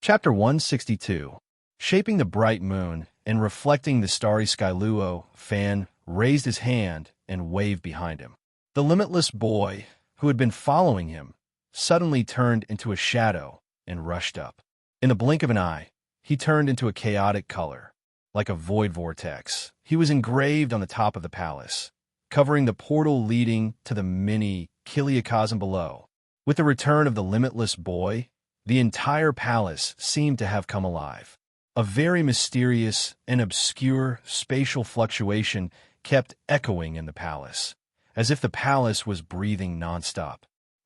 Chapter 162. Shaping the bright moon and reflecting the starry sky. Luo Fan raised his hand and waved behind him. The limitless boy, who had been following him, suddenly turned into a shadow and rushed up. In the blink of an eye, he turned into a chaotic color, like a void vortex. He was engraved on the top of the palace, covering the portal leading to the mini Kiliacosm below. With the return of the limitless boy, the entire palace seemed to have come alive. A very mysterious and obscure spatial fluctuation kept echoing in the palace, as if the palace was breathing nonstop.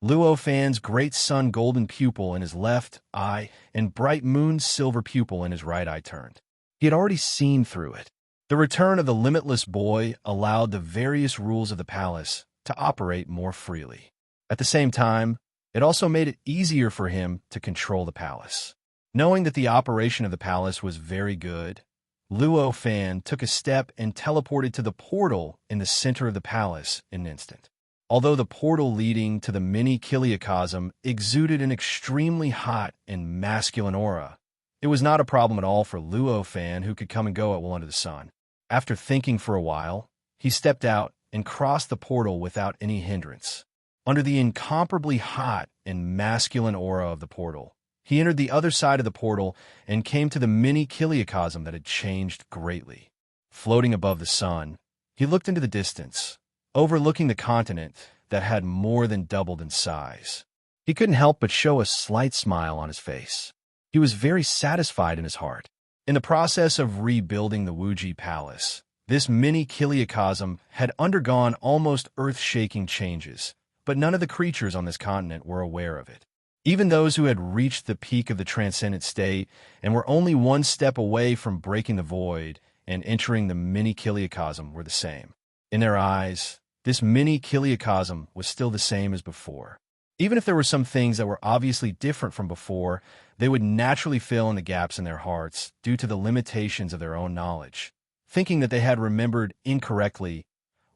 Luo Fan's great sun golden pupil in his left eye and bright moon's silver pupil in his right eye turned. He had already seen through it. The return of the limitless boy allowed the various rules of the palace to operate more freely. At the same time, it also made it easier for him to control the palace. Knowing that the operation of the palace was very good, Luo Fan took a step and teleported to the portal in the center of the palace in an instant. Although the portal leading to the mini Kiliacosm exuded an extremely hot and masculine aura, it was not a problem at all for Luo Fan, who could come and go at will under the sun. After thinking for a while, he stepped out and crossed the portal without any hindrance. Under the incomparably hot and masculine aura of the portal, he entered the other side of the portal and came to the mini Kiliacosm that had changed greatly. Floating above the sun, he looked into the distance, overlooking the continent that had more than doubled in size. He couldn't help but show a slight smile on his face. He was very satisfied in his heart. In the process of rebuilding the Wuji Palace, this mini Kiliacosm had undergone almost earth-shaking changes, but none of the creatures on this continent were aware of it. Even those who had reached the peak of the transcendent state and were only one step away from breaking the void and entering the mini Kiliacosm were the same. In their eyes, this mini Kiliacosm was still the same as before. Even if there were some things that were obviously different from before, they would naturally fill in the gaps in their hearts due to the limitations of their own knowledge. Thinking that they had remembered incorrectly,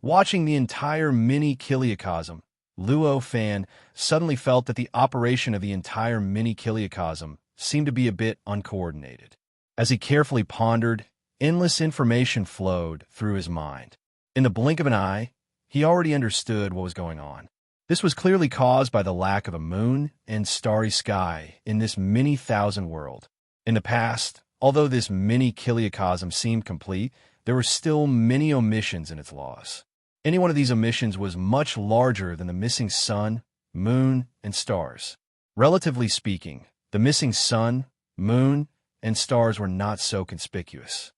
watching the entire mini Kiliacosm, Luo Fan suddenly felt that the operation of the entire mini Kiliacosm seemed to be a bit uncoordinated. As he carefully pondered, endless information flowed through his mind. In the blink of an eye, he already understood what was going on. This was clearly caused by the lack of a moon and starry sky in this mini thousand world. In the past, although this mini Kiliacosm seemed complete, there were still many omissions in its laws. Any one of these omissions was much larger than the missing sun, moon, and stars. Relatively speaking, the missing sun, moon, and stars were not so conspicuous.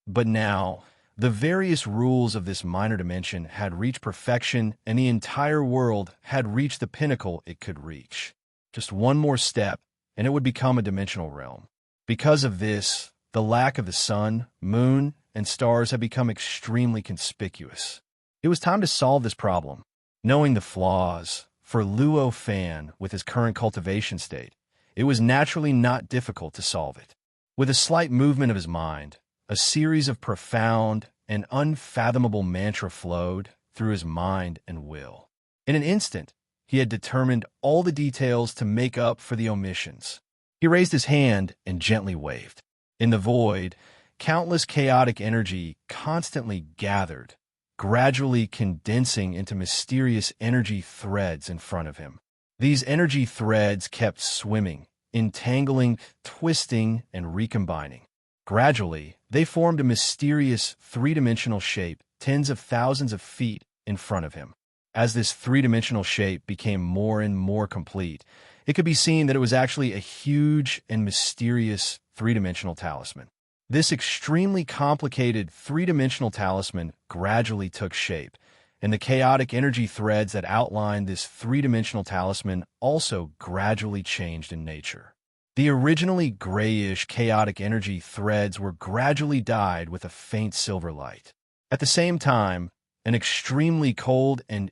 But now, the various rules of this minor dimension had reached perfection, and the entire world had reached the pinnacle it could reach. Just one more step, and it would become a dimensional realm. Because of this, the lack of the sun, moon, and stars had become extremely conspicuous. It was time to solve this problem. Knowing the flaws, for Luo Fan with his current cultivation state, it was naturally not difficult to solve it. With a slight movement of his mind, a series of profound and unfathomable mantra flowed through his mind and will. In an instant, he had determined all the details to make up for the omissions. He raised his hand and gently waved. In the void, countless chaotic energy constantly gathered, gradually condensing into mysterious energy threads in front of him. These energy threads kept swimming, entangling, twisting, and recombining. Gradually, they formed a mysterious three-dimensional shape tens of thousands of feet in front of him. As this three-dimensional shape became more and more complete, it could be seen that it was actually a huge and mysterious three-dimensional talisman. This extremely complicated three-dimensional talisman gradually took shape, and the chaotic energy threads that outlined this three-dimensional talisman also gradually changed in nature. The originally grayish chaotic energy threads were gradually dyed with a faint silver light. At the same time, an extremely cold and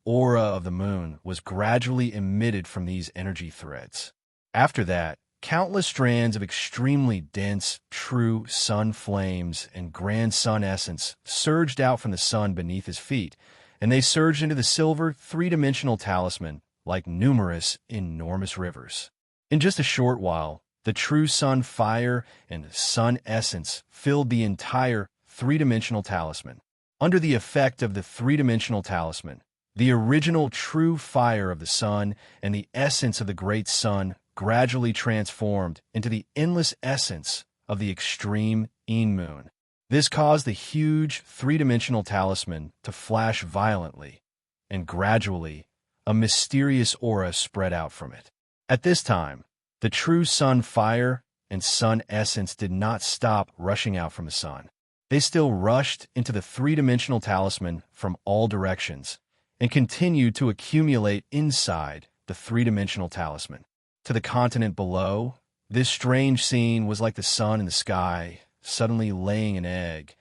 aura of the moon was gradually emitted from these energy threads. After that, countless strands of extremely dense, true sun flames and grand sun essence surged out from the sun beneath his feet, and they surged into the silver three-dimensional talisman like numerous, enormous rivers. In just a short while, The true sun fire and sun essence filled the entire three-dimensional talisman. Under the effect of the three-dimensional talisman, the original true fire of the sun and the essence of the great sun gradually transformed into the endless essence of the extreme moon. This caused the huge three-dimensional talisman to flash violently, and gradually, a mysterious aura spread out from it. At this time, the true sun fire and sun essence did not stop rushing out from the sun. They still rushed into the three-dimensional talisman from all directions and continued to accumulate inside the three-dimensional talisman. To the continent below, this strange scene was like the sun in the sky suddenly laying an egg,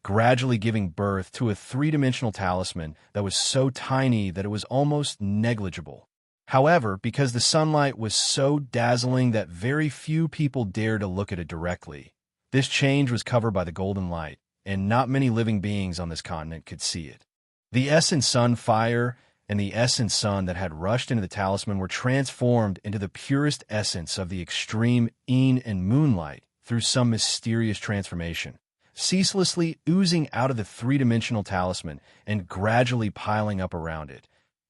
gradually giving birth to a three-dimensional talisman that was so tiny that it was almost negligible. However, because the sunlight was so dazzling that very few people dared to look at it directly, this change was covered by the golden light, and not many living beings on this continent could see it. The essence sun fire and the essence sun that had rushed into the talisman were transformed into the purest essence of the extreme and moonlight through some mysterious transformation, ceaselessly oozing out of the three-dimensional talisman and gradually piling up around it,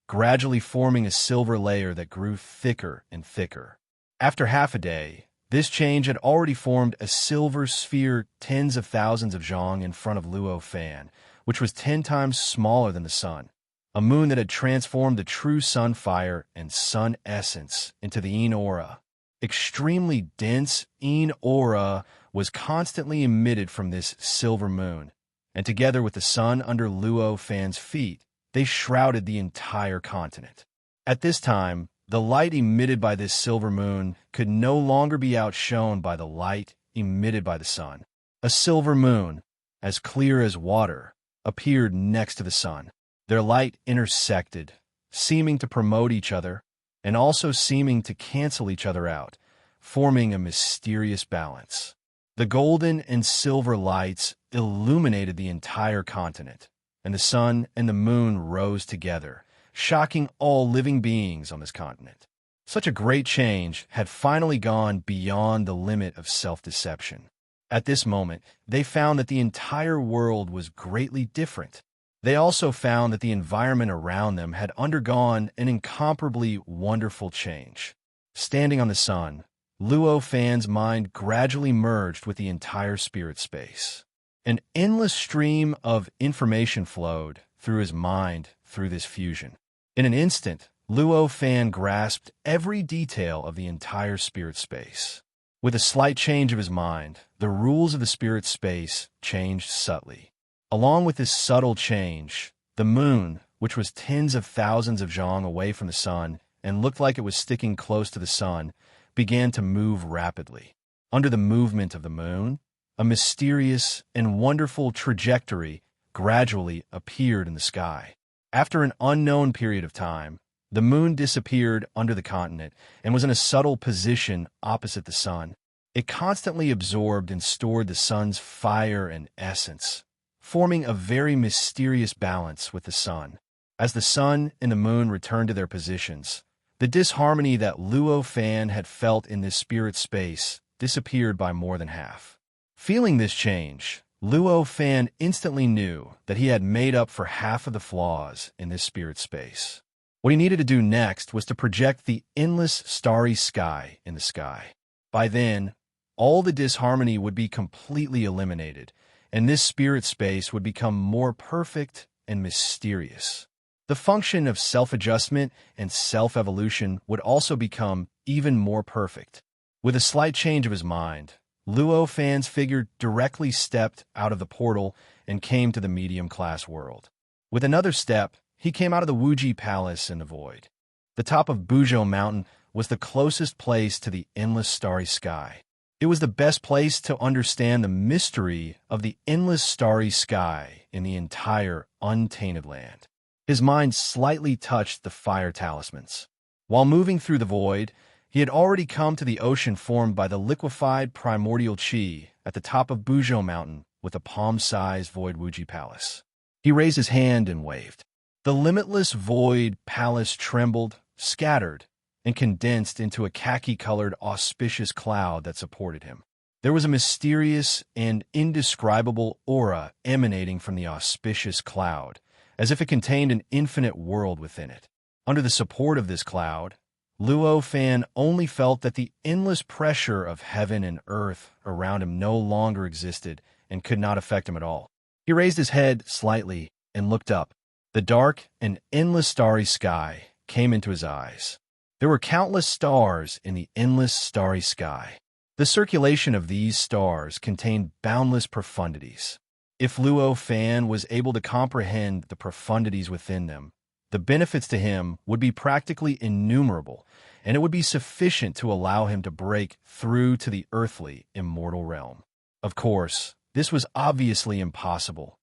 gradually forming a silver layer that grew thicker and thicker. After half a day, this change had already formed a silver sphere tens of thousands of zhong in front of Luo Fan, which was 10 times smaller than the sun, a moon that had transformed the true sun fire and sun essence into the Yin aura. Extremely dense Yin aura was constantly emitted from this silver moon, and together with the sun under Luo Fan's feet, they shrouded the entire continent. At this time, the light emitted by this silver moon could no longer be outshone by the light emitted by the sun. A silver moon, as clear as water, appeared next to the sun. Their light intersected, seeming to promote each other, and also seeming to cancel each other out, forming a mysterious balance. The golden and silver lights illuminated the entire continent, and the sun and the moon rose together, shocking all living beings on this continent. Such a great change had finally gone beyond the limit of self-deception. At this moment, they found that the entire world was greatly different. They also found that the environment around them had undergone an incomparably wonderful change. Standing on the sun, Luo Fan's mind gradually merged with the entire spirit space. An endless stream of information flowed through his mind through this fusion. In an instant, Luo Fan grasped every detail of the entire spirit space. With a slight change of his mind, the rules of the spirit space changed subtly. Along with this subtle change, the moon, which was tens of thousands of zhong away from the sun and looked like it was sticking close to the sun, began to move rapidly. Under the movement of the moon, a mysterious and wonderful trajectory gradually appeared in the sky. After an unknown period of time, the moon disappeared under the continent and was in a subtle position opposite the sun. It constantly absorbed and stored the sun's fire and essence, forming a very mysterious balance with the sun. As the sun and the moon returned to their positions, the disharmony that Luo Fan had felt in this spirit space disappeared by more than half. Feeling this change, Luo Fan instantly knew that he had made up for half of the flaws in this spirit space. What he needed to do next was to project the endless starry sky in the sky. By then, all the disharmony would be completely eliminated, and this spirit space would become more perfect and mysterious. The function of self-adjustment and self-evolution would also become even more perfect. With a slight change of his mind, Luo Fan's figure directly stepped out of the portal and came to the medium-class world. With another step, he came out of the Wuji Palace in the void. The top of Buzhou Mountain was the closest place to the endless starry sky. It was the best place to understand the mystery of the endless starry sky in the entire untainted land. His mind slightly touched the fire talismans. While moving through the void, he had already come to the ocean formed by the liquefied primordial qi at the top of Buzhou Mountain with a palm-sized void Wuji Palace. He raised his hand and waved. The limitless void palace trembled, scattered, and condensed into a khaki-colored auspicious cloud that supported him. There was a mysterious and indescribable aura emanating from the auspicious cloud, as if it contained an infinite world within it. Under the support of this cloud, Luo Fan only felt that the endless pressure of heaven and earth around him no longer existed and could not affect him at all. He raised his head slightly and looked up. The dark and endless starry sky came into his eyes. There were countless stars in the endless starry sky. The circulation of these stars contained boundless profundities. If Luo Fan was able to comprehend the profundities within them, the benefits to him would be practically innumerable, and it would be sufficient to allow him to break through to the earthly, immortal realm. Of course, this was obviously impossible.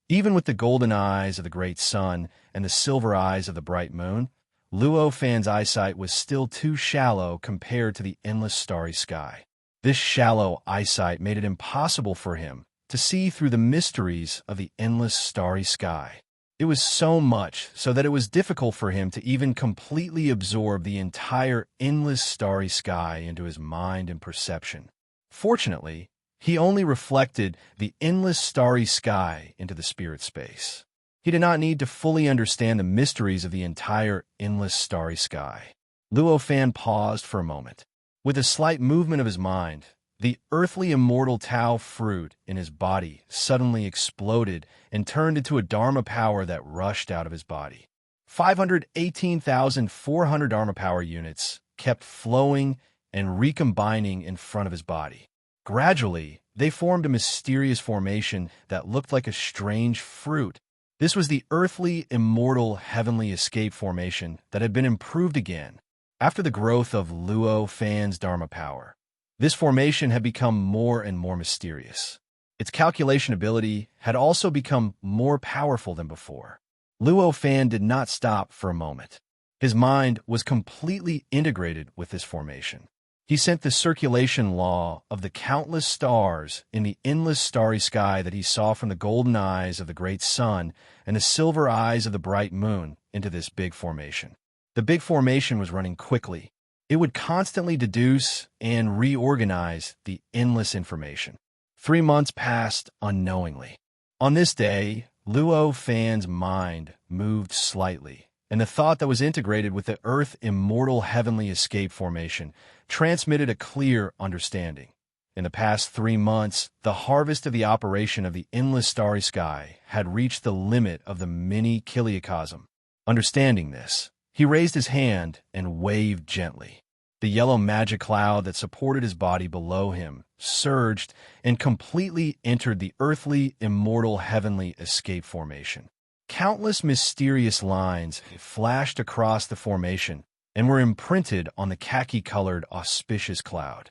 Even with the golden eyes of the great sun and the silver eyes of the bright moon, Luo Fan's eyesight was still too shallow compared to the endless starry sky. This shallow eyesight made it impossible for him to see through the mysteries of the endless starry sky. It was so much so that it was difficult for him to even completely absorb the entire endless starry sky into his mind and perception. Fortunately, he only reflected the endless starry sky into the spirit space. He did not need to fully understand the mysteries of the entire endless starry sky. Luo Fan paused for a moment. With a slight movement of his mind, the earthly immortal Tao fruit in his body suddenly exploded and turned into a Dharma power that rushed out of his body. 518,400 Dharma power units kept flowing and recombining in front of his body. Gradually, they formed a mysterious formation that looked like a strange fruit. This was the earthly, immortal, heavenly escape formation that had been improved again after the growth of Luo Fan's Dharma power. This formation had become more and more mysterious. Its calculation ability had also become more powerful than before. Luo Fan did not stop for a moment. His mind was completely integrated with this formation. He sent the circulation law of the countless stars in the endless starry sky that he saw from the golden eyes of the great sun and the silver eyes of the bright moon into this big formation. The big formation was running quickly. It would constantly deduce and reorganize the endless information. 3 months passed unknowingly. On this day, Luo Fan's mind moved slightly, and the thought that was integrated with the Earth immortal heavenly escape formation transmitted a clear understanding. In the past 3 months, the harvest of the operation of the endless starry sky had reached the limit of the mini kiliacosm. Understanding this, he raised his hand and waved gently. The yellow magic cloud that supported his body below him surged and completely entered the earthly, immortal, heavenly escape formation. Countless mysterious lines flashed across the formation and were imprinted on the khaki-colored auspicious cloud.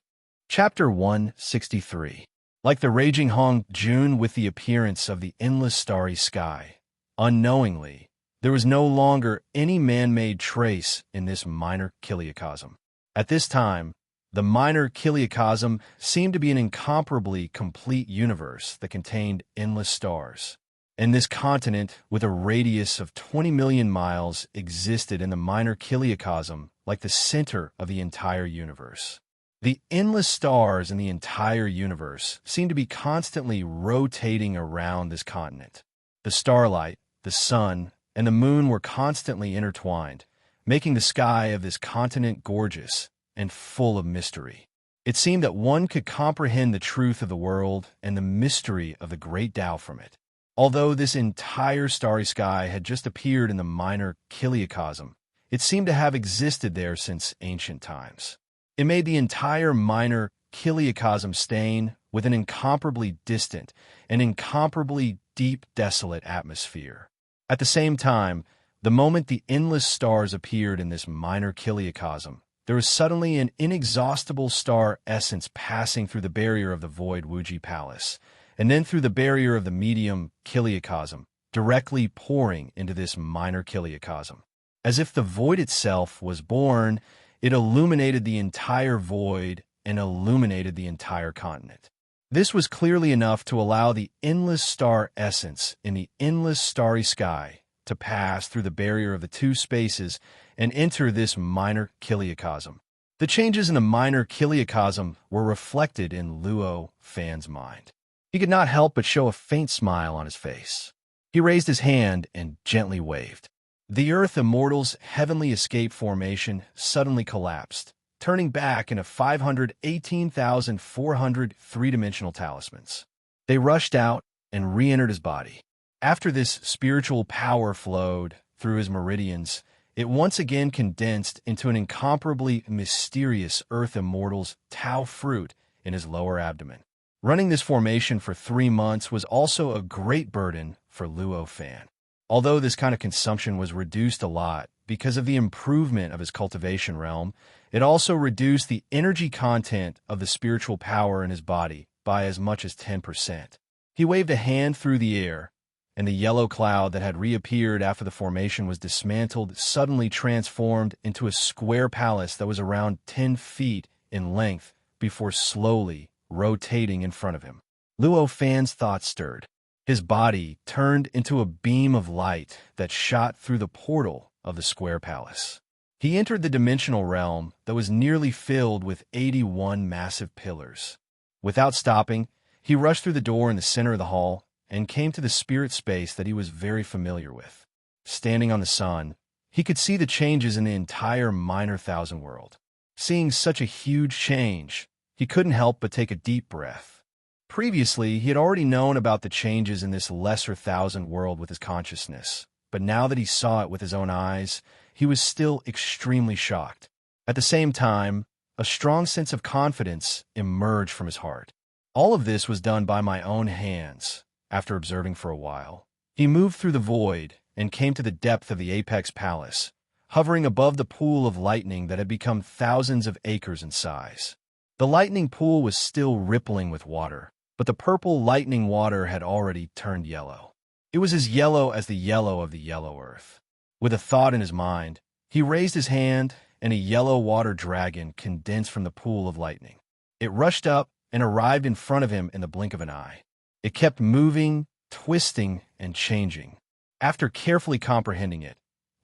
Chapter 163. Like the raging Hong June with the appearance of the endless starry sky, unknowingly, there was no longer any man-made trace in this minor kiliacosm. At this time, the minor kiliacosm seemed to be an incomparably complete universe that contained endless stars. And this continent, with a radius of 20 million miles, existed in the minor kiliacosm like the center of the entire universe. The endless stars in the entire universe seemed to be constantly rotating around this continent. The starlight, the sun, and the moon were constantly intertwined, making the sky of this continent gorgeous and full of mystery. It seemed that one could comprehend the truth of the world and the mystery of the great Tao from it. Although this entire starry sky had just appeared in the minor kiliacosm, it seemed to have existed there since ancient times. It made the entire minor kiliacosm stain with an incomparably distant and incomparably deep, desolate atmosphere. At the same time, the moment the endless stars appeared in this minor kiliacosm, there was suddenly an inexhaustible star essence passing through the barrier of the void Wuji Palace, and then through the barrier of the medium kiliacosm, directly pouring into this minor kiliacosm. As if the void itself was born, it illuminated the entire void and illuminated the entire continent. This was clearly enough to allow the endless star essence in the endless starry sky to pass through the barrier of the two spaces and enter this minor kiliocosm. The changes in the minor kiliocosm were reflected in Luo Fan's mind. He could not help but show a faint smile on his face. He raised his hand and gently waved. The Earth Immortal's heavenly escape formation suddenly collapsed, turning back into 518,400 three-dimensional talismans. They rushed out and re-entered his body. After this spiritual power flowed through his meridians, it once again condensed into an incomparably mysterious Earth Immortal's Tao fruit in his lower abdomen. Running this formation for 3 months was also a great burden for Luo Fan. Although this kind of consumption was reduced a lot because of the improvement of his cultivation realm, it also reduced the energy content of the spiritual power in his body by as much as 10%. He waved a hand through the air, and the yellow cloud that had reappeared after the formation was dismantled suddenly transformed into a square palace that was around 10 feet in length before slowly rotating in front of him. Luo Fan's thoughts stirred. His body turned into a beam of light that shot through the portal of the square palace. He entered the dimensional realm that was nearly filled with 81 massive pillars. Without stopping, he rushed through the door in the center of the hall and came to the spirit space that he was very familiar with. Standing on the sun, he could see the changes in the entire minor thousand world. Seeing such a huge change, he couldn't help but take a deep breath. Previously, he had already known about the changes in this lesser thousand world with his consciousness, but now that he saw it with his own eyes, he was still extremely shocked. At the same time, a strong sense of confidence emerged from his heart. All of this was done by my own hands. After observing for a while, he moved through the void and came to the depth of the apex palace, hovering above the pool of lightning that had become thousands of acres in size. The lightning pool was still rippling with water, but the purple lightning water had already turned yellow. It was as yellow as the yellow of the yellow earth. With a thought in his mind, he raised his hand, and a yellow water dragon condensed from the pool of lightning. It rushed up and arrived in front of him in the blink of an eye. It kept moving, twisting, and changing. After carefully comprehending it,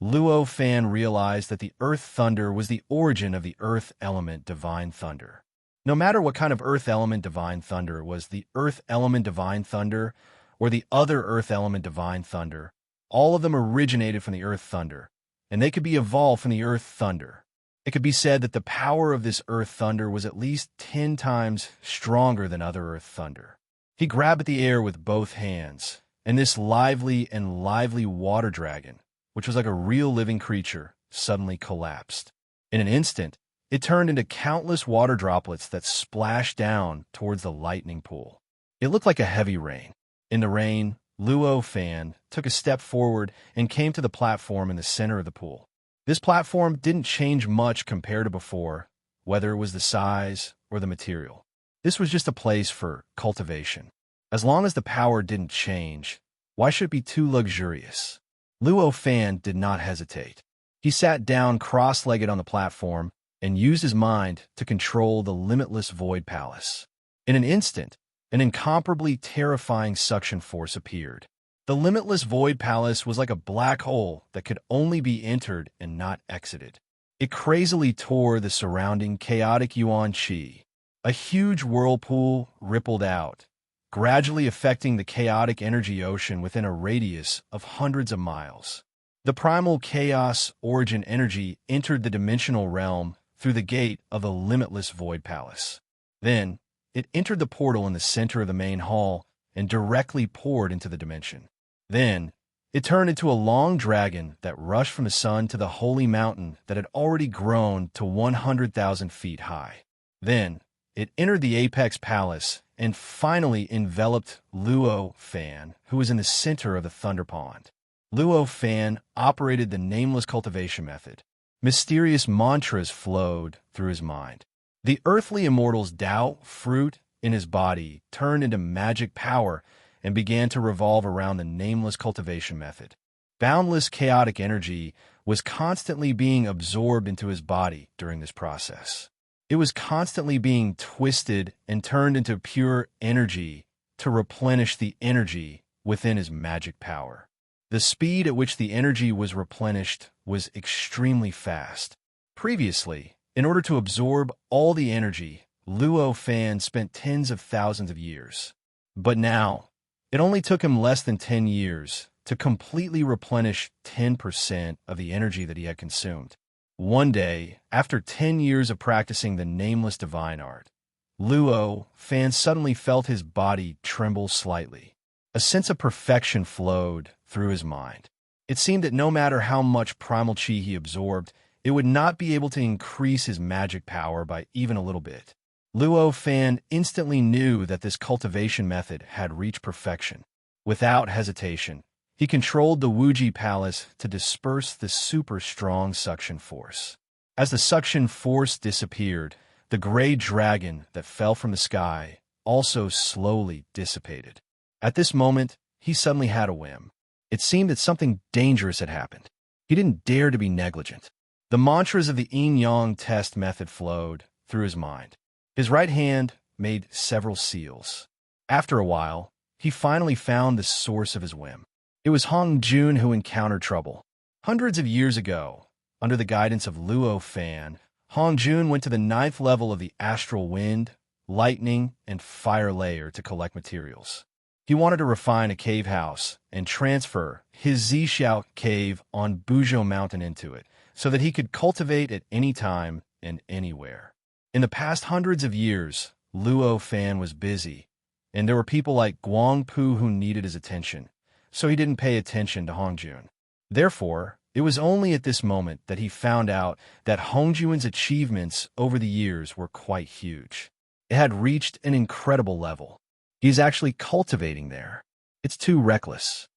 Luo Fan realized that the earth thunder was the origin of the earth element divine thunder. No matter what kind of earth element divine thunder was, the earth element divine thunder or the other earth element divine thunder, all of them originated from the earth thunder, and they could be evolved from the earth thunder. It could be said that the power of this earth thunder was at least 10 times stronger than other earth thunder. He grabbed at the air with both hands, and this lively water dragon, which was like a real living creature, suddenly collapsed. In an instant, it turned into countless water droplets that splashed down towards the lightning pool. It looked like a heavy rain. In the rain, Luo Fan took a step forward and came to the platform in the center of the pool. This platform didn't change much compared to before, whether it was the size or the material. This was just a place for cultivation. As long as the power didn't change, why should it be too luxurious? Luo Fan did not hesitate. He sat down cross-legged on the platform and used his mind to control the limitless void palace. In an instant, an incomparably terrifying suction force appeared. The limitless void palace was like a black hole that could only be entered and not exited. It crazily tore the surrounding chaotic yuan qi. A huge whirlpool rippled out, gradually affecting the chaotic energy ocean within a radius of hundreds of miles. The primal chaos origin energy entered the dimensional realm through the gate of the limitless void palace. Then, it entered the portal in the center of the main hall and directly poured into the dimension. Then, it turned into a long dragon that rushed from the sun to the holy mountain that had already grown to 100,000 feet high. Then, it entered the apex palace and finally enveloped Luo Fan, who was in the center of the thunder pond. Luo Fan operated the nameless cultivation method. Mysterious mantras flowed through his mind. The earthly immortal's Tao fruit in his body turned into magic power and began to revolve around the nameless cultivation method. Boundless chaotic energy was constantly being absorbed into his body during this process. It was constantly being twisted and turned into pure energy to replenish the energy within his magic power. The speed at which the energy was replenished was extremely fast. Previously, in order to absorb all the energy, Luo Fan spent tens of thousands of years. But now, it only took him less than 10 years to completely replenish 10% of the energy that he had consumed. One day, after 10 years of practicing the nameless divine art, Luo Fan suddenly felt his body tremble slightly. A sense of perfection flowed through his mind. It seemed that no matter how much primal chi he absorbed, it would not be able to increase his magic power by even a little bit. Luo Fan instantly knew that this cultivation method had reached perfection. Without hesitation, he controlled the Wuji Palace to disperse the super strong suction force. As the suction force disappeared, the gray dragon that fell from the sky also slowly dissipated. At this moment, he suddenly had a whim. It seemed that something dangerous had happened. He didn't dare to be negligent. The mantras of the yin-yang test method flowed through his mind. His right hand made several seals. After a while, he finally found the source of his whim. It was Hong Jun who encountered trouble. Hundreds of years ago, under the guidance of Luo Fan, Hong Jun went to the 9th level of the astral wind, lightning, and fire layer to collect materials. He wanted to refine a cave house and transfer his Zixiao cave on Buzhou Mountain into it, so that he could cultivate at any time and anywhere. In the past hundreds of years, Luo Fan was busy, and there were people like Guang Pu who needed his attention, so he didn't pay attention to Hong Jun. Therefore, it was only at this moment that he found out that Hong Jun's achievements over the years were quite huge. It had reached an incredible level. He's actually cultivating there. It's too reckless.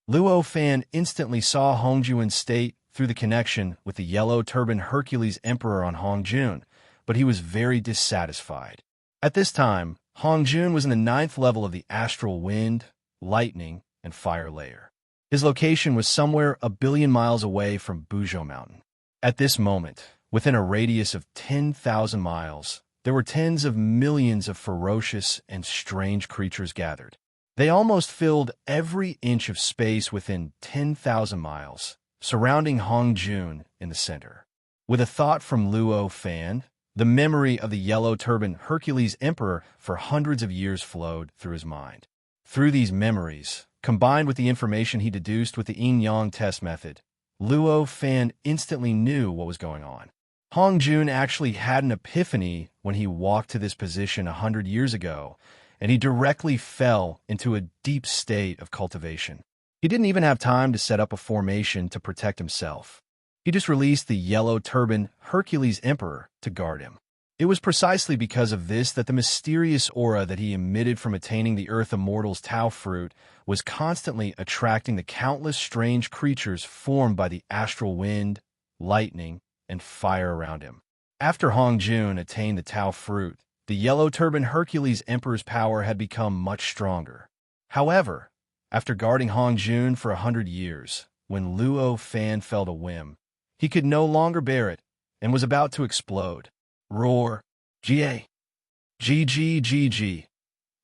Luo Fan instantly saw Hong Jun's state through the connection with the Yellow Turban Hercules Emperor on Hong Jun, but he was very dissatisfied. At this time, Hong Jun was in the 9th level of the astral wind, lightning, and fire layer. His location was somewhere 1 billion miles away from Buzhou Mountain. At this moment, within a radius of 10,000 miles, there were tens of millions of ferocious and strange creatures gathered. They almost filled every inch of space within 10,000 miles, surrounding Hong Jun in the center. With a thought from Luo Fan, the memory of the Yellow Turban Hercules Emperor for hundreds of years flowed through his mind. Through these memories, combined with the information he deduced with the yin-yang test method, Luo Fan instantly knew what was going on. Hong Jun actually had an epiphany when he walked to this position 100 years ago, and he directly fell into a deep state of cultivation. He didn't even have time to set up a formation to protect himself. He just released the Yellow Turban Hercules Emperor to guard him. It was precisely because of this that the mysterious aura that he emitted from attaining the Earth Immortal's Tao fruit was constantly attracting the countless strange creatures formed by the astral wind, lightning, and fire around him. After Hong Jun attained the Tao fruit, the Yellow Turban Hercules Emperor's power had become much stronger. However, after guarding Hong Jun for 100 years, when Luo Fan felt a whim, he could no longer bear it and was about to explode. Roar, Ga, GG.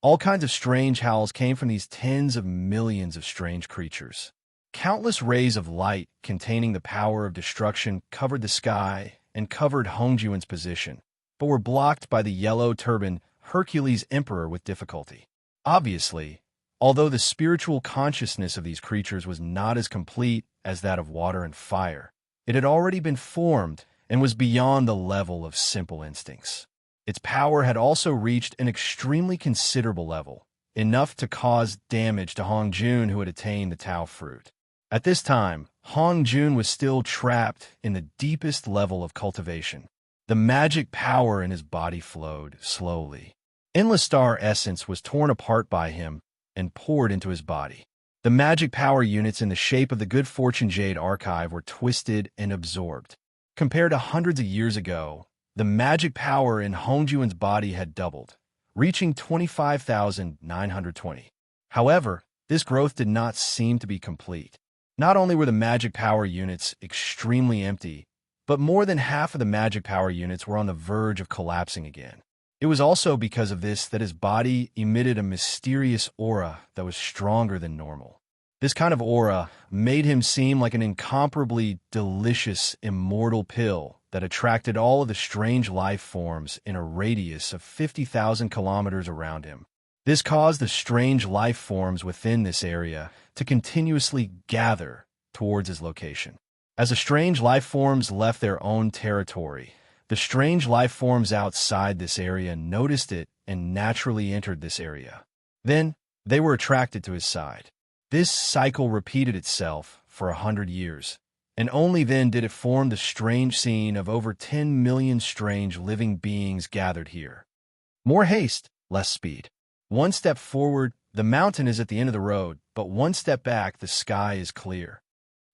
All kinds of strange howls came from these tens of millions of strange creatures. Countless rays of light containing the power of destruction covered the sky and covered Hong Jun's position, but were blocked by the Yellow Turban Hercules Emperor with difficulty. Obviously, although the spiritual consciousness of these creatures was not as complete as that of water and fire, it had already been formed and was beyond the level of simple instincts. Its power had also reached an extremely considerable level, enough to cause damage to Hong Jun, who had attained the Tao fruit. At this time, Hong Jun was still trapped in the deepest level of cultivation. The magic power in his body flowed slowly. Endless Star essence was torn apart by him and poured into his body. The magic power units in the shape of the Good Fortune Jade Archive were twisted and absorbed. Compared to hundreds of years ago, the magic power in Hong Jun's body had doubled, reaching 25,920. However, this growth did not seem to be complete. Not only were the magic power units extremely empty, but more than half of the magic power units were on the verge of collapsing again. It was also because of this that his body emitted a mysterious aura that was stronger than normal. This kind of aura made him seem like an incomparably delicious, immortal pill that attracted all of the strange life forms in a radius of 50,000 kilometers around him. This caused the strange life forms within this area to continuously gather towards his location. As the strange life forms left their own territory, the strange life forms outside this area noticed it and naturally entered this area. Then, they were attracted to his side. This cycle repeated itself for 100 years, and only then did it form the strange scene of over 10 million strange living beings gathered here. More haste, less speed. One step forward, the mountain is at the end of the road, but one step back, the sky is clear.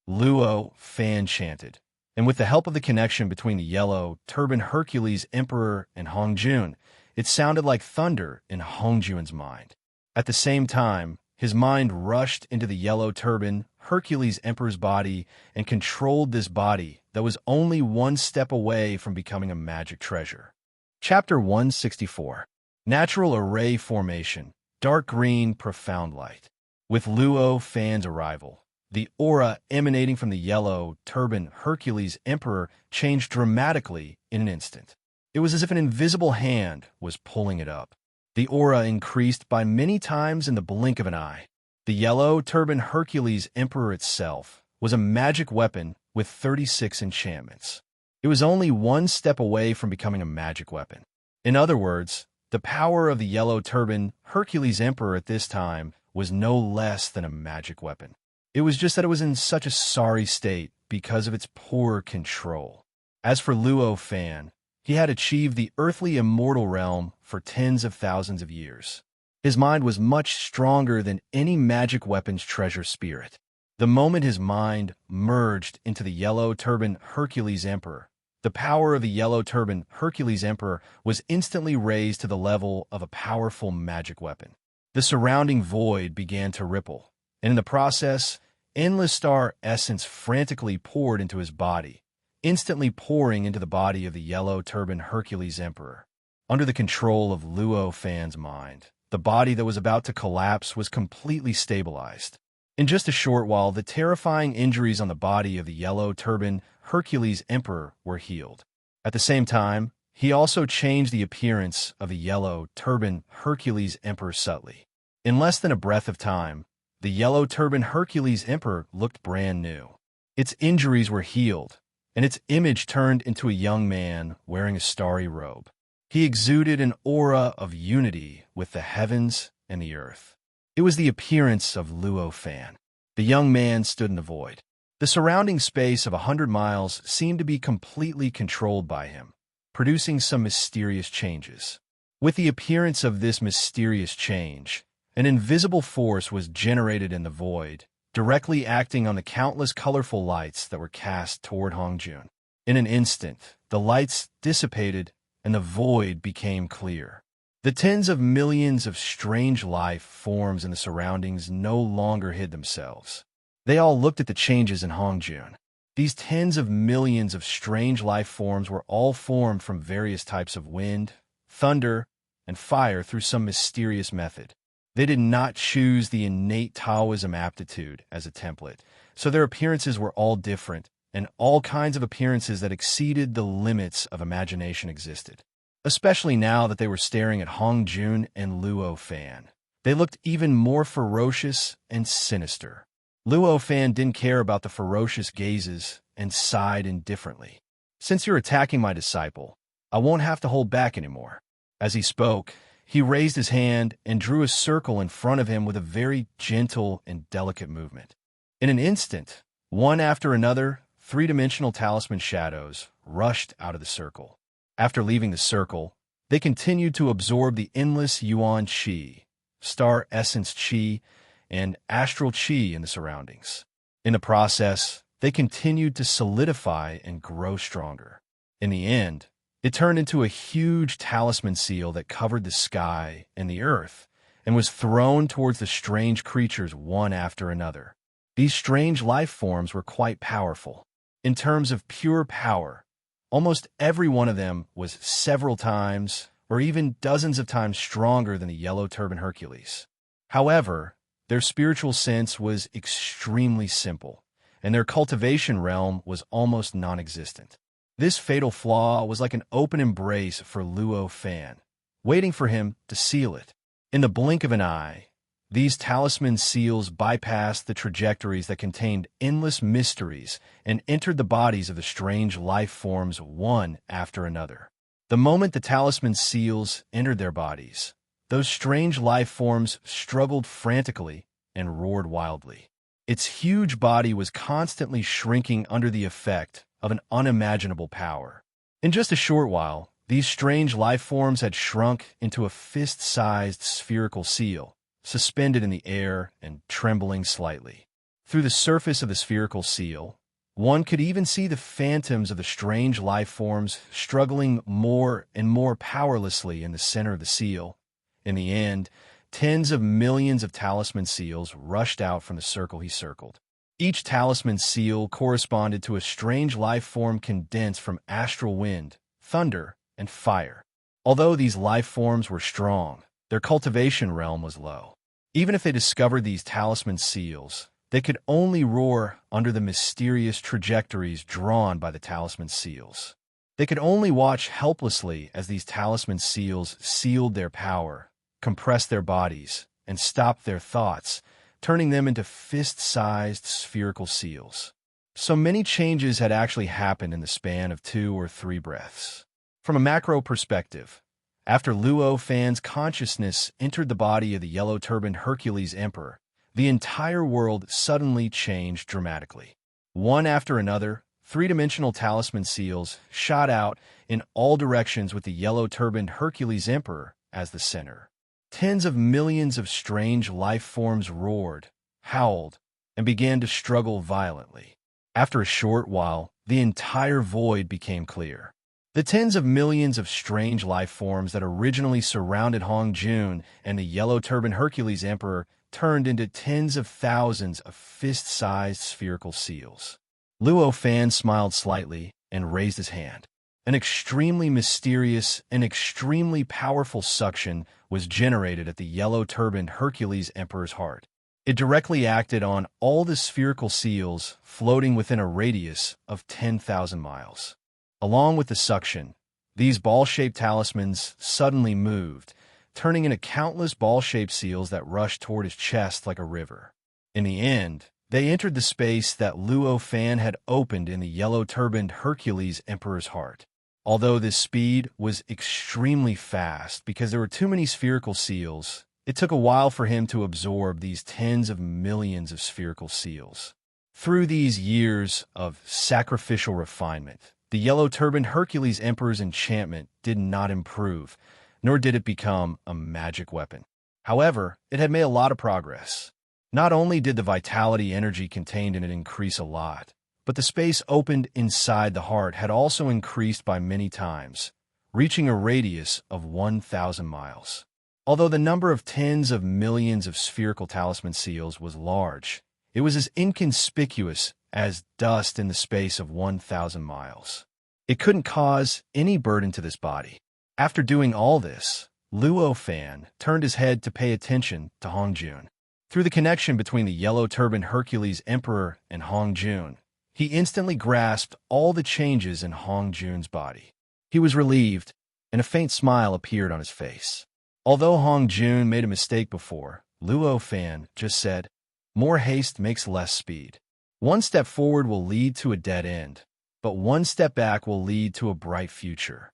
Luo Fan chanted, and with the help of the connection between the yellow turban Hercules Emperor and Hongjun, it sounded like thunder in Hongjun's mind. At the same time, his mind rushed into the yellow turban Hercules Emperor's body and controlled this body that was only one step away from becoming a magic treasure. Chapter 164. Natural Array Formation, Dark Green Profound Light. With Luo Fan's arrival, the aura emanating from the yellow turban Hercules Emperor changed dramatically in an instant. It was as if an invisible hand was pulling it up. The aura increased by many times in the blink of an eye. The yellow turban Hercules Emperor itself was a magic weapon with 36 enchantments. It was only one step away from becoming a magic weapon. In other words, the power of the yellow turban Hercules Emperor at this time was no less than a magic weapon. It was just that it was in such a sorry state because of its poor control. As for Luo Fan, he had achieved the earthly immortal realm for tens of thousands of years. His mind was much stronger than any magic weapon's treasure spirit. The moment his mind merged into the yellow turban Hercules Emperor, the power of the yellow turban Hercules Emperor was instantly raised to the level of a powerful magic weapon. The surrounding void began to ripple, and in the process, endless star essence frantically poured into his body, instantly pouring into the body of the yellow turban Hercules Emperor. Under the control of Luo Fan's mind, the body that was about to collapse was completely stabilized. In just a short while, the terrifying injuries on the body of the yellow turban Hercules Emperor were healed. At the same time, he also changed the appearance of the yellow turban Hercules Emperor subtly. In less than a breath of time, the yellow turban Hercules Emperor looked brand new. Its injuries were healed, and its image turned into a young man wearing a starry robe. He exuded an aura of unity with the heavens and the earth. It was the appearance of Luo Fan. The young man stood in the void. The surrounding space of 100 miles seemed to be completely controlled by him, producing some mysterious changes. With the appearance of this mysterious change, an invisible force was generated in the void, directly acting on the countless colorful lights that were cast toward Hongjun. In an instant, the lights dissipated and the void became clear. The tens of millions of strange life forms in the surroundings no longer hid themselves. They all looked at the changes in Hongjun. These tens of millions of strange life forms were all formed from various types of wind, thunder, and fire through some mysterious method. They did not choose the innate Taoism aptitude as a template, so their appearances were all different, and all kinds of appearances that exceeded the limits of imagination existed. Especially now that they were staring at Hongjun and Luo Fan. They looked even more ferocious and sinister. Luo Fan didn't care about the ferocious gazes and sighed indifferently. "Since you're attacking my disciple, I won't have to hold back anymore." As he spoke, he raised his hand and drew a circle in front of him with a very gentle and delicate movement. In an instant, one after another, three-dimensional talisman shadows rushed out of the circle. After leaving the circle, they continued to absorb the endless Yuan Qi, star essence Qi, and astral Qi in the surroundings. In the process, they continued to solidify and grow stronger. In the end, it turned into a huge talisman seal that covered the sky and the earth and was thrown towards the strange creatures one after another. These strange life forms were quite powerful. In terms of pure power, almost every one of them was several times or even dozens of times stronger than the yellow turban Hercules. However, Their spiritual sense was extremely simple, and their cultivation realm was almost non-existent. This fatal flaw was like an open embrace for Luo Fan, waiting for him to seal it. In the blink of an eye, these talisman seals bypassed the trajectories that contained endless mysteries and entered the bodies of the strange life forms one after another. The moment the talisman seals entered their bodies, those strange life forms struggled frantically and roared wildly. Its huge body was constantly shrinking under the effect of an unimaginable power. In just a short while, these strange life forms had shrunk into a fist-sized spherical seal, suspended in the air and trembling slightly. Through the surface of the spherical seal, one could even see the phantoms of the strange life forms struggling more and more powerlessly in the center of the seal. In the end, tens of millions of talisman seals rushed out from the circle he circled. Each talisman seal corresponded to a strange life form condensed from astral wind, thunder, and fire. Although these life forms were strong, their cultivation realm was low. Even if they discovered these talisman seals, they could only roar under the mysterious trajectories drawn by the talisman seals. They could only watch helplessly as these talisman seals sealed their power, compressed their bodies, and stopped their thoughts, turning them into fist-sized spherical seals. So many changes had actually happened in the span of 2 or 3 breaths. From a macro perspective, after Luo Fan's consciousness entered the body of the yellow-turbaned Hercules Emperor, the entire world suddenly changed dramatically. One after another, 3-dimensional talisman seals shot out in all directions with the yellow-turbaned Hercules Emperor as the center. Tens of millions of strange life forms roared, howled, and began to struggle violently. After a short while, the entire void became clear. The tens of millions of strange life forms that originally surrounded Hong Jun and the yellow-turbaned Hercules Emperor turned into tens of thousands of fist-sized spherical seals. Luo Fan smiled slightly and raised his hand. An extremely mysterious and extremely powerful suction was generated at the yellow-turbaned Hercules Emperor's heart. It directly acted on all the spherical seals floating within a radius of 10,000 miles. Along with the suction, these ball-shaped talismans suddenly moved, turning into countless ball-shaped seals that rushed toward his chest like a river. In the end, they entered the space that Luo Fan had opened in the yellow-turbaned Hercules Emperor's heart. Although this speed was extremely fast because there were too many spherical seals, it took a while for him to absorb these tens of millions of spherical seals. Through these years of sacrificial refinement, the yellow-turbaned Hercules Emperor's enchantment did not improve, nor did it become a magic weapon. However, it had made a lot of progress. Not only did the vitality energy contained in it increase a lot, but the space opened inside the heart had also increased by many times, reaching a radius of 1,000 miles. Although the number of tens of millions of spherical talisman seals was large, it was as inconspicuous as dust in the space of 1,000 miles. It couldn't cause any burden to this body. After doing all this, Luo Fan turned his head to pay attention to Hong Jun. Through the connection between the yellow-turbaned Hercules Emperor and Hong Jun, he instantly grasped all the changes in Hong Jun's body. He was relieved, and a faint smile appeared on his face. Although Hong Jun made a mistake before, Luo Fan just said, "More haste makes less speed. One step forward will lead to a dead end, but one step back will lead to a bright future."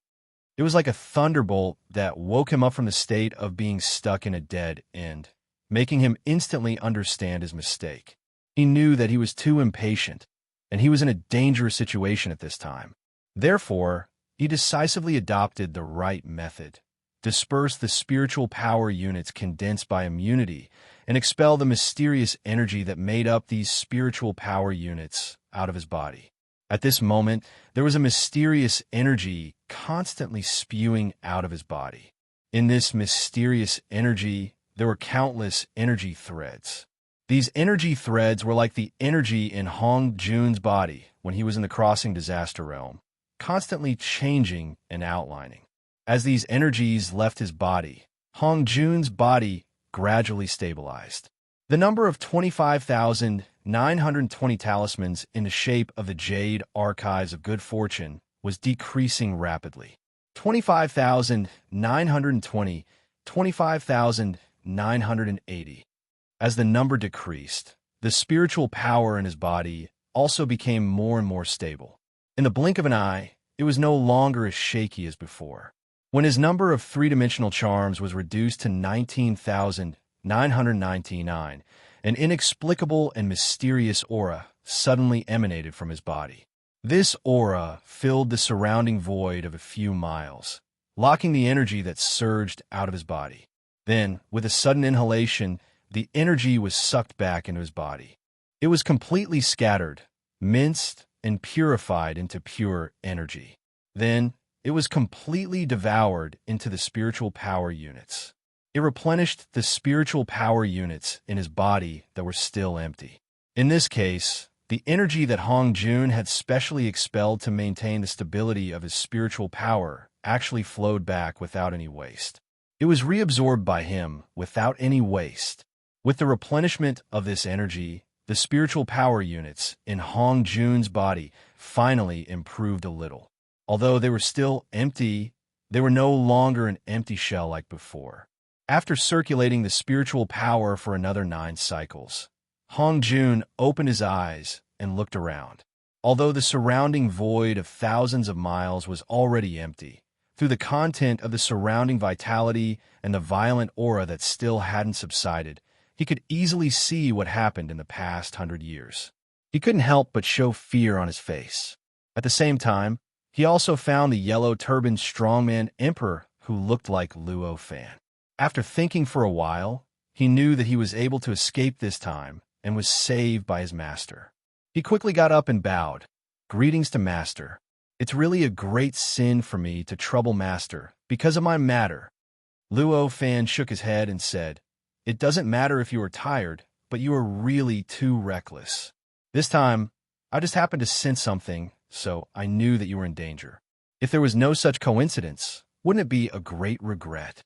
It was like a thunderbolt that woke him up from the state of being stuck in a dead end, making him instantly understand his mistake. He knew that he was too impatient, and he was in a dangerous situation at this time. Therefore, he decisively adopted the right method: disperse the spiritual power units condensed by immunity and expel the mysterious energy that made up these spiritual power units out of his body. At this moment, there was a mysterious energy constantly spewing out of his body. In this mysterious energy, there were countless energy threads. These energy threads were like the energy in Hong Jun's body when he was in the Crossing Disaster Realm, constantly changing and outlining. As these energies left his body, Hong Jun's body gradually stabilized. The number of 25,920 talismans in the shape of the Jade Archives of Good Fortune was decreasing rapidly. 25,920, 25,980. As the number decreased, the spiritual power in his body also became more and more stable. In the blink of an eye, it was no longer as shaky as before. When his number of three-dimensional charms was reduced to 19,999, an inexplicable and mysterious aura suddenly emanated from his body. This aura filled the surrounding void of a few miles, locking the energy that surged out of his body. Then, with a sudden inhalation, the energy was sucked back into his body. It was completely scattered, minced, and purified into pure energy. Then, it was completely devoured into the spiritual power units. It replenished the spiritual power units in his body that were still empty. In this case, the energy that Hong Jun had specially expelled to maintain the stability of his spiritual power actually flowed back without any waste. It was reabsorbed by him without any waste. With the replenishment of this energy, the spiritual power units in Hong Jun's body finally improved a little. Although they were still empty, they were no longer an empty shell like before. After circulating the spiritual power for another 9 cycles, Hong Jun opened his eyes and looked around. Although the surrounding void of thousands of miles was already empty, through the content of the surrounding vitality and the violent aura that still hadn't subsided, he could easily see what happened in the past 100 years. He couldn't help but show fear on his face. At the same time, he also found the yellow-turbaned strongman emperor who looked like Luo Fan. After thinking for a while, he knew that he was able to escape this time and was saved by his master. He quickly got up and bowed. "Greetings to Master. It's really a great sin for me to trouble Master because of my matter." Luo Fan shook his head and said, "It doesn't matter if you are tired, but you are really too reckless. This time, I just happened to sense something, so I knew that you were in danger. If there was no such coincidence, wouldn't it be a great regret?"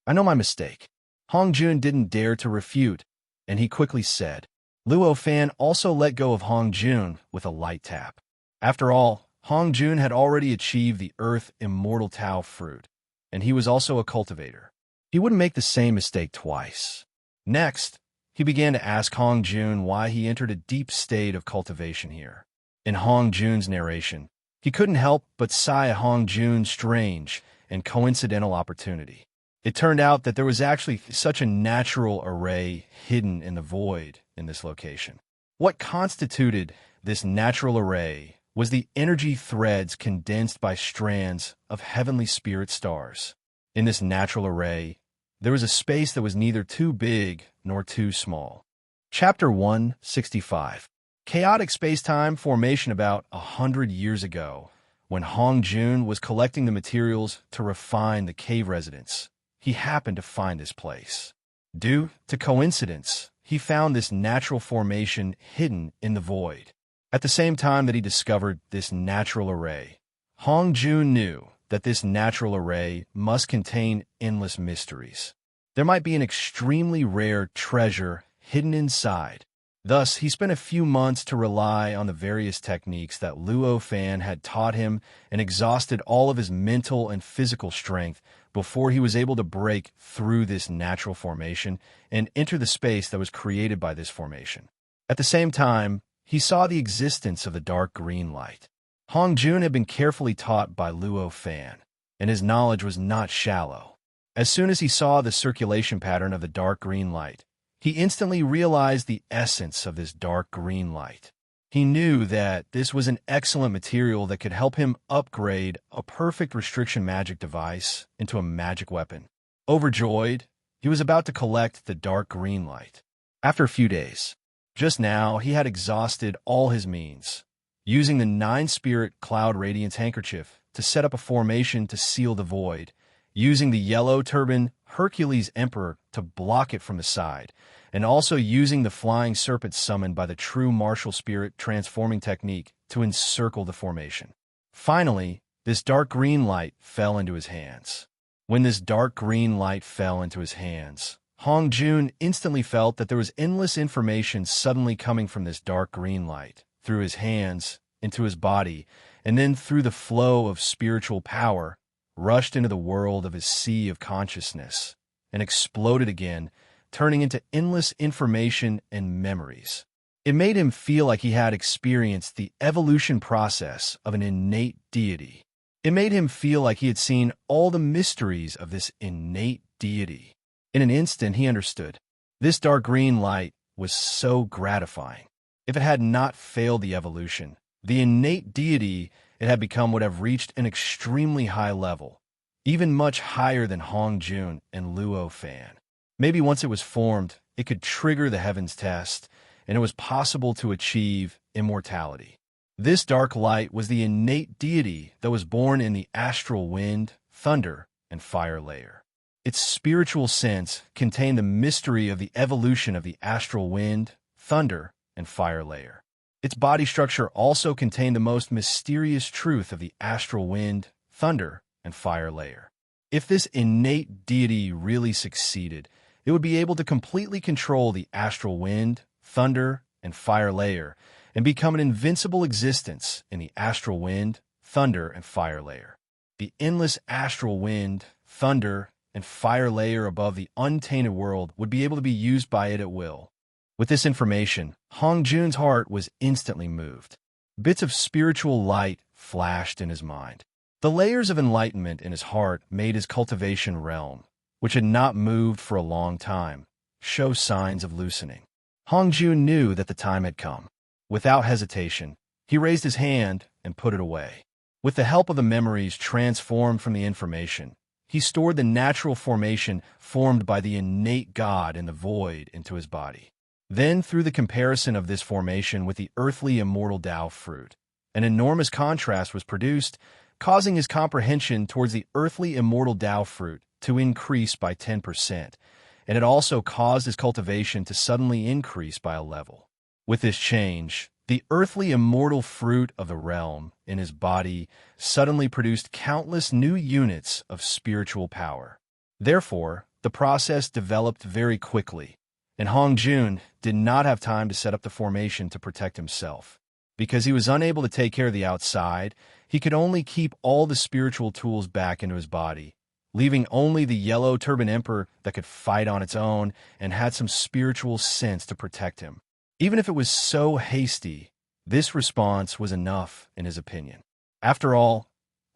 "I know my mistake." Hong Jun didn't dare to refute, and he quickly said. Luo Fan also let go of Hong Jun with a light tap. After all, Hong Jun had already achieved the Earth Immortal Tao fruit, and he was also a cultivator. He wouldn't make the same mistake twice. Next, he began to ask Hong Jun why he entered a deep state of cultivation here. In Hong Jun's narration, he couldn't help but sigh at Hong Jun's strange and coincidental opportunity. It turned out that there was actually such a natural array hidden in the void in this location. What constituted this natural array was the energy threads condensed by strands of heavenly spirit stars. In this natural array, there was a space that was neither too big nor too small. Chapter 165. Chaotic space-time formation about 100 years ago, when Hong Jun was collecting the materials to refine the cave residence. He happened to find this place. Due to coincidence, he found this natural formation hidden in the void. At the same time that he discovered this natural array, Hong Jun knew that this natural array must contain endless mysteries. There might be an extremely rare treasure hidden inside. Thus, he spent a few months to rely on the various techniques that Luo Fan had taught him and exhausted all of his mental and physical strength before he was able to break through this natural formation and enter the space that was created by this formation. At the same time, he saw the existence of the dark green light. Hong Jun had been carefully taught by Luo Fan, and his knowledge was not shallow. As soon as he saw the circulation pattern of the dark green light, he instantly realized the essence of this dark green light. He knew that this was an excellent material that could help him upgrade a perfect restriction magic device into a magic weapon. Overjoyed, he was about to collect the dark green light. After a few days, just now he had exhausted all his means, using the 9-spirit cloud radiance handkerchief to set up a formation to seal the void, using the yellow turban Hercules Emperor to block it from the side, and also using the flying serpent summoned by the true martial spirit transforming technique to encircle the formation. Finally, this dark green light fell into his hands. When this dark green light fell into his hands, Hong Jun instantly felt that there was endless information suddenly coming from this dark green light, through his hands, into his body, and then through the flow of spiritual power, rushed into the world of his sea of consciousness, and exploded again, turning into endless information and memories. It made him feel like he had experienced the evolution process of an innate deity. It made him feel like he had seen all the mysteries of this innate deity. In an instant, he understood. This dark green light was so gratifying. If it had not failed the evolution, the innate deity it had become would have reached an extremely high level, even much higher than Hong Jun and Luo Fan. Maybe once it was formed, it could trigger the heavens test, and it was possible to achieve immortality. This dark light was the innate deity that was born in the astral wind, thunder, and fire layer. Its spiritual sense contained the mystery of the evolution of the astral wind, thunder, and fire layer. Its body structure also contained the most mysterious truth of the astral wind, thunder, and fire layer. If this innate deity really succeeded, it would be able to completely control the astral wind, thunder, and fire layer, and become an invincible existence in the astral wind, thunder, and fire layer. The endless astral wind, thunder, and fire layer above the untainted world would be able to be used by it at will. With this information, Hong Jun's heart was instantly moved. Bits of spiritual light flashed in his mind. The layers of enlightenment in his heart made his cultivation realm, which had not moved for a long time, show signs of loosening. Hong Jun knew that the time had come. Without hesitation, he raised his hand and put it away. With the help of the memories transformed from the information, he stored the natural formation formed by the innate God in the void into his body. Then, through the comparison of this formation with the earthly immortal Tao fruit, an enormous contrast was produced, causing his comprehension towards the earthly immortal Tao fruit to increase by 10%, and it also caused his cultivation to suddenly increase by a level. With this change, the earthly immortal fruit of the realm in his body suddenly produced countless new units of spiritual power. Therefore, the process developed very quickly, and Hong Jun did not have time to set up the formation to protect himself. Because he was unable to take care of the outside, he could only keep all the spiritual tools back into his body, leaving only the yellow turban emperor that could fight on its own and had some spiritual sense to protect him. Even if it was so hasty, this response was enough in his opinion. After all,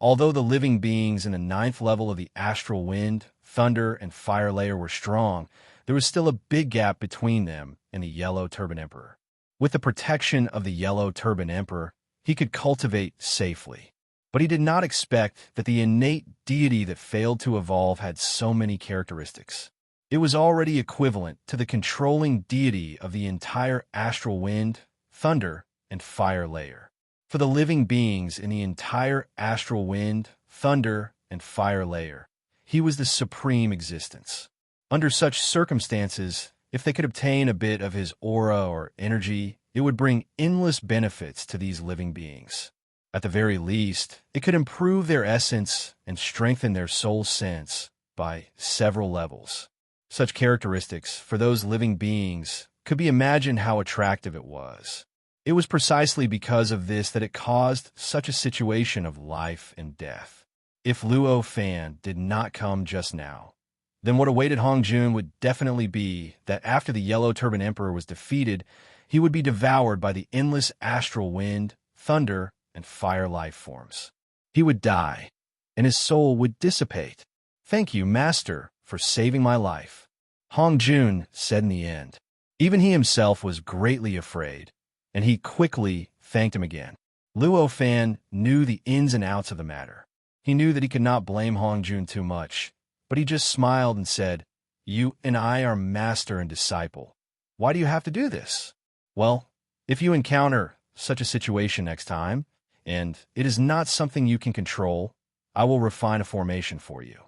although the living beings in the 9th level of the astral wind, thunder, and fire layer were strong, there was still a big gap between them and the yellow turban emperor. With the protection of the yellow turban emperor, he could cultivate safely. But he did not expect that the innate deity that failed to evolve had so many characteristics. It was already equivalent to the controlling deity of the entire astral wind, thunder, and fire layer. For the living beings in the entire astral wind, thunder, and fire layer, he was the supreme existence. Under such circumstances, if they could obtain a bit of his aura or energy, it would bring endless benefits to these living beings. At the very least, it could improve their essence and strengthen their soul sense by several levels. Such characteristics, for those living beings, could be imagined how attractive it was. It was precisely because of this that it caused such a situation of life and death. If Luo Fan did not come just now, then what awaited Hong Jun would definitely be that after the Yellow Turban Emperor was defeated, he would be devoured by the endless astral wind, thunder, and fire life forms. He would die, and his soul would dissipate. "Thank you, Master, for saving my life," Hong Jun said in the end. Even he himself was greatly afraid, and he quickly thanked him again. Luo Fan knew the ins and outs of the matter. He knew that he could not blame Hong Jun too much, but he just smiled and said, "You and I are master and disciple. Why do you have to do this?" "Well, if you encounter such a situation next time, and it is not something you can control, I will refine a formation for you."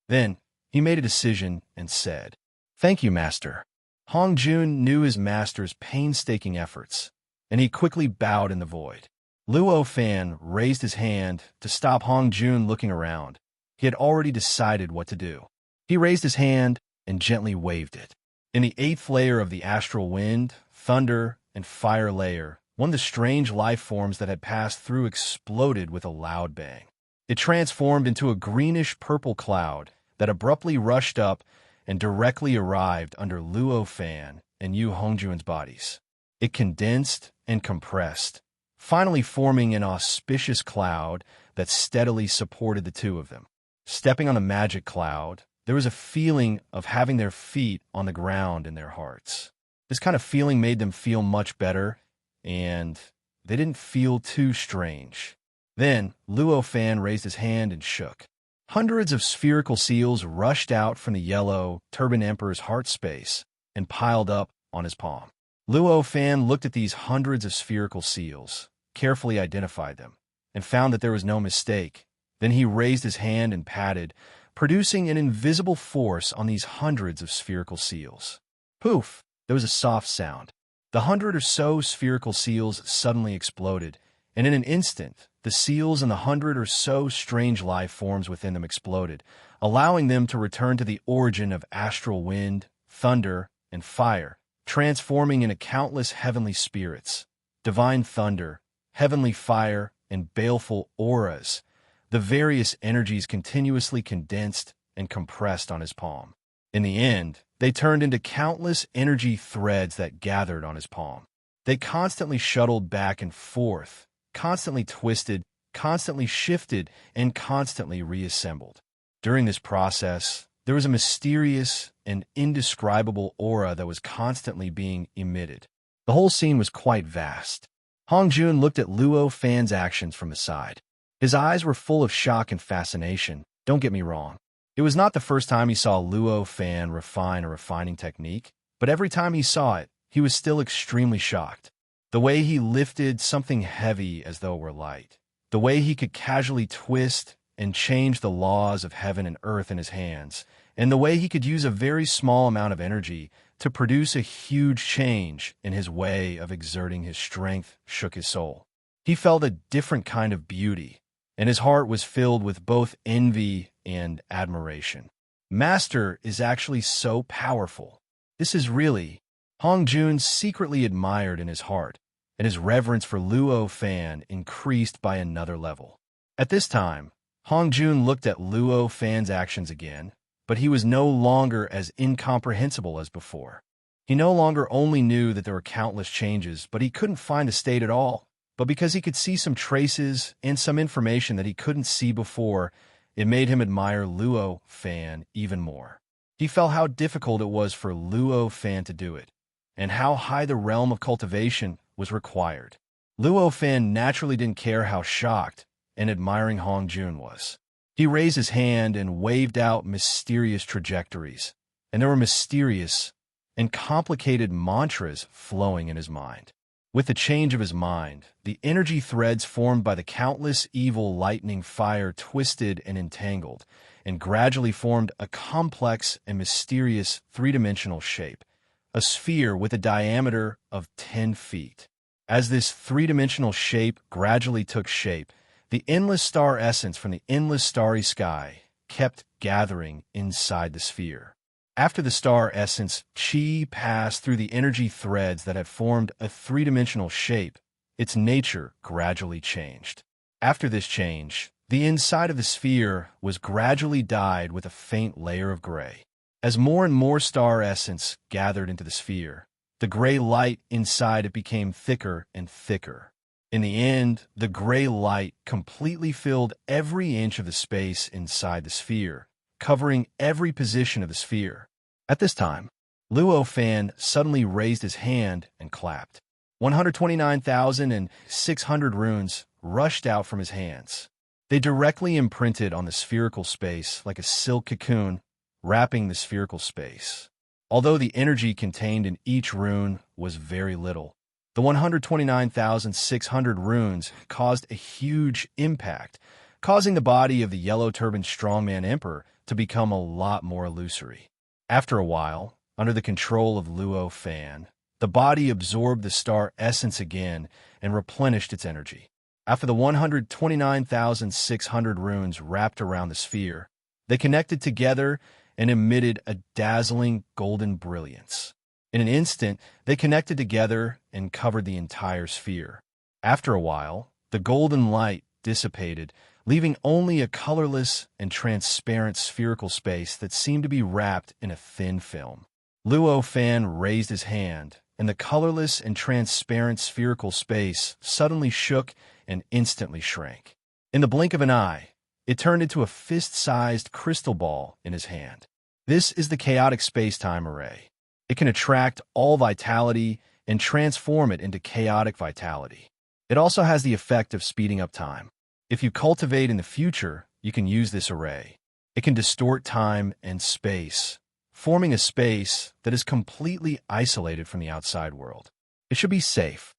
Then he made a decision and said, "Thank you, Master." Hong Jun knew his master's painstaking efforts, and he quickly bowed in the void. Luo Fan raised his hand to stop Hong Jun looking around. He had already decided what to do. He raised his hand and gently waved it. In the 8th layer of the astral wind, thunder, and fire layer, one of the strange life forms that had passed through exploded with a loud bang. It transformed into a greenish-purple cloud that abruptly rushed up and directly arrived under Luo Fan and Yu Hongjun's bodies. It condensed and compressed, finally forming an auspicious cloud that steadily supported the two of them. Stepping on the magic cloud, there was a feeling of having their feet on the ground in their hearts. This kind of feeling made them feel much better, and they didn't feel too strange. Then, Luo Fan raised his hand and shook. Hundreds of spherical seals rushed out from the yellow Turban Emperor's heart space and piled up on his palm. Luo Fan looked at these hundreds of spherical seals, carefully identified them, and found that there was no mistake. Then he raised his hand and patted, producing an invisible force on these hundreds of spherical seals. Poof! There was a soft sound. The 100 or so spherical seals suddenly exploded, and in an instant, the seals and the 100 or so strange life forms within them exploded, allowing them to return to the origin of astral wind, thunder, and fire, transforming into countless heavenly spirits, divine thunder, heavenly fire, and baleful auras. The various energies continuously condensed and compressed on his palm. In the end, they turned into countless energy threads that gathered on his palm. They constantly shuttled back and forth, constantly twisted, constantly shifted, and constantly reassembled. During this process, there was a mysterious and indescribable aura that was constantly being emitted. The whole scene was quite vast. Hongjun looked at Luo Fan's actions from the side. His eyes were full of shock and fascination, don't get me wrong. It was not the first time he saw Luo Fan refine a refining technique, but every time he saw it, he was still extremely shocked. The way he lifted something heavy as though it were light. The way he could casually twist and change the laws of heaven and earth in his hands. And the way he could use a very small amount of energy to produce a huge change in his way of exerting his strength shook his soul. He felt a different kind of beauty, and his heart was filled with both envy and admiration. Master is actually so powerful. This is really, Hongjun secretly admired in his heart, and his reverence for Luo Fan increased by another level. At this time, Hongjun looked at Luo Fan's actions again, but he was no longer as incomprehensible as before. He no longer only knew that there were countless changes, but he couldn't find a state at all. But because he could see some traces and some information that he couldn't see before, it made him admire Luo Fan even more. He felt how difficult it was for Luo Fan to do it, and how high the realm of cultivation was required. Luo Fan naturally didn't care how shocked and admiring Hongjun was. He raised his hand and waved out mysterious trajectories, and there were mysterious and complicated mantras flowing in his mind. With the change of his mind, the energy threads formed by the countless evil lightning fire twisted and entangled, and gradually formed a complex and mysterious three-dimensional shape, a sphere with a diameter of 10 feet. As this three-dimensional shape gradually took shape, the endless star essence from the endless starry sky kept gathering inside the sphere. After the star essence, chi passed through the energy threads that had formed a three-dimensional shape. Its nature gradually changed. After this change, the inside of the sphere was gradually dyed with a faint layer of gray. As more and more star essence gathered into the sphere, the gray light inside it became thicker and thicker. In the end, the gray light completely filled every inch of the space inside the sphere, covering every position of the sphere. At this time, Luo Fan suddenly raised his hand and clapped. 129,600 runes rushed out from his hands. They directly imprinted on the spherical space like a silk cocoon, wrapping the spherical space. Although the energy contained in each rune was very little, the 129,600 runes caused a huge impact, causing the body of the yellow-turbaned strongman emperor to become a lot more illusory. After a while, under the control of Luo Fan, the body absorbed the star essence again and replenished its energy. After the 129,600 runes wrapped around the sphere, they connected together and emitted a dazzling golden brilliance. In an instant, they connected together and covered the entire sphere. After a while, the golden light dissipated, leaving only a colorless and transparent spherical space that seemed to be wrapped in a thin film. Luo Fan raised his hand, and the colorless and transparent spherical space suddenly shook and instantly shrank. In the blink of an eye, it turned into a fist-sized crystal ball in his hand. This is the chaotic space-time array. It can attract all vitality and transform it into chaotic vitality. It also has the effect of speeding up time. If you cultivate in the future, you can use this array. It can distort time and space, forming a space that is completely isolated from the outside world. It should be safe.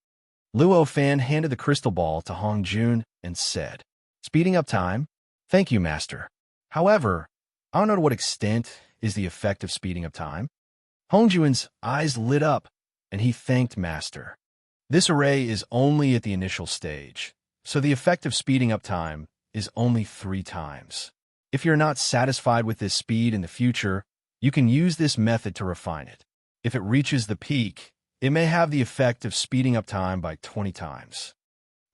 Luo Fan handed the crystal ball to Hong Jun and said, "Speeding up time? Thank you, Master. However, I don't know to what extent is the effect of speeding up time." Hong Jun's eyes lit up, and he thanked Master. This array is only at the initial stage, so the effect of speeding up time is only 3 times. If you're not satisfied with this speed in the future, you can use this method to refine it. If it reaches the peak, it may have the effect of speeding up time by 20 times.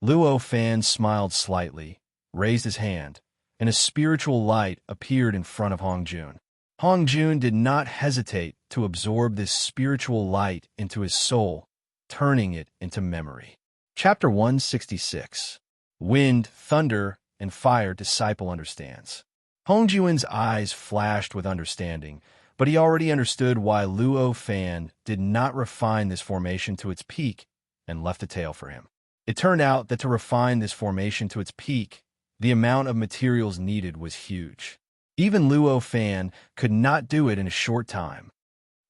Luo Fan smiled slightly, raised his hand, and a spiritual light appeared in front of Hong Jun. Hong Jun did not hesitate to absorb this spiritual light into his soul, turning it into memory. Chapter 166. Wind, Thunder, and Fire Disciple Understands. Hong Jun's eyes flashed with understanding, but he already understood why Luo Fan did not refine this formation to its peak and left a tail for him. It turned out that to refine this formation to its peak, the amount of materials needed was huge. Even Luo Fan could not do it in a short time.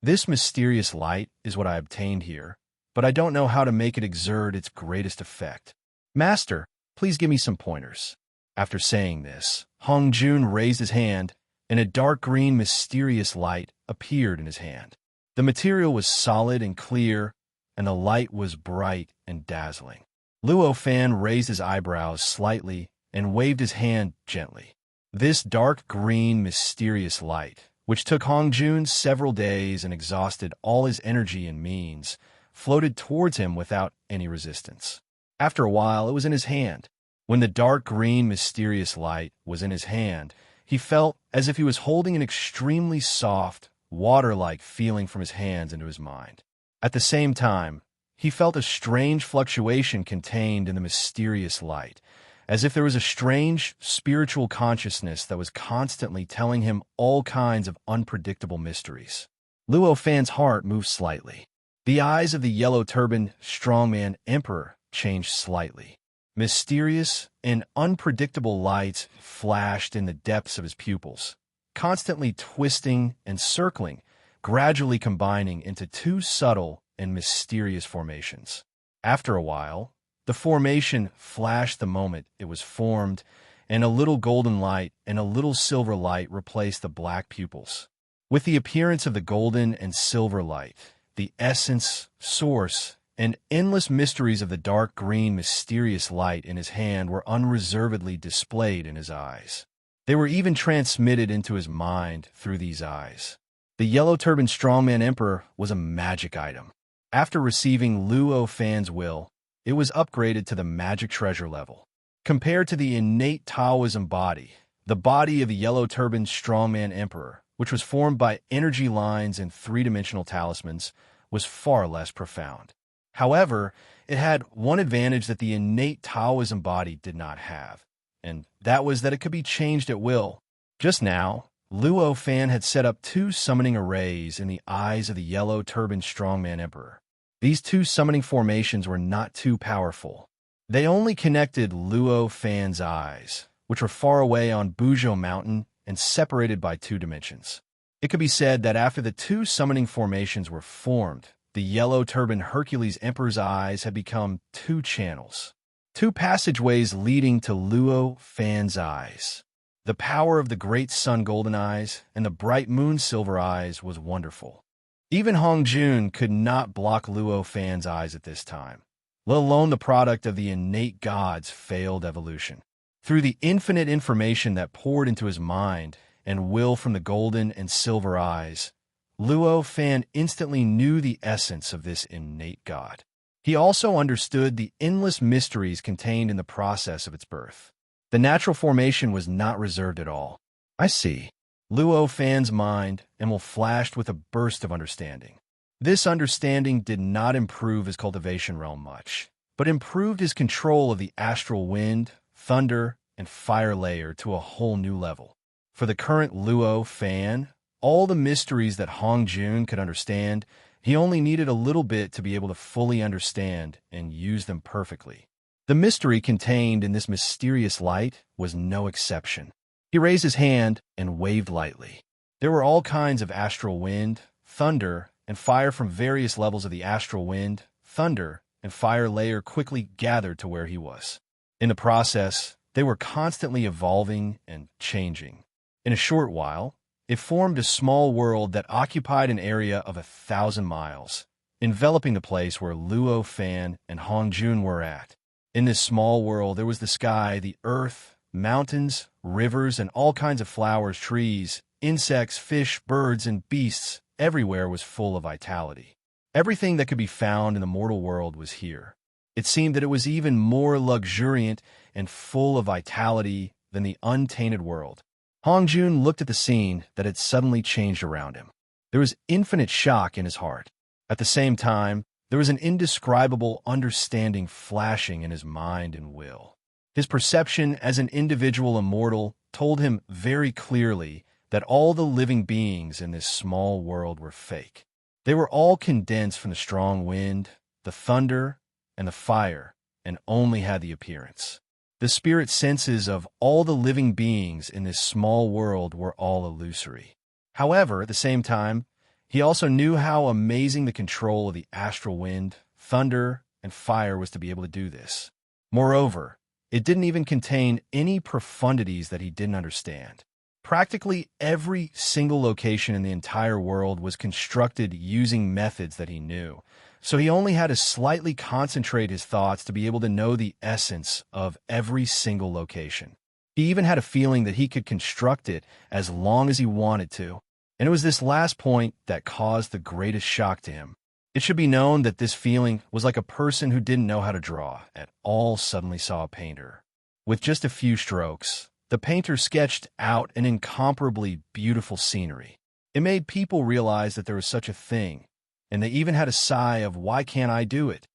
This mysterious light is what I obtained here, but I don't know how to make it exert its greatest effect. Master, please give me some pointers. After saying this, Hong Jun raised his hand, and a dark green mysterious light appeared in his hand. The material was solid and clear, and the light was bright and dazzling. Luo Fan raised his eyebrows slightly and waved his hand gently. This dark green mysterious light, which took Hong Jun several days and exhausted all his energy and means, floated towards him without any resistance. After a while, it was in his hand. When the dark green mysterious light was in his hand, he felt as if he was holding an extremely soft, water-like feeling from his hands into his mind. At the same time, he felt a strange fluctuation contained in the mysterious light, as if there was a strange spiritual consciousness that was constantly telling him all kinds of unpredictable mysteries. Luo Fan's heart moved slightly. The eyes of the yellow-turbaned strongman emperor changed slightly. Mysterious and unpredictable lights flashed in the depths of his pupils, constantly twisting and circling, gradually combining into 2 subtle and mysterious formations. After a while, the formation flashed the moment it was formed, and a little golden light and a little silver light replaced the black pupils. With the appearance of the golden and silver light, the essence, source, and endless mysteries of the dark green mysterious light in his hand were unreservedly displayed in his eyes. They were even transmitted into his mind through these eyes. The yellow-turbaned strongman emperor was a magic item. After receiving Luo Fan's will, it was upgraded to the magic treasure level. Compared to the innate Taoism body, the body of the yellow-turbaned strongman emperor, which was formed by energy lines and 3-dimensional talismans, was far less profound. However, it had one advantage that the innate Taoism body did not have, and that was that it could be changed at will. Just now, Luo Fan had set up 2 summoning arrays in the eyes of the yellow-turbaned strongman emperor. These 2 summoning formations were not too powerful. They only connected Luo Fan's eyes, which were far away on Buzhou Mountain and separated by 2 dimensions. It could be said that after the 2 summoning formations were formed, the yellow-turbaned Hercules Emperor's eyes had become 2 channels, 2 passageways leading to Luo Fan's eyes. The power of the great sun golden eyes and the bright moon silver eyes was wonderful. Even Hong Jun could not block Luo Fan's eyes at this time, let alone the product of the innate god's failed evolution. Through the infinite information that poured into his mind and will from the golden and silver eyes, Luo Fan instantly knew the essence of this innate god. He also understood the endless mysteries contained in the process of its birth. The natural formation was not reserved at all. I see. Luo Fan's mind flashed with a burst of understanding. This understanding did not improve his cultivation realm much, but improved his control of the astral wind, thunder, and fire layer to a whole new level. For the current Luo Fan, all the mysteries that Hong Jun could understand, he only needed a little bit to be able to fully understand and use them perfectly. The mystery contained in this mysterious light was no exception. He raised his hand and waved lightly. There were all kinds of astral wind, thunder, and fire from various levels of the astral wind, thunder, and fire layer quickly gathered to where he was. In the process, they were constantly evolving and changing. In a short while, it formed a small world that occupied an area of 1,000 miles, enveloping the place where Luo Fan and Hong Jun were at. In this small world, there was the sky, the earth, mountains, rivers, and all kinds of flowers, trees, insects, fish, birds, and beasts. Everywhere was full of vitality. Everything that could be found in the mortal world was here. It seemed that it was even more luxuriant and full of vitality than the untainted world. Hong Jun looked at the scene that had suddenly changed around him. There was infinite shock in his heart. At the same time, there was an indescribable understanding flashing in his mind and will. His perception as an individual immortal told him very clearly that all the living beings in this small world were fake. They were all condensed from the strong wind, the thunder, and the fire, and only had the appearance. The spirit senses of all the living beings in this small world were all illusory. However, at the same time, he also knew how amazing the control of the astral wind, thunder, and fire was to be able to do this. Moreover, it didn't even contain any profundities that he didn't understand. Practically every single location in the entire world was constructed using methods that he knew, so he only had to slightly concentrate his thoughts to be able to know the essence of every single location. He even had a feeling that he could construct it as long as he wanted to, and it was this last point that caused the greatest shock to him. It should be known that this feeling was like a person who didn't know how to draw at all suddenly saw a painter. With just a few strokes, the painter sketched out an incomparably beautiful scenery. It made people realize that there was such a thing, and they even had a sigh of, "Why can't I do it?"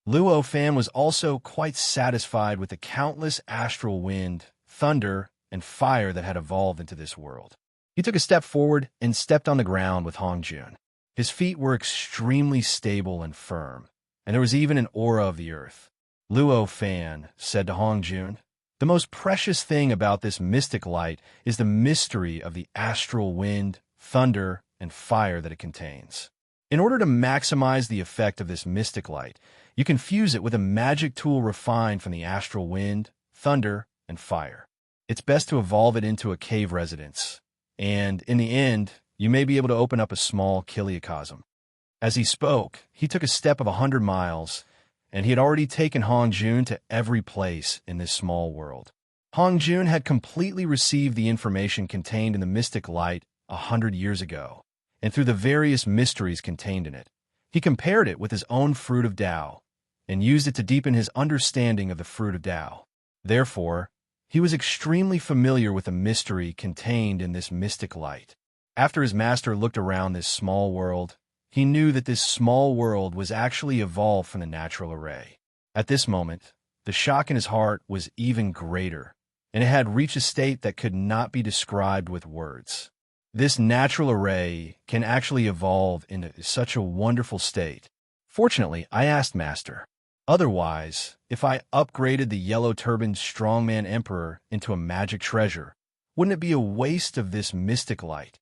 Luo Fan was also quite satisfied with the countless astral wind, thunder, and fire that had evolved into this world. He took a step forward and stepped on the ground with Hong Jun. His feet were extremely stable and firm, and there was even an aura of the earth. Luo Fan said to Hong Jun, "The most precious thing about this mystic light is the mystery of the astral wind, thunder, and fire that it contains. In order to maximize the effect of this mystic light, you can fuse it with a magic tool refined from the astral wind, thunder, and fire. It's best to evolve it into a cave residence, and in the end, you may be able to open up a small kiliocosm." As he spoke, he took a step of 100 miles, and he had already taken Hong Jun to every place in this small world. Hong Jun had completely received the information contained in the mystic light 100 years ago, and through the various mysteries contained in it, he compared it with his own fruit of Tao, and used it to deepen his understanding of the fruit of Tao. Therefore, he was extremely familiar with the mystery contained in this mystic light. After his master looked around this small world, he knew that this small world was actually evolved from the natural array. At this moment, the shock in his heart was even greater, and it had reached a state that could not be described with words. This natural array can actually evolve into such a wonderful state. Fortunately, I asked Master. Otherwise, if I upgraded the yellow-turbaned strongman emperor into a magic treasure, wouldn't it be a waste of this mystic light?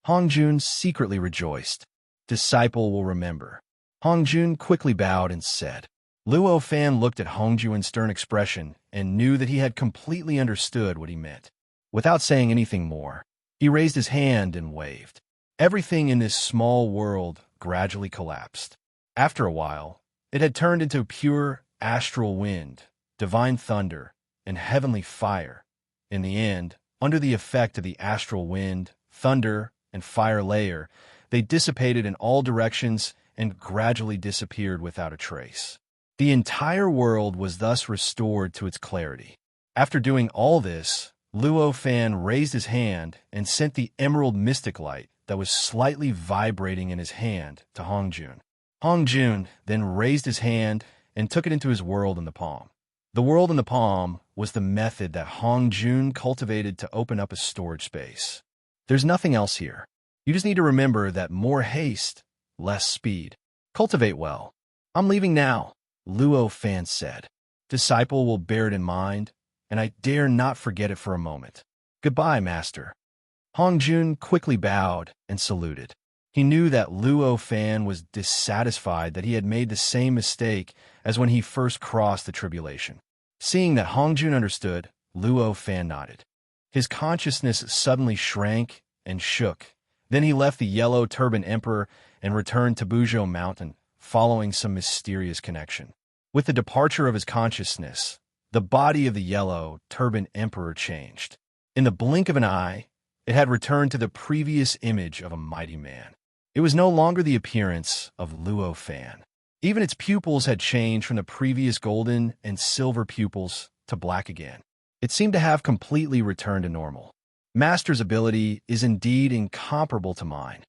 Hong Jun secretly rejoiced. Disciple will remember. Hong Jun quickly bowed and said. Luo Fan looked at Hong Jun's stern expression and knew that he had completely understood what he meant. Without saying anything more, he raised his hand and waved. Everything in this small world gradually collapsed. After a while, it had turned into pure astral wind, divine thunder, and heavenly fire. In the end, under the effect of the astral wind, thunder, and fire layer, they dissipated in all directions and gradually disappeared without a trace. The entire world was thus restored to its clarity. After doing all this, Luo Fan raised his hand and sent the emerald mystic light that was slightly vibrating in his hand to Hongjun. Hongjun then raised his hand and took it into his world in the palm. The world in the palm was the method that Hongjun cultivated to open up a storage space. There's nothing else here. You just need to remember that more haste, less speed. Cultivate well. I'm leaving now, Luo Fan said. Disciple will bear it in mind, and I dare not forget it for a moment. Goodbye, master. Hongjun quickly bowed and saluted. He knew that Luo Fan was dissatisfied that he had made the same mistake as when he first crossed the tribulation. Seeing that Hongjun understood, Luo Fan nodded. His consciousness suddenly shrank and shook. Then he left the Yellow Turban Emperor and returned to Buzhou Mountain, following some mysterious connection. With the departure of his consciousness, the body of the Yellow Turban Emperor changed. In the blink of an eye, it had returned to the previous image of a mighty man. It was no longer the appearance of Luo Fan. Even its pupils had changed from the previous golden and silver pupils to black again. It seemed to have completely returned to normal. Master's ability is indeed incomparable to mine.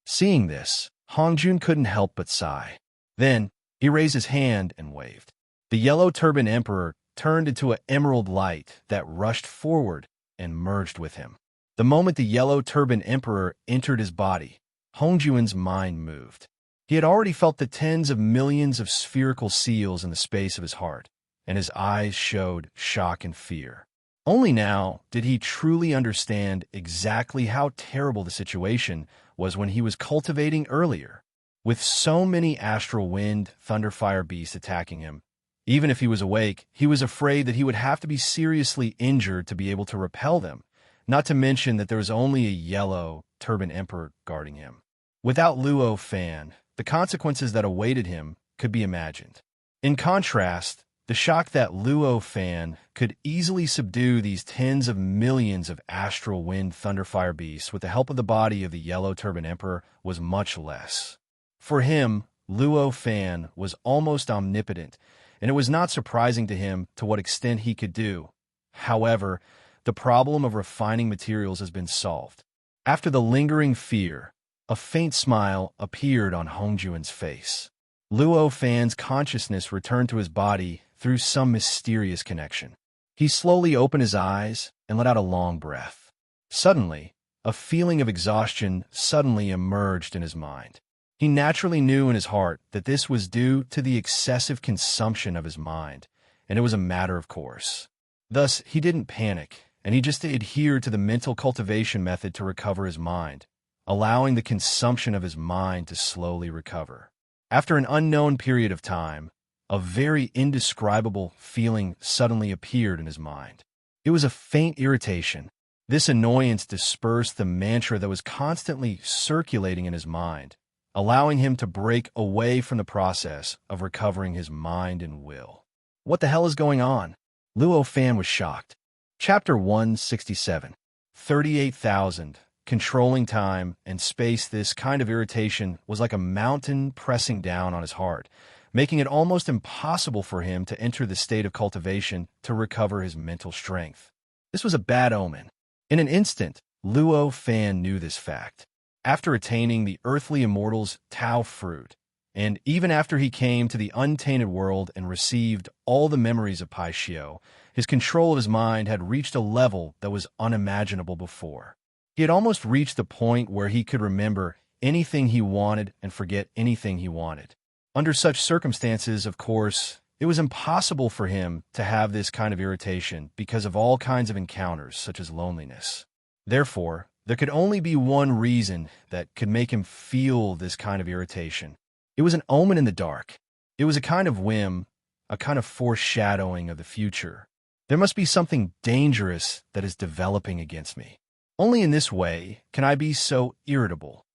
Seeing this, Hongjun couldn't help but sigh. Then, he raised his hand and waved. The Yellow Turban Emperor turned into an emerald light that rushed forward and merged with him. The moment the Yellow Turban Emperor entered his body, Hongjun's mind moved. He had already felt the tens of millions of spherical seals in the space of his heart, and his eyes showed shock and fear. Only now did he truly understand exactly how terrible the situation was when he was cultivating earlier. With so many astral wind, thunderfire beasts attacking him, even if he was awake, he was afraid that he would have to be seriously injured to be able to repel them, not to mention that there was only a Yellow Turban Emperor guarding him. Without Luo Fan, the consequences that awaited him could be imagined. In contrast, the shock that Luo Fan could easily subdue these tens of millions of astral wind thunderfire beasts with the help of the body of the Yellow Turban Emperor was much less. For him, Luo Fan was almost omnipotent, and it was not surprising to him to what extent he could do. However, the problem of refining materials has been solved. After the lingering fear, a faint smile appeared on Hongjun's face. Luo Fan's consciousness returned to his body through some mysterious connection. He slowly opened his eyes and let out a long breath. Suddenly, a feeling of exhaustion suddenly emerged in his mind. He naturally knew in his heart that this was due to the excessive consumption of his mind, and it was a matter of course. Thus, he didn't panic, and he just adhered to the mental cultivation method to recover his mind, allowing the consumption of his mind to slowly recover. After an unknown period of time, a very indescribable feeling suddenly appeared in his mind. It was a faint irritation. This annoyance dispersed the mantra that was constantly circulating in his mind, allowing him to break away from the process of recovering his mind and will. What the hell is going on? Luo Fan was shocked. Chapter 167. 38,000. Controlling time and space. This kind of irritation was like a mountain pressing down on his heart, making it almost impossible for him to enter the state of cultivation to recover his mental strength. This was a bad omen. In an instant, Luo Fan knew this fact. After attaining the earthly immortal's Tao fruit, and even after he came to the untainted world and received all the memories of Pai Xiao, his control of his mind had reached a level that was unimaginable before. He had almost reached the point where he could remember anything he wanted and forget anything he wanted. Under such circumstances, of course, it was impossible for him to have this kind of irritation because of all kinds of encounters, such as loneliness. Therefore, there could only be one reason that could make him feel this kind of irritation. It was an omen in the dark. It was a kind of whim, a kind of foreshadowing of the future. There must be something dangerous that is developing against me. Only in this way can I be so irritable.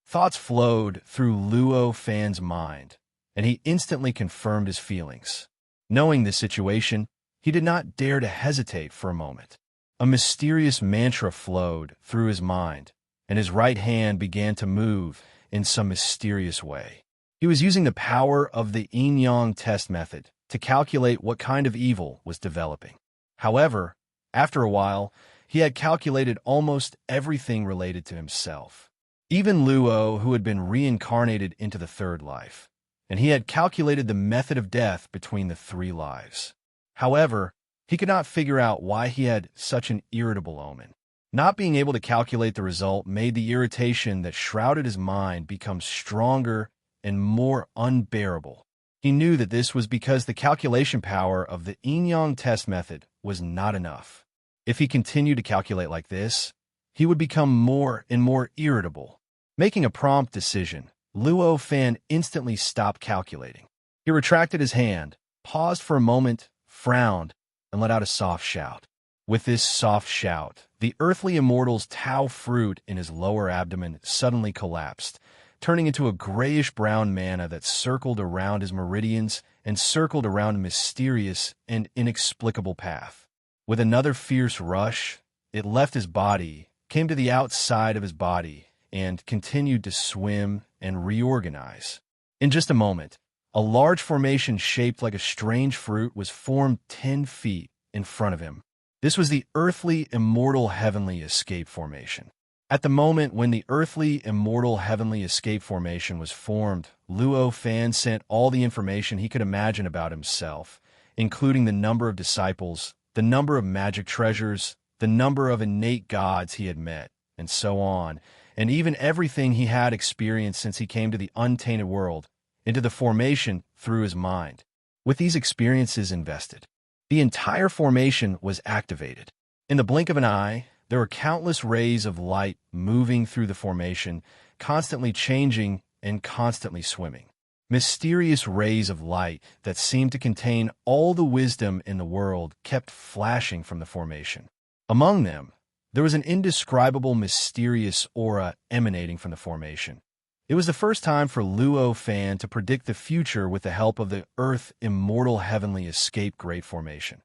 Thoughts flowed through Luo Fan's mind, and he instantly confirmed his feelings. Knowing this situation, he did not dare to hesitate for a moment. A mysterious mantra flowed through his mind, and his right hand began to move in some mysterious way. He was using the power of the yin-yang test method to calculate what kind of evil was developing. However, after a while, he had calculated almost everything related to himself. Even Luo, who had been reincarnated into the third life, and he had calculated the method of death between the three lives. However, he could not figure out why he had such an irritable omen. Not being able to calculate the result made the irritation that shrouded his mind become stronger and more unbearable. He knew that this was because the calculation power of the yin-yang test method was not enough. If he continued to calculate like this, he would become more and more irritable. Making a prompt decision, Luo Fan instantly stopped calculating. He retracted his hand, paused for a moment, frowned, and let out a soft shout. With this soft shout, the earthly immortal's Tao fruit in his lower abdomen suddenly collapsed, turning into a grayish-brown mana that circled around his meridians and circled around a mysterious and inexplicable path. With another fierce rush, it left his body, came to the outside of his body, and continued to swim and reorganize. In just a moment, a large formation shaped like a strange fruit was formed 10 feet in front of him. This was the earthly immortal heavenly escape formation. At the moment when the earthly immortal heavenly escape formation was formed, Luo Fan sent all the information he could imagine about himself, including the number of disciples, the number of magic treasures, the number of innate gods he had met, and so on, and even everything he had experienced since he came to the untainted world, into the formation through his mind. With these experiences invested, the entire formation was activated. In the blink of an eye, there were countless rays of light moving through the formation, constantly changing and constantly swimming. Mysterious rays of light that seemed to contain all the wisdom in the world kept flashing from the formation. Among them, there was an indescribable mysterious aura emanating from the formation. It was the first time for Luo Fan to predict the future with the help of the Earth Immortal Heavenly Escape Great Formation.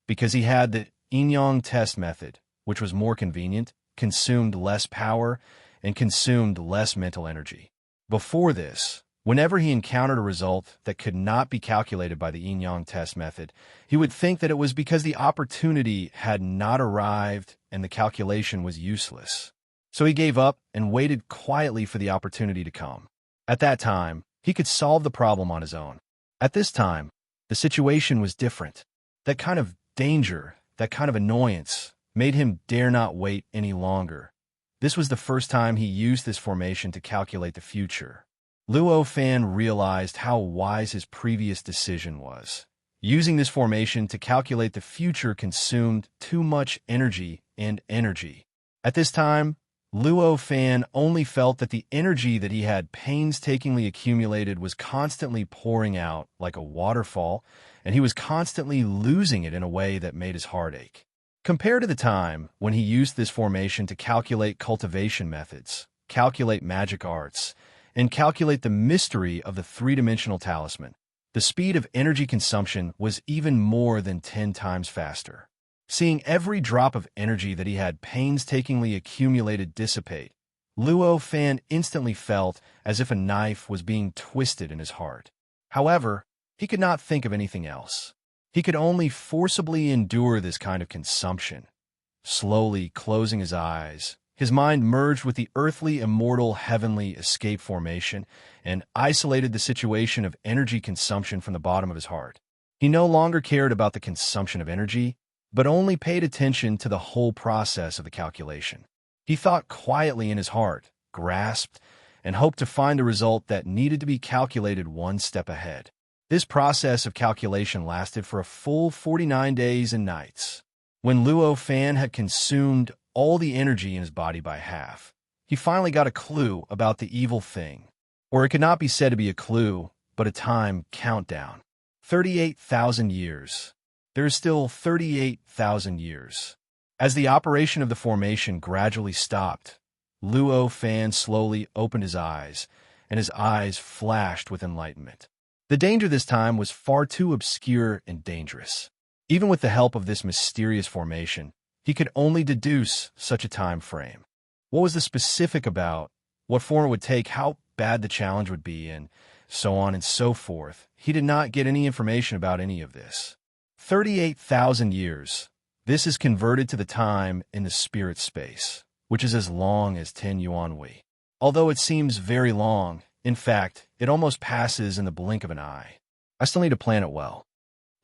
Because he had the yin-yang test method, which was more convenient, consumed less power, and consumed less mental energy. Before this, whenever he encountered a result that could not be calculated by the yin-yang test method, he would think that it was because the opportunity had not arrived and the calculation was useless. So he gave up and waited quietly for the opportunity to come. At that time, he could solve the problem on his own. At this time, the situation was different. That kind of danger, that kind of annoyance, made him dare not wait any longer. This was the first time he used this formation to calculate the future. Luo Fan realized how wise his previous decision was. Using this formation to calculate the future consumed too much energy and energy. At this time, Luo Fan only felt that the energy that he had painstakingly accumulated was constantly pouring out like a waterfall, and he was constantly losing it in a way that made his heart ache. Compared to the time when he used this formation to calculate cultivation methods, calculate magic arts, and calculate the mystery of the three-dimensional talisman, the speed of energy consumption was even more than 10 times faster. Seeing every drop of energy that he had painstakingly accumulated dissipate, Luo Fan instantly felt as if a knife was being twisted in his heart. However, he could not think of anything else. He could only forcibly endure this kind of consumption. Slowly closing his eyes, his mind merged with the earthly immortal heavenly escape formation and isolated the situation of energy consumption from the bottom of his heart. He no longer cared about the consumption of energy, but only paid attention to the whole process of the calculation. He thought quietly in his heart, grasped, and hoped to find a result that needed to be calculated one step ahead. This process of calculation lasted for a full 49 days and nights. When Luo Fan had consumed all the energy in his body by half, he finally got a clue about the evil thing. Or it could not be said to be a clue, but a time countdown. 38,000 years. There is still 38,000 years. As the operation of the formation gradually stopped, Luo Fan slowly opened his eyes, and his eyes flashed with enlightenment. The danger this time was far too obscure and dangerous. Even with the help of this mysterious formation, he could only deduce such a time frame. What was the specific about, what form it would take, how bad the challenge would be, and so on and so forth? He did not get any information about any of this. 38,000 years. This is converted to the time in the spirit space, which is as long as 10 yuanhui. Although it seems very long, in fact, it almost passes in the blink of an eye. I still need to plan it well.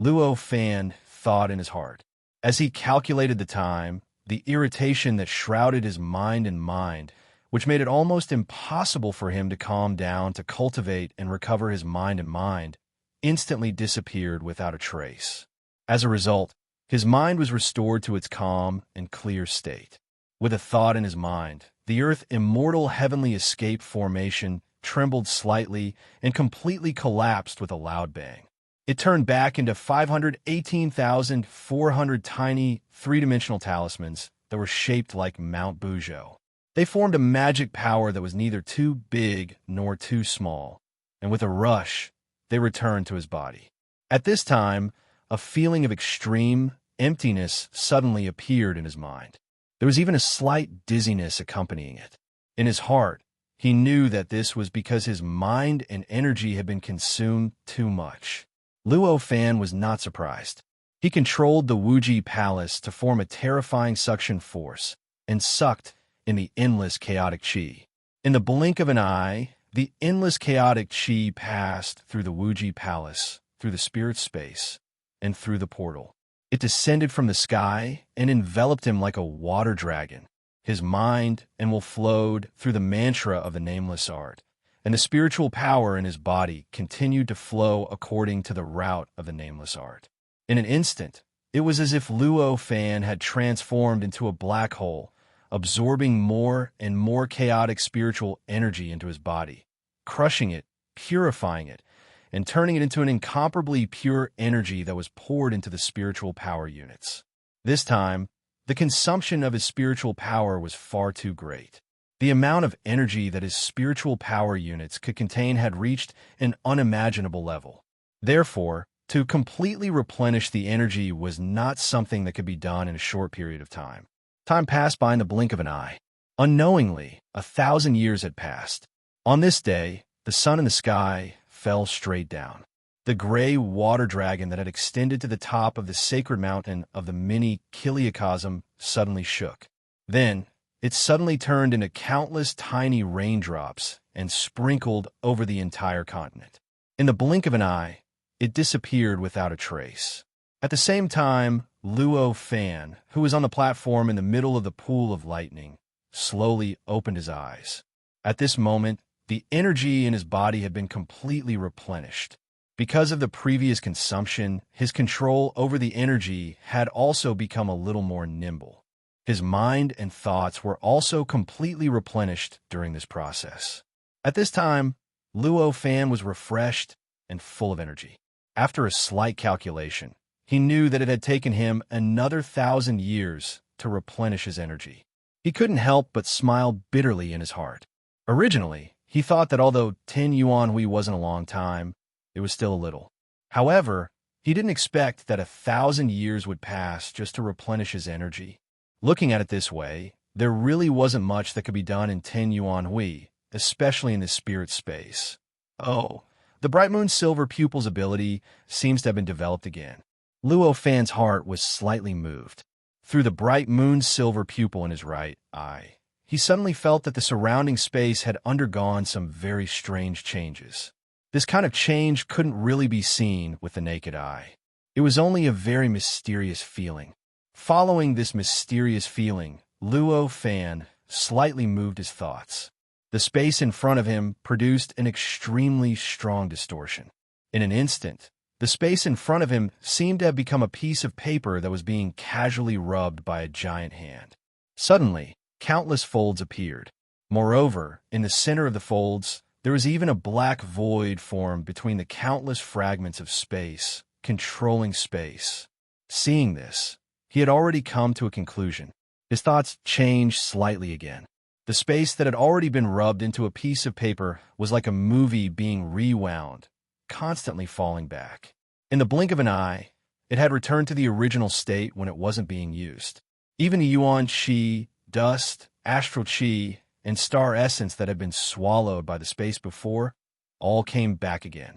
Luo Fan thought in his heart. As he calculated the time, the irritation that shrouded his mind, which made it almost impossible for him to calm down, to cultivate and recover his mind, instantly disappeared without a trace. As a result, his mind was restored to its calm and clear state. With a thought in his mind, the Earth's immortal heavenly escape formation trembled slightly and completely collapsed with a loud bang. It turned back into 518,400 tiny, three-dimensional talismans that were shaped like Mount Buzhou. They formed a magic power that was neither too big nor too small, and with a rush, they returned to his body. At this time, a feeling of extreme emptiness suddenly appeared in his mind. There was even a slight dizziness accompanying it. In his heart, he knew that this was because his mind and energy had been consumed too much. Luo Fan was not surprised. He controlled the Wuji Palace to form a terrifying suction force and sucked in the endless chaotic qi. In the blink of an eye, the endless chaotic qi passed through the Wuji Palace, through the spirit space, and through the portal. It descended from the sky and enveloped him like a water dragon. His mind and will flowed through the mantra of the nameless art, and the spiritual power in his body continued to flow according to the route of the nameless art. In an instant, it was as if Luo Fan had transformed into a black hole, absorbing more and more chaotic spiritual energy into his body, crushing it, purifying it, and turning it into an incomparably pure energy that was poured into the spiritual power units. This time, the consumption of his spiritual power was far too great. The amount of energy that his spiritual power units could contain had reached an unimaginable level. Therefore, to completely replenish the energy was not something that could be done in a short period of time. Time passed by in the blink of an eye. Unknowingly, 1,000 years had passed. On this day, the sun in the sky fell straight down. The gray water dragon that had extended to the top of the sacred mountain of the mini Kiliacosm suddenly shook. Then, it suddenly turned into countless tiny raindrops and sprinkled over the entire continent. In the blink of an eye, it disappeared without a trace. At the same time, Luo Fan, who was on the platform in the middle of the pool of lightning, slowly opened his eyes. At this moment, the energy in his body had been completely replenished. Because of the previous consumption, his control over the energy had also become a little more nimble. His mind and thoughts were also completely replenished during this process. At this time, Luo Fan was refreshed and full of energy. After a slight calculation, he knew that it had taken him another 1,000 years to replenish his energy. He couldn't help but smile bitterly in his heart. Originally, he thought that although 10 yuanhui wasn't a long time, it was still a little. However, he didn't expect that 1,000 years would pass just to replenish his energy. Looking at it this way, there really wasn't much that could be done in 10 yuanhui, especially in the spirit space. Oh, the Bright Moon Silver Pupil's ability seems to have been developed again. Luo Fan's heart was slightly moved. Through the Bright Moon Silver Pupil in his right eye, he suddenly felt that the surrounding space had undergone some very strange changes. This kind of change couldn't really be seen with the naked eye. It was only a very mysterious feeling. Following this mysterious feeling, Luo Fan slightly moved his thoughts. The space in front of him produced an extremely strong distortion. In an instant, the space in front of him seemed to have become a piece of paper that was being casually rubbed by a giant hand. Suddenly, countless folds appeared. Moreover, in the center of the folds, there was even a black void formed between the countless fragments of space, controlling space. Seeing this, he had already come to a conclusion. His thoughts changed slightly again. The space that had already been rubbed into a piece of paper was like a movie being rewound, constantly falling back. In the blink of an eye, it had returned to the original state when it wasn't being used. Even yuan qi, dust, astral qi, and star essence that had been swallowed by the space before all came back again.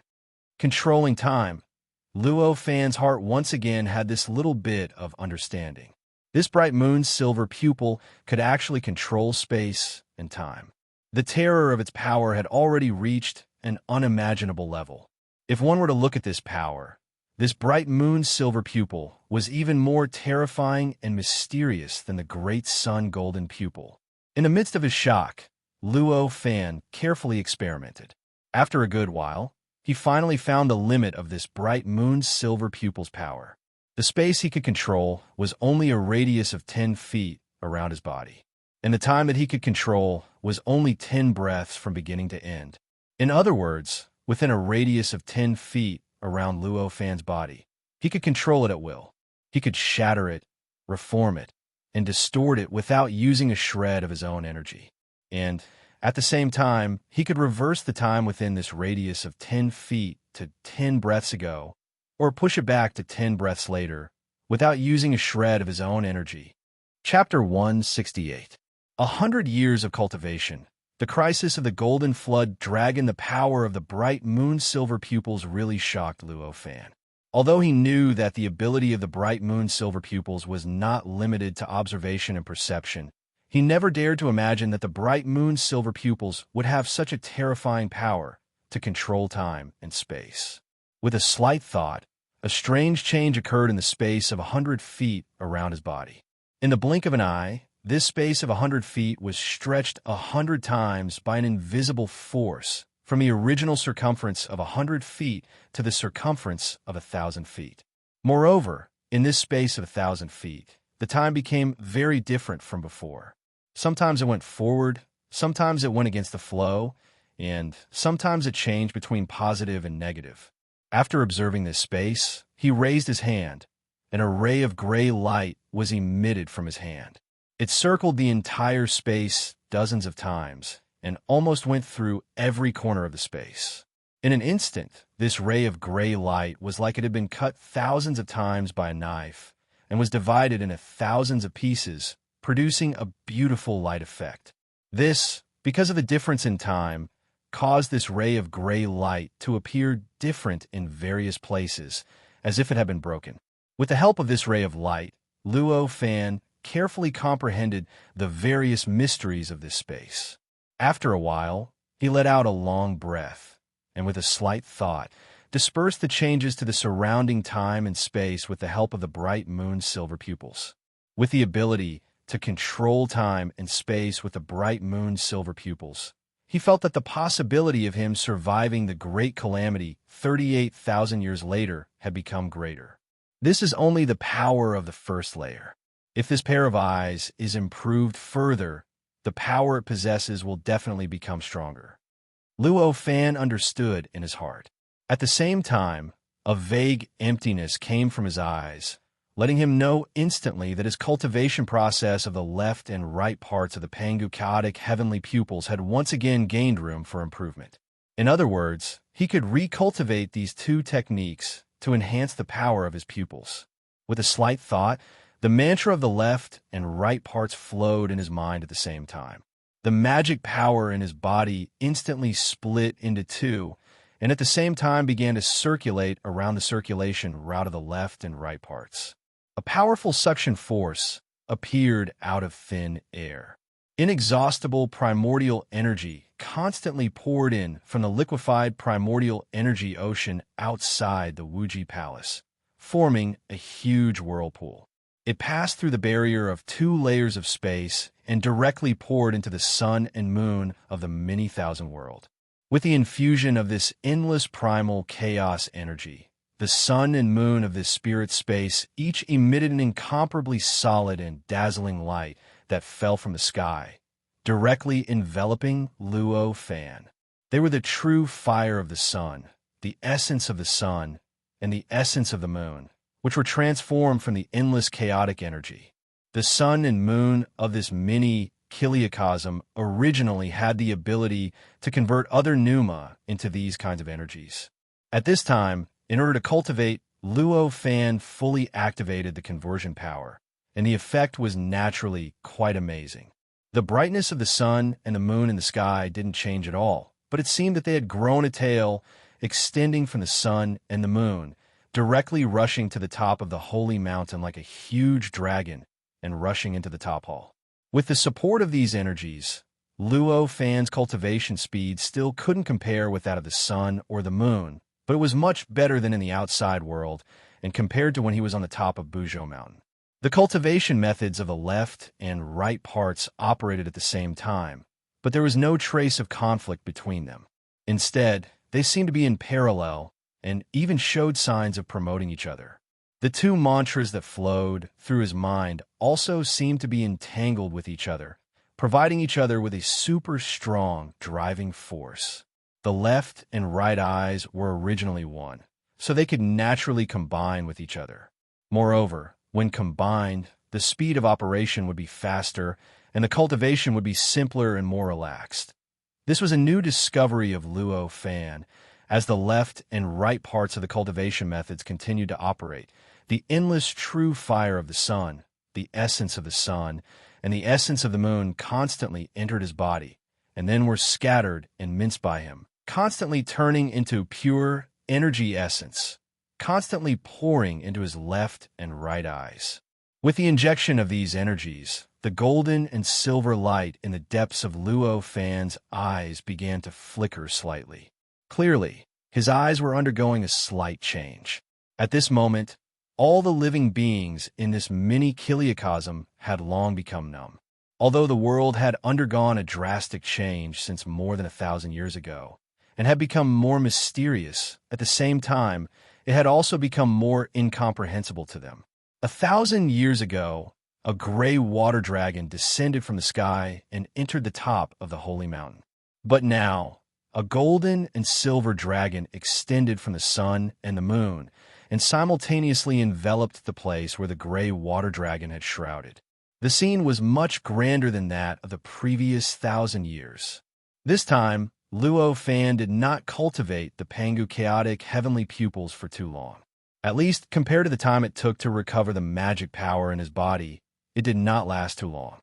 Controlling time, Luo Fan's heart once again had this little bit of understanding. This bright moon's silver pupil could actually control space and time. The terror of its power had already reached an unimaginable level. If one were to look at this power, this bright moon's silver pupil was even more terrifying and mysterious than the great sun golden pupil. In the midst of his shock, Luo Fan carefully experimented. After a good while, he finally found the limit of this bright moon's silver pupil's power. The space he could control was only a radius of 10 feet around his body, and the time that he could control was only 10 breaths from beginning to end. In other words, within a radius of 10 feet around Luo Fan's body, he could control it at will. He could shatter it, reform it, and distort it without using a shred of his own energy. And at the same time, he could reverse the time within this radius of 10 feet to 10 breaths ago, or push it back to 10 breaths later, without using a shred of his own energy. Chapter 168. 100 Years of Cultivation. The crisis of the Golden Flood Dragon. The power of the bright moon silver pupils really shocked Luo Fan. Although he knew that the ability of the bright moon silver pupils was not limited to observation and perception, he never dared to imagine that the bright moon's silver pupils would have such a terrifying power to control time and space. With a slight thought, a strange change occurred in the space of 100 feet around his body. In the blink of an eye, this space of 100 feet was stretched 100 times by an invisible force from the original circumference of 100 feet to the circumference of 1,000 feet. Moreover, in this space of 1,000 feet, the time became very different from before. Sometimes it went forward, sometimes it went against the flow, and sometimes it changed between positive and negative. After observing this space, he raised his hand. An array of gray light was emitted from his hand. It circled the entire space dozens of times and almost went through every corner of the space. In an instant, this ray of gray light was like it had been cut thousands of times by a knife and was divided into thousands of pieces, producing a beautiful light effect. This, because of the difference in time, caused this ray of gray light to appear different in various places, as if it had been broken. With the help of this ray of light, Luo Fan carefully comprehended the various mysteries of this space. After a while, he let out a long breath, and with a slight thought, dispersed the changes to the surrounding time and space with the help of the bright moon's silver pupils. With the ability to control time and space with the bright moon's silver pupils, he felt that the possibility of him surviving the great calamity 38,000 years later had become greater. This is only the power of the first layer. If this pair of eyes is improved further, the power it possesses will definitely become stronger. Luo Fan understood in his heart. At the same time, a vague emptiness came from his eyes, letting him know instantly that his cultivation process of the left and right parts of the Pangu chaotic heavenly pupils had once again gained room for improvement. In other words, he could recultivate these two techniques to enhance the power of his pupils. With a slight thought, the mantra of the left and right parts flowed in his mind at the same time. The magic power in his body instantly split into two, and at the same time began to circulate around the circulation route of the left and right parts. A powerful suction force appeared out of thin air. Inexhaustible primordial energy constantly poured in from the liquefied primordial energy ocean outside the Wuji Palace, forming a huge whirlpool. It passed through the barrier of 2 layers of space and directly poured into the sun and moon of the many thousand world. With the infusion of this endless primal chaos energy, the sun and moon of this spirit space each emitted an incomparably solid and dazzling light that fell from the sky, directly enveloping Luo Fan. They were the true fire of the sun, the essence of the sun, and the essence of the moon, which were transformed from the endless chaotic energy. The sun and moon of this mini Kiliacosm originally had the ability to convert other pneuma into these kinds of energies. At this time, in order to cultivate, Luo Fan fully activated the conversion power, and the effect was naturally quite amazing. The brightness of the sun and the moon in the sky didn't change at all, but it seemed that they had grown a tail extending from the sun and the moon, directly rushing to the top of the holy mountain like a huge dragon and rushing into the top hall. With the support of these energies, Luo Fan's cultivation speed still couldn't compare with that of the sun or the moon, but it was much better than in the outside world and compared to when he was on the top of Buzhou Mountain. The cultivation methods of the left and right parts operated at the same time, but there was no trace of conflict between them. Instead, they seemed to be in parallel and even showed signs of promoting each other. The two mantras that flowed through his mind also seemed to be entangled with each other, providing each other with a super strong driving force. The left and right eyes were originally one, so they could naturally combine with each other. Moreover, when combined, the speed of operation would be faster and the cultivation would be simpler and more relaxed. This was a new discovery of Luo Fan. As the left and right parts of the cultivation methods continued to operate, the endless true fire of the sun, the essence of the sun, and the essence of the moon constantly entered his body, and then were scattered and minced by him, constantly turning into pure energy essence, constantly pouring into his left and right eyes. With the injection of these energies, the golden and silver light in the depths of Luo Fan's eyes began to flicker slightly. Clearly, his eyes were undergoing a slight change. At this moment, all the living beings in this mini kiliocosm had long become numb. Although the world had undergone a drastic change since more than 1,000 years ago, and had become more mysterious, at the same time, it had also become more incomprehensible to them. 1,000 years ago, a gray water dragon descended from the sky and entered the top of the holy mountain. But now, a golden and silver dragon extended from the sun and the moon and simultaneously enveloped the place where the gray water dragon had shrouded. The scene was much grander than that of the previous 1,000 years. This time, Luo Fan did not cultivate the Pangu chaotic heavenly pupils for too long. At least compared to the time it took to recover the magic power in his body, it did not last too long.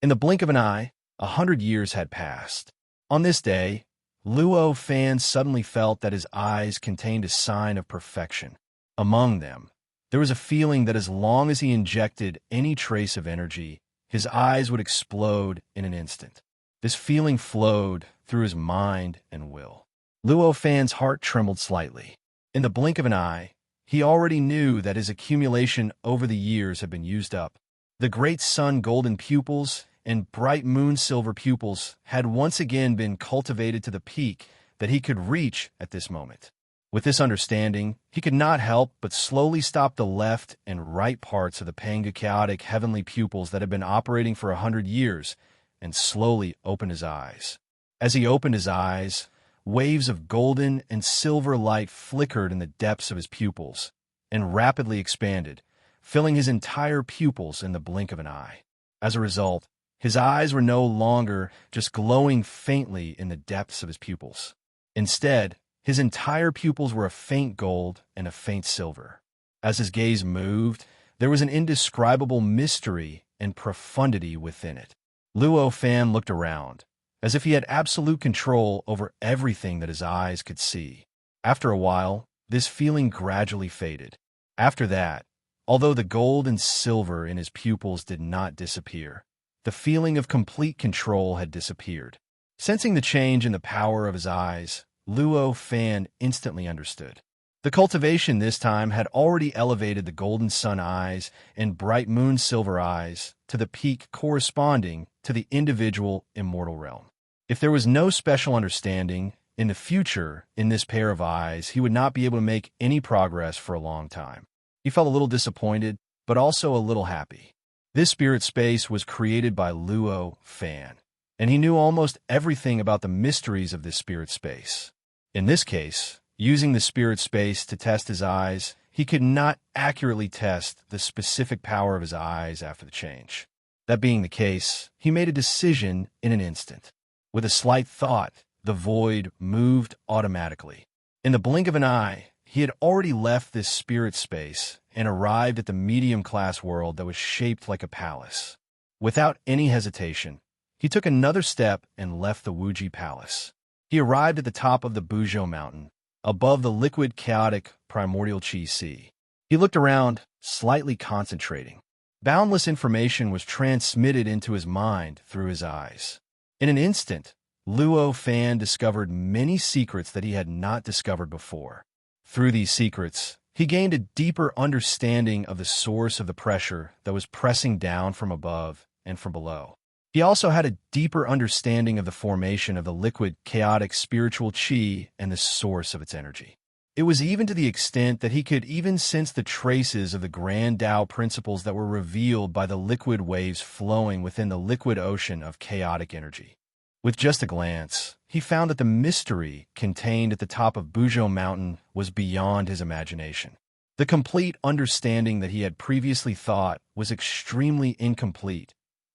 In the blink of an eye, 100 years had passed. On this day, Luo Fan suddenly felt that his eyes contained a sign of perfection. Among them, there was a feeling that as long as he injected any trace of energy, his eyes would explode in an instant. This feeling flowed through his mind and will. Luo Fan's heart trembled slightly. In the blink of an eye, he already knew that his accumulation over the years had been used up. The great sun golden pupils and bright moon silver pupils had once again been cultivated to the peak that he could reach at this moment. With this understanding, he could not help but slowly stop the left and right parts of the Pangu chaotic heavenly pupils that had been operating for 100 years and slowly open his eyes. As he opened his eyes, waves of golden and silver light flickered in the depths of his pupils and rapidly expanded, filling his entire pupils in the blink of an eye. As a result, his eyes were no longer just glowing faintly in the depths of his pupils. Instead, his entire pupils were a faint gold and a faint silver. As his gaze moved, there was an indescribable mystery and profundity within it. Luo Fan looked around, as if he had absolute control over everything that his eyes could see. After a while, this feeling gradually faded. After that, although the gold and silver in his pupils did not disappear, the feeling of complete control had disappeared. Sensing the change in the power of his eyes, Luo Fan instantly understood. The cultivation this time had already elevated the golden sun eyes and bright moon silver eyes to the peak corresponding to the individual immortal realm. If there was no special understanding, in the future, in this pair of eyes, he would not be able to make any progress for a long time. He felt a little disappointed, but also a little happy. This spirit space was created by Luo Fan, and he knew almost everything about the mysteries of this spirit space. In this case, using the spirit space to test his eyes, he could not accurately test the specific power of his eyes after the change. That being the case, he made a decision in an instant. With a slight thought, the void moved automatically. In the blink of an eye, he had already left this spirit space and arrived at the medium-class world that was shaped like a palace. Without any hesitation, he took another step and left the Wuji Palace. He arrived at the top of the Buzhou Mountain, above the liquid, chaotic, primordial Qi Sea. He looked around, slightly concentrating. Boundless information was transmitted into his mind through his eyes. In an instant, Luo Fan discovered many secrets that he had not discovered before. Through these secrets, he gained a deeper understanding of the source of the pressure that was pressing down from above and from below. He also had a deeper understanding of the formation of the liquid, chaotic, spiritual Qi and the source of its energy. It was even to the extent that he could even sense the traces of the grand Tao principles that were revealed by the liquid waves flowing within the liquid ocean of chaotic energy. With just a glance, he found that the mystery contained at the top of Buzhou Mountain was beyond his imagination. The complete understanding that he had previously thought was extremely incomplete.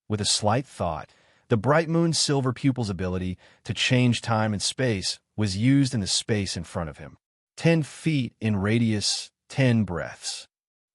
With a slight thought, the bright moon's silver pupil's ability to change time and space was used in the space in front of him. 10 feet in radius, 10 breaths.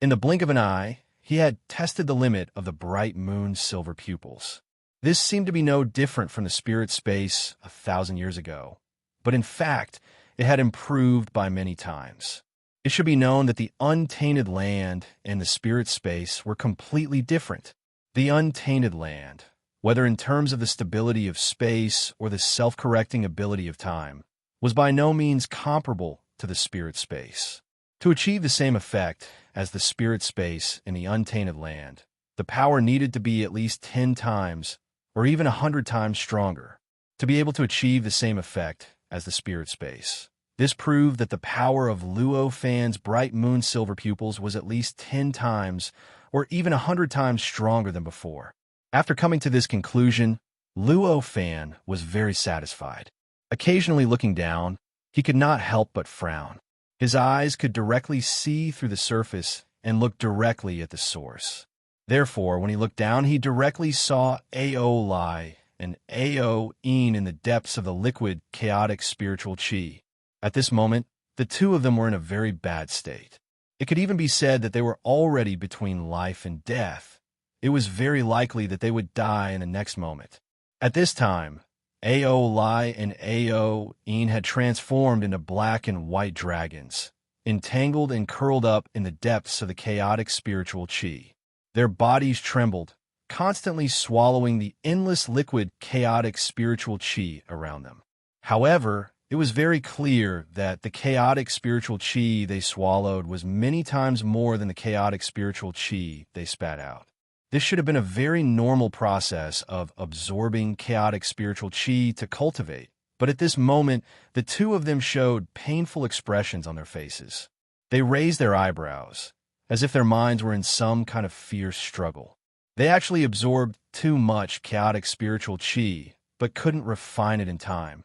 In the blink of an eye, he had tested the limit of the bright moon's silver pupils. This seemed to be no different from the spirit space 1,000 years ago, but in fact, it had improved by many times. It should be known that the untainted land and the spirit space were completely different. The untainted land, whether in terms of the stability of space or the self-correcting ability of time, was by no means comparable to the spirit space. To achieve the same effect as the spirit space in the untainted land, the power needed to be at least 10 times or even 100 times stronger to be able to achieve the same effect as the spirit space. This proved that the power of Luo Fan's bright moon silver pupils was at least 10 times or even 100 times stronger than before. After coming to this conclusion, Luo Fan was very satisfied. Occasionally looking down, he could not help but frown. His eyes could directly see through the surface and look directly at the source. Therefore, when he looked down, he directly saw Ao Lai and Ao Yin in the depths of the liquid, chaotic spiritual Qi. At this moment, the two of them were in a very bad state. It could even be said that they were already between life and death. It was very likely that they would die in the next moment. At this time, Ao Lai and Ao Yin had transformed into black and white dragons, entangled and curled up in the depths of the chaotic spiritual Qi. Their bodies trembled, constantly swallowing the endless liquid, chaotic spiritual Qi around them. However, it was very clear that the chaotic spiritual Qi they swallowed was many times more than the chaotic spiritual Qi they spat out. This should have been a very normal process of absorbing chaotic spiritual Qi to cultivate, but at this moment, the two of them showed painful expressions on their faces. They raised their eyebrows, as if their minds were in some kind of fierce struggle. They actually absorbed too much chaotic spiritual Qi, but couldn't refine it in time.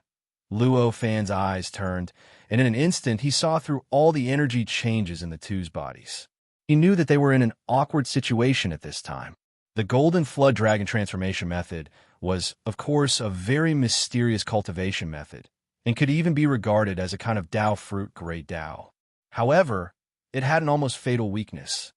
Luo Fan's eyes turned, and in an instant he saw through all the energy changes in the two's bodies. He knew that they were in an awkward situation at this time. The Golden Flood Dragon Transformation Method was, of course, a very mysterious cultivation method, and could even be regarded as a kind of Tao fruit Great Tao. However, it had an almost fatal weakness.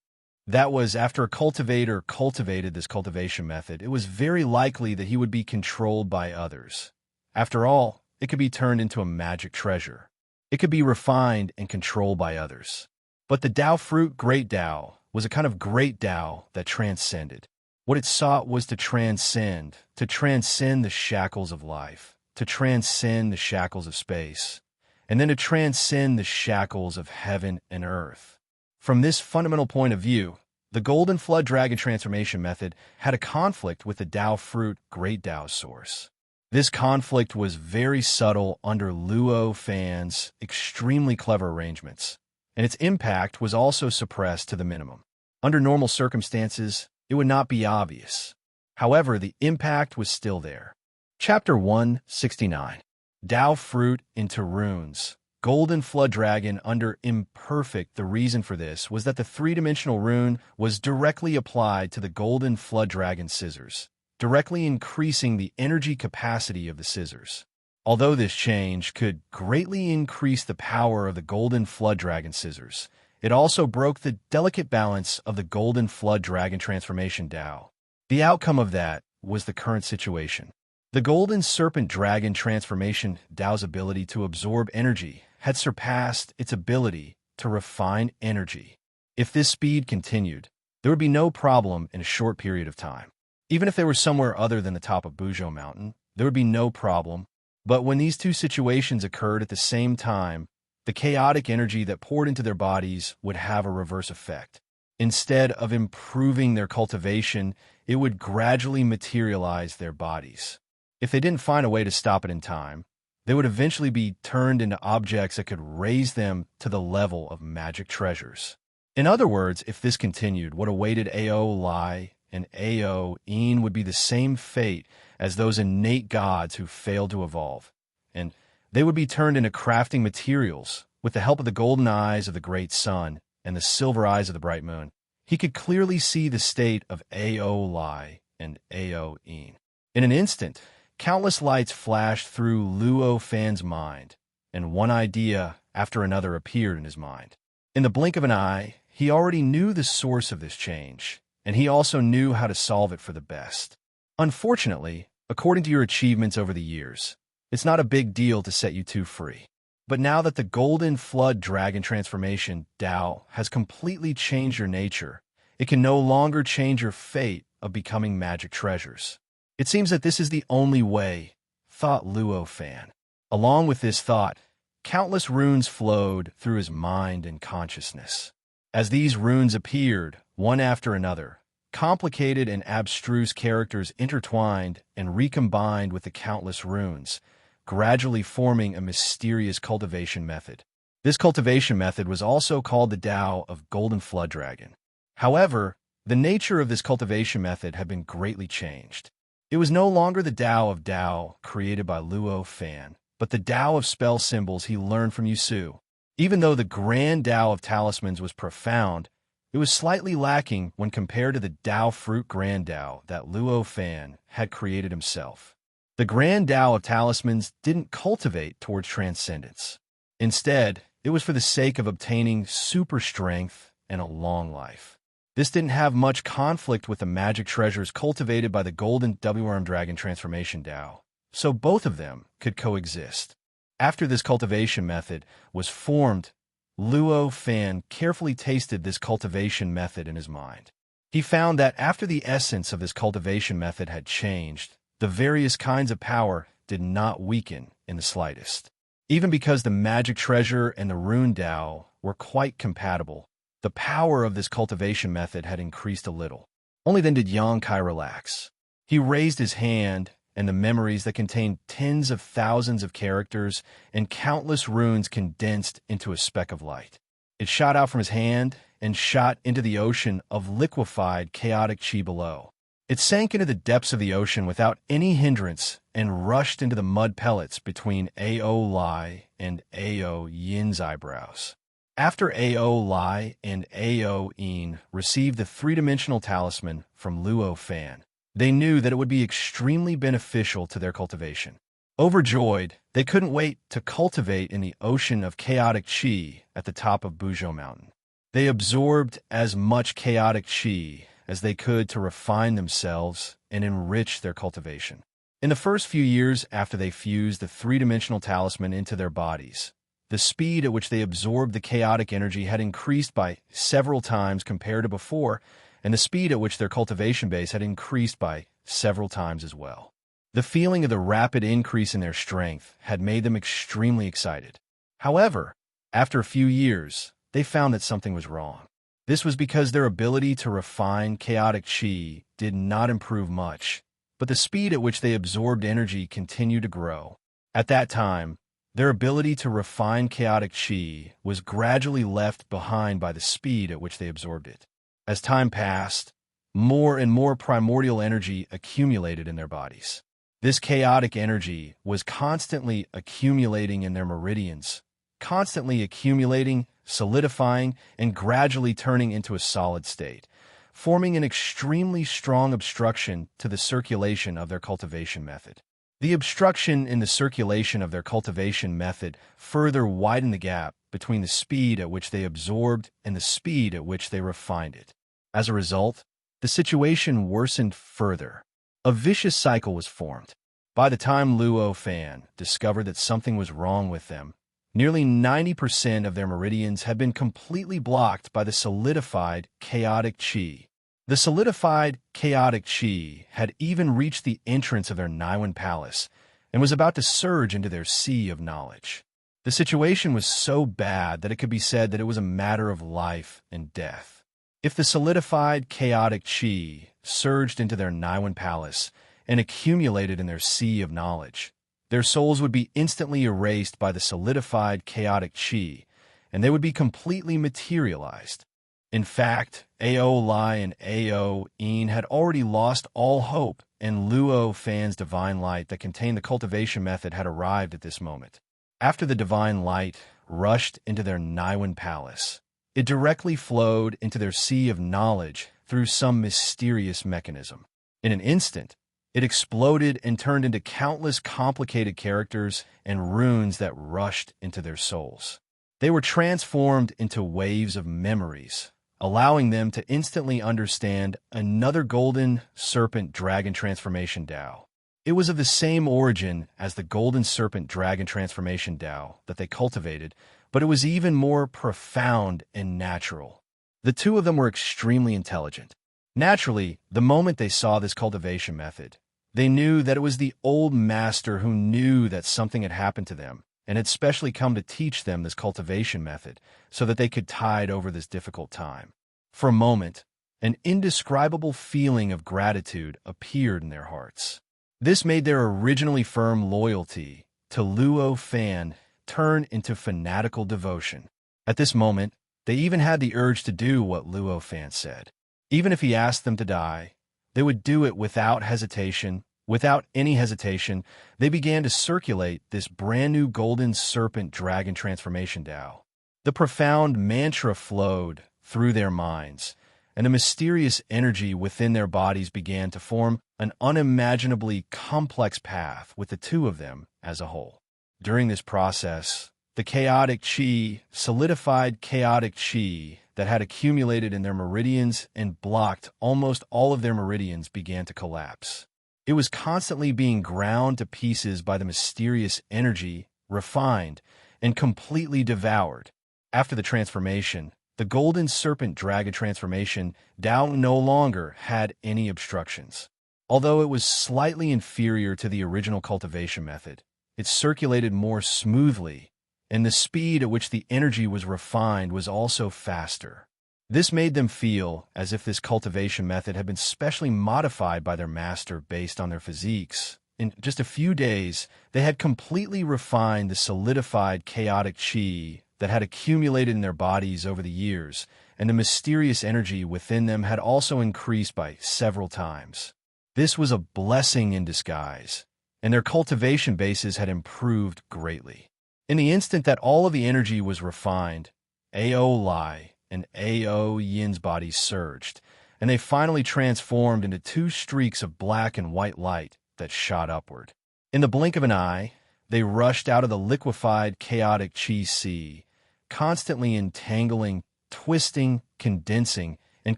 That was, after a cultivator cultivated this cultivation method, it was very likely that he would be controlled by others. After all, it could be turned into a magic treasure. It could be refined and controlled by others. But the Tao fruit Great Tao was a kind of Great Tao that transcended. What it sought was to transcend the shackles of life, to transcend the shackles of space, and then to transcend the shackles of heaven and earth. From this fundamental point of view, the Golden Flood Dragon Transformation Method had a conflict with the Tao fruit Great Tao source. This conflict was very subtle under Luo Fan's extremely clever arrangements, and its impact was also suppressed to the minimum. Under normal circumstances, it would not be obvious. However, the impact was still there. Chapter 169. Tao Fruit into Runes. Golden Flood Dragon under imperfect. The reason for this was that the three-dimensional rune was directly applied to the Golden Flood Dragon scissors, directly increasing the energy capacity of the scissors. Although this change could greatly increase the power of the golden flood dragon scissors, it also broke the delicate balance of the golden flood dragon transformation Tao. The outcome of that was the current situation. The golden serpent dragon transformation Tao's ability to absorb energy had surpassed its ability to refine energy. If this speed continued, there would be no problem in a short period of time. Even if they were somewhere other than the top of Buzhou Mountain, there would be no problem. But when these two situations occurred at the same time, the chaotic energy that poured into their bodies would have a reverse effect. Instead of improving their cultivation, it would gradually materialize their bodies. If they didn't find a way to stop it in time, they would eventually be turned into objects that could raise them to the level of magic treasures. In other words, if this continued, what awaited Ao Lai and Ao Yin would be the same fate as those innate gods who failed to evolve, and they would be turned into crafting materials with the help of the golden eyes of the great sun and the silver eyes of the bright moon. He could clearly see the state of Ao Lai and Ao Yin. In an instant, countless lights flashed through Luo Fan's mind, and one idea after another appeared in his mind. In the blink of an eye, he already knew the source of this change, and he also knew how to solve it for the best. Unfortunately, according to your achievements over the years, it's not a big deal to set you two free. But now that the Golden Flood Dragon Transformation Tao has completely changed your nature, it can no longer change your fate of becoming magic treasures. It seems that this is the only way, thought Luo Fan. Along with this thought, countless runes flowed through his mind and consciousness. As these runes appeared, one after another, complicated and abstruse characters intertwined and recombined with the countless runes, gradually forming a mysterious cultivation method. This cultivation method was also called the Tao of Golden Flood Dragon. However, the nature of this cultivation method had been greatly changed. It was no longer the Tao of Tao created by Luo Fan, but the Tao of spell symbols he learned from Yusu. Even though the grand Tao of talismans was profound, it was slightly lacking when compared to the Tao Fruit Grand Tao that Luo Fan had created himself. The Grand Tao of talismans didn't cultivate towards transcendence. Instead, it was for the sake of obtaining super strength and a long life. This didn't have much conflict with the magic treasures cultivated by the Golden WRM Dragon Transformation Tao, so both of them could coexist. After this cultivation method was formed, Luo Fan carefully tasted this cultivation method in his mind. He found that after the essence of this cultivation method had changed, the various kinds of power did not weaken in the slightest. Even because the magic treasure and the rune Tao were quite compatible, the power of this cultivation method had increased a little. Only then did Yang Kai relax. He raised his hand, and the memories that contained tens of thousands of characters and countless runes condensed into a speck of light. It shot out from his hand and shot into the ocean of liquefied chaotic chi below. It sank into the depths of the ocean without any hindrance and rushed into the mud pellets between Ao Lai and Ao Yin's eyebrows. After Ao Lai and Ao Yin received the three-dimensional talisman from Luo Fan, they knew that it would be extremely beneficial to their cultivation. Overjoyed, they couldn't wait to cultivate in the ocean of chaotic chi at the top of Buzhou Mountain. They absorbed as much chaotic chi as they could to refine themselves and enrich their cultivation. In the first few years after they fused the three-dimensional talisman into their bodies, the speed at which they absorbed the chaotic energy had increased by several times compared to before, and the speed at which their cultivation base had increased by several times as well. The feeling of the rapid increase in their strength had made them extremely excited. However, after a few years, they found that something was wrong. This was because their ability to refine chaotic chi did not improve much, but the speed at which they absorbed energy continued to grow. At that time, their ability to refine chaotic chi was gradually left behind by the speed at which they absorbed it. As time passed, more and more primordial energy accumulated in their bodies. This chaotic energy was constantly accumulating in their meridians, constantly accumulating, solidifying, and gradually turning into a solid state, forming an extremely strong obstruction to the circulation of their cultivation method. The obstruction in the circulation of their cultivation method further widened the gap between the speed at which they absorbed and the speed at which they refined it. As a result, the situation worsened further. A vicious cycle was formed. By the time Luo Fan discovered that something was wrong with them, nearly 90% of their meridians had been completely blocked by the solidified chaotic qi. The solidified chaotic qi had even reached the entrance of their Naiwan palace and was about to surge into their sea of knowledge. The situation was so bad that it could be said that it was a matter of life and death. If the solidified chaotic qi surged into their Naiwan palace and accumulated in their sea of knowledge, their souls would be instantly erased by the solidified chaotic qi, and they would be completely materialized. In fact, Ao Lai and Ao Yin had already lost all hope, and Luo Fan's divine light that contained the cultivation method had arrived at this moment. After the divine light rushed into their Naiwan palace, it directly flowed into their sea of knowledge through some mysterious mechanism. In an instant, it exploded and turned into countless complicated characters and runes that rushed into their souls. They were transformed into waves of memories, allowing them to instantly understand another golden serpent dragon transformation Tao. It was of the same origin as the golden serpent dragon transformation Tao that they cultivated, but it was even more profound and natural. The two of them were extremely intelligent. Naturally, the moment they saw this cultivation method, they knew that it was the old master who knew that something had happened to them and had specially come to teach them this cultivation method so that they could tide over this difficult time. For a moment, an indescribable feeling of gratitude appeared in their hearts. This made their originally firm loyalty to Luo Fan turn into fanatical devotion. At this moment, they even had the urge to do what Luo Fan said. Even if he asked them to die, they would do it without hesitation. Without any hesitation, they began to circulate this brand new golden serpent dragon transformation Tao. The profound mantra flowed through their minds, and a mysterious energy within their bodies began to form an unimaginably complex path with the two of them as a whole. During this process, the chaotic qi, solidified chaotic qi that had accumulated in their meridians and blocked almost all of their meridians began to collapse. It was constantly being ground to pieces by the mysterious energy, refined, and completely devoured. After the transformation, the golden serpent dragon transformation Tao no longer had any obstructions. Although it was slightly inferior to the original cultivation method, it circulated more smoothly, and the speed at which the energy was refined was also faster. This made them feel as if this cultivation method had been specially modified by their master based on their physiques. In just a few days, they had completely refined the solidified chaotic qi that had accumulated in their bodies over the years, and the mysterious energy within them had also increased by several times. This was a blessing in disguise, and their cultivation bases had improved greatly. In the instant that all of the energy was refined, Ao Lai and Ao Yin's bodies surged, and they finally transformed into two streaks of black and white light that shot upward. In the blink of an eye, they rushed out of the liquefied chaotic qi sea, constantly entangling, twisting, condensing, and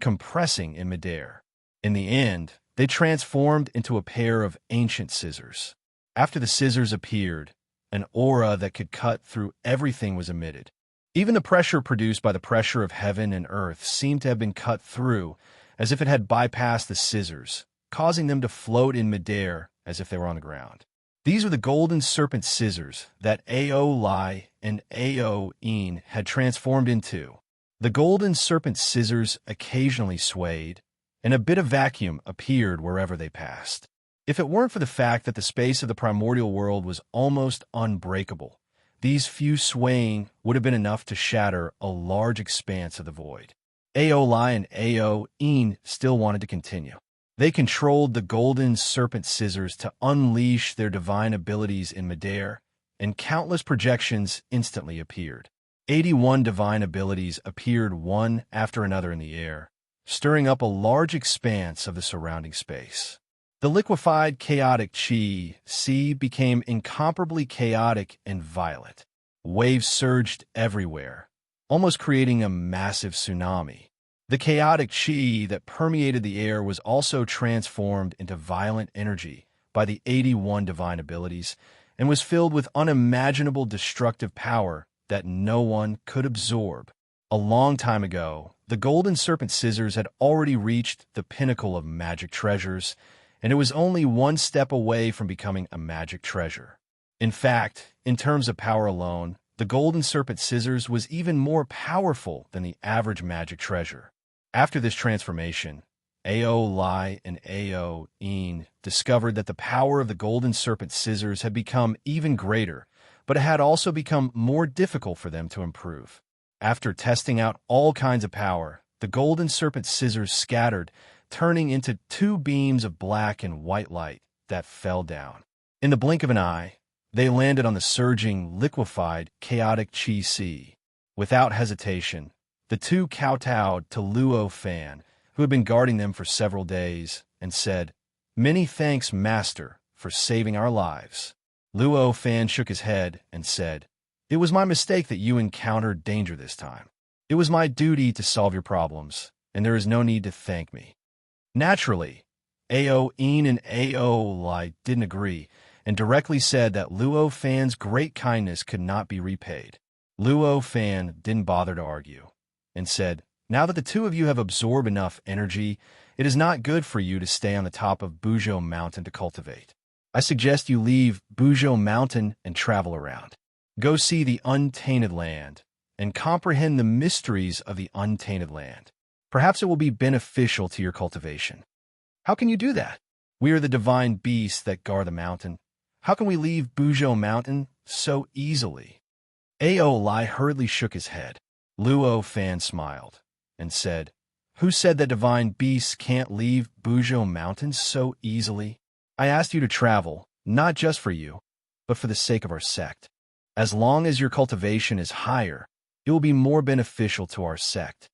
compressing in midair. In the end, they transformed into a pair of ancient scissors. After the scissors appeared, an aura that could cut through everything was emitted. Even the pressure produced by the pressure of heaven and earth seemed to have been cut through, as if it had bypassed the scissors, causing them to float in midair as if they were on the ground. These were the golden serpent scissors that Ao Lai and Ao Yin had transformed into. The golden serpent scissors occasionally swayed, and a bit of vacuum appeared wherever they passed. If it weren't for the fact that the space of the primordial world was almost unbreakable, these few swaying would have been enough to shatter a large expanse of the void. Ao Lai and Ao Yin still wanted to continue. They controlled the golden serpent scissors to unleash their divine abilities in midair, and countless projections instantly appeared. 81 divine abilities appeared one after another in the air, stirring up a large expanse of the surrounding space. The liquefied chaotic chi sea became incomparably chaotic and violent. Waves surged everywhere, almost creating a massive tsunami. The chaotic chi that permeated the air was also transformed into violent energy by the 81 divine abilities and was filled with unimaginable destructive power that no one could absorb. A long time ago, the golden serpent scissors had already reached the pinnacle of magic treasures, and it was only one step away from becoming a magic treasure. In fact, in terms of power alone, the golden serpent scissors was even more powerful than the average magic treasure. After this transformation, Ao Lai and Ao Een discovered that the power of the golden serpent scissors had become even greater, but it had also become more difficult for them to improve. After testing out all kinds of power, the golden serpent scissors scattered, turning into two beams of black and white light that fell down. In the blink of an eye, they landed on the surging, liquefied, chaotic chi sea. Without hesitation, the two kowtowed to Luo Fan, who had been guarding them for several days, and said, "Many thanks, Master, for saving our lives." Luo Fan shook his head and said, "It was my mistake that you encountered danger this time. It was my duty to solve your problems, and there is no need to thank me." Naturally, Ao Een and Ao Lai didn't agree, and directly said that Luo Fan's great kindness could not be repaid. Luo Fan didn't bother to argue, and said, "Now that the two of you have absorbed enough energy, it is not good for you to stay on the top of Buzhou Mountain to cultivate. I suggest you leave Buzhou Mountain and travel around. Go see the untainted land, and comprehend the mysteries of the untainted land. Perhaps it will be beneficial to your cultivation." "How can you do that? We are the divine beasts that guard the mountain. How can we leave Buzhou Mountain so easily?" Ao Lai hurriedly shook his head. Luo Fan smiled and said, "Who said that divine beasts can't leave Buzhou Mountain so easily? I asked you to travel, not just for you, but for the sake of our sect. As long as your cultivation is higher, it will be more beneficial to our sect."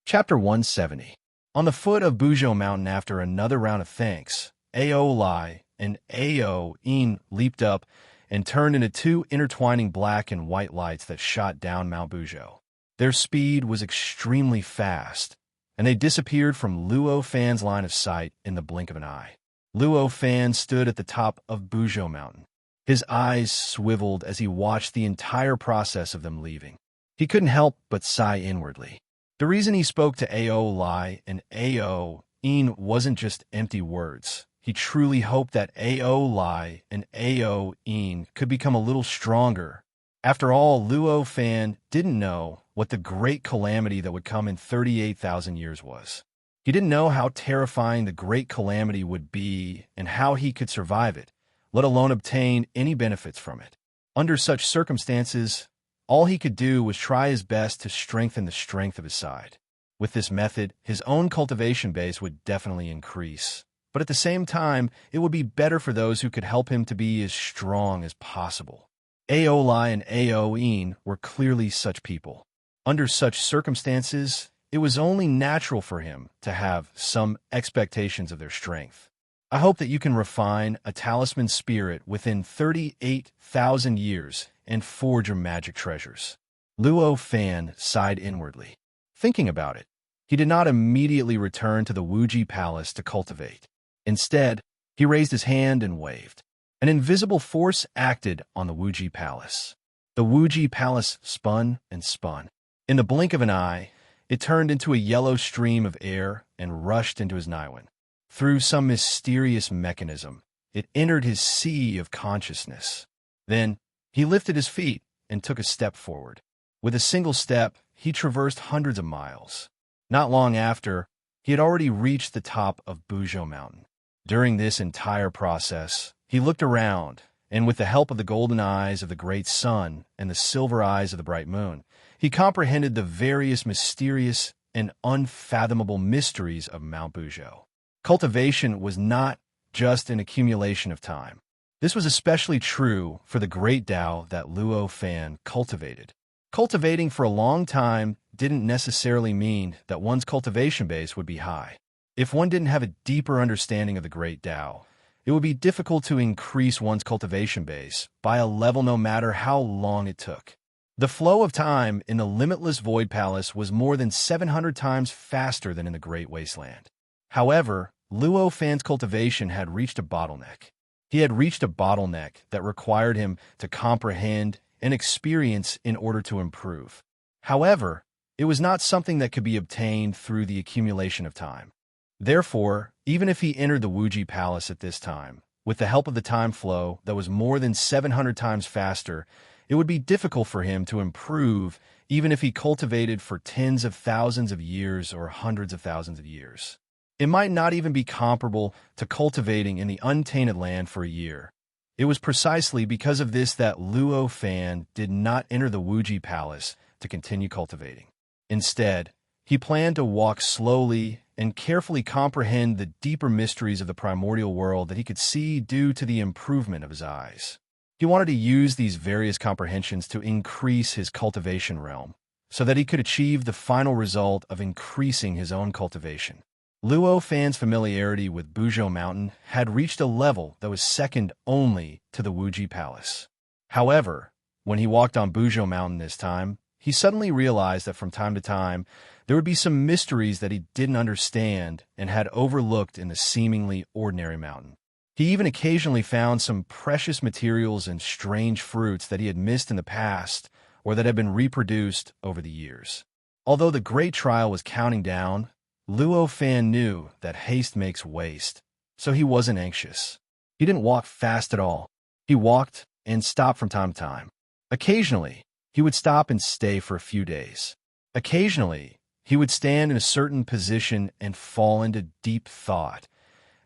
Chapter 170. On the foot of Buzhou Mountain after another round of thanks, Ao Lai and Ao Een leaped up and turned into two intertwining black and white lights that shot down Mount Buzhou. Their speed was extremely fast, and they disappeared from Luo Fan's line of sight in the blink of an eye. Luo Fan stood at the top of Buzhou Mountain. His eyes swiveled as he watched the entire process of them leaving. He couldn't help but sigh inwardly. The reason he spoke to Ao Lai and Ao Een wasn't just empty words. He truly hoped that Ao Lai and Ao Een could become a little stronger. After all, Luo Fan didn't know what the great calamity that would come in 38,000 years was. He didn't know how terrifying the great calamity would be and how he could survive it, let alone obtain any benefits from it. Under such circumstances, all he could do was try his best to strengthen the strength of his side. With this method, his own cultivation base would definitely increase. But at the same time, it would be better for those who could help him to be as strong as possible. Ao Lai and Ao Een were clearly such people. Under such circumstances, it was only natural for him to have some expectations of their strength. I hope that you can refine a talisman spirit within 38,000 years and forge your magic treasures. Luo Fan sighed inwardly. Thinking about it, he did not immediately return to the Wuji Palace to cultivate. Instead, he raised his hand and waved. An invisible force acted on the Wuji Palace. The Wuji Palace spun and spun. In the blink of an eye, it turned into a yellow stream of air and rushed into his Niwen. Through some mysterious mechanism, it entered his sea of consciousness. Then, he lifted his feet and took a step forward. With a single step, he traversed hundreds of miles. Not long after, he had already reached the top of Buzhou Mountain. During this entire process, he looked around, and with the help of the golden eyes of the great sun and the silver eyes of the bright moon, he comprehended the various mysterious and unfathomable mysteries of Mount Buzhou. Cultivation was not just an accumulation of time. This was especially true for the great Tao that Luo Fan cultivated. Cultivating for a long time didn't necessarily mean that one's cultivation base would be high. If one didn't have a deeper understanding of the great Tao, it would be difficult to increase one's cultivation base by a level no matter how long it took. The flow of time in the limitless Void Palace was more than 700 times faster than in the Great Wasteland. However, Luo Fan's cultivation had reached a bottleneck. He had reached a bottleneck that required him to comprehend and experience in order to improve. However, it was not something that could be obtained through the accumulation of time. Therefore, even if he entered the Wuji Palace at this time, with the help of the time flow that was more than 700 times faster, it would be difficult for him to improve even if he cultivated for tens of thousands of years or hundreds of thousands of years. It might not even be comparable to cultivating in the untainted land for a year. It was precisely because of this that Luo Fan did not enter the Wuji Palace to continue cultivating. Instead, he planned to walk slowly and carefully comprehend the deeper mysteries of the primordial world that he could see due to the improvement of his eyes. He wanted to use these various comprehensions to increase his cultivation realm, so that he could achieve the final result of increasing his own cultivation. Luo Fan's familiarity with Buzhou Mountain had reached a level that was second only to the Wuji Palace. However, when he walked on Buzhou Mountain this time, he suddenly realized that from time to time, there would be some mysteries that he didn't understand and had overlooked in the seemingly ordinary mountain. He even occasionally found some precious materials and strange fruits that he had missed in the past or that had been reproduced over the years. Although the great trial was counting down, Luo Fan knew that haste makes waste, so he wasn't anxious. He didn't walk fast at all. He walked and stopped from time to time. Occasionally, he would stop and stay for a few days. Occasionally, he would stand in a certain position and fall into deep thought,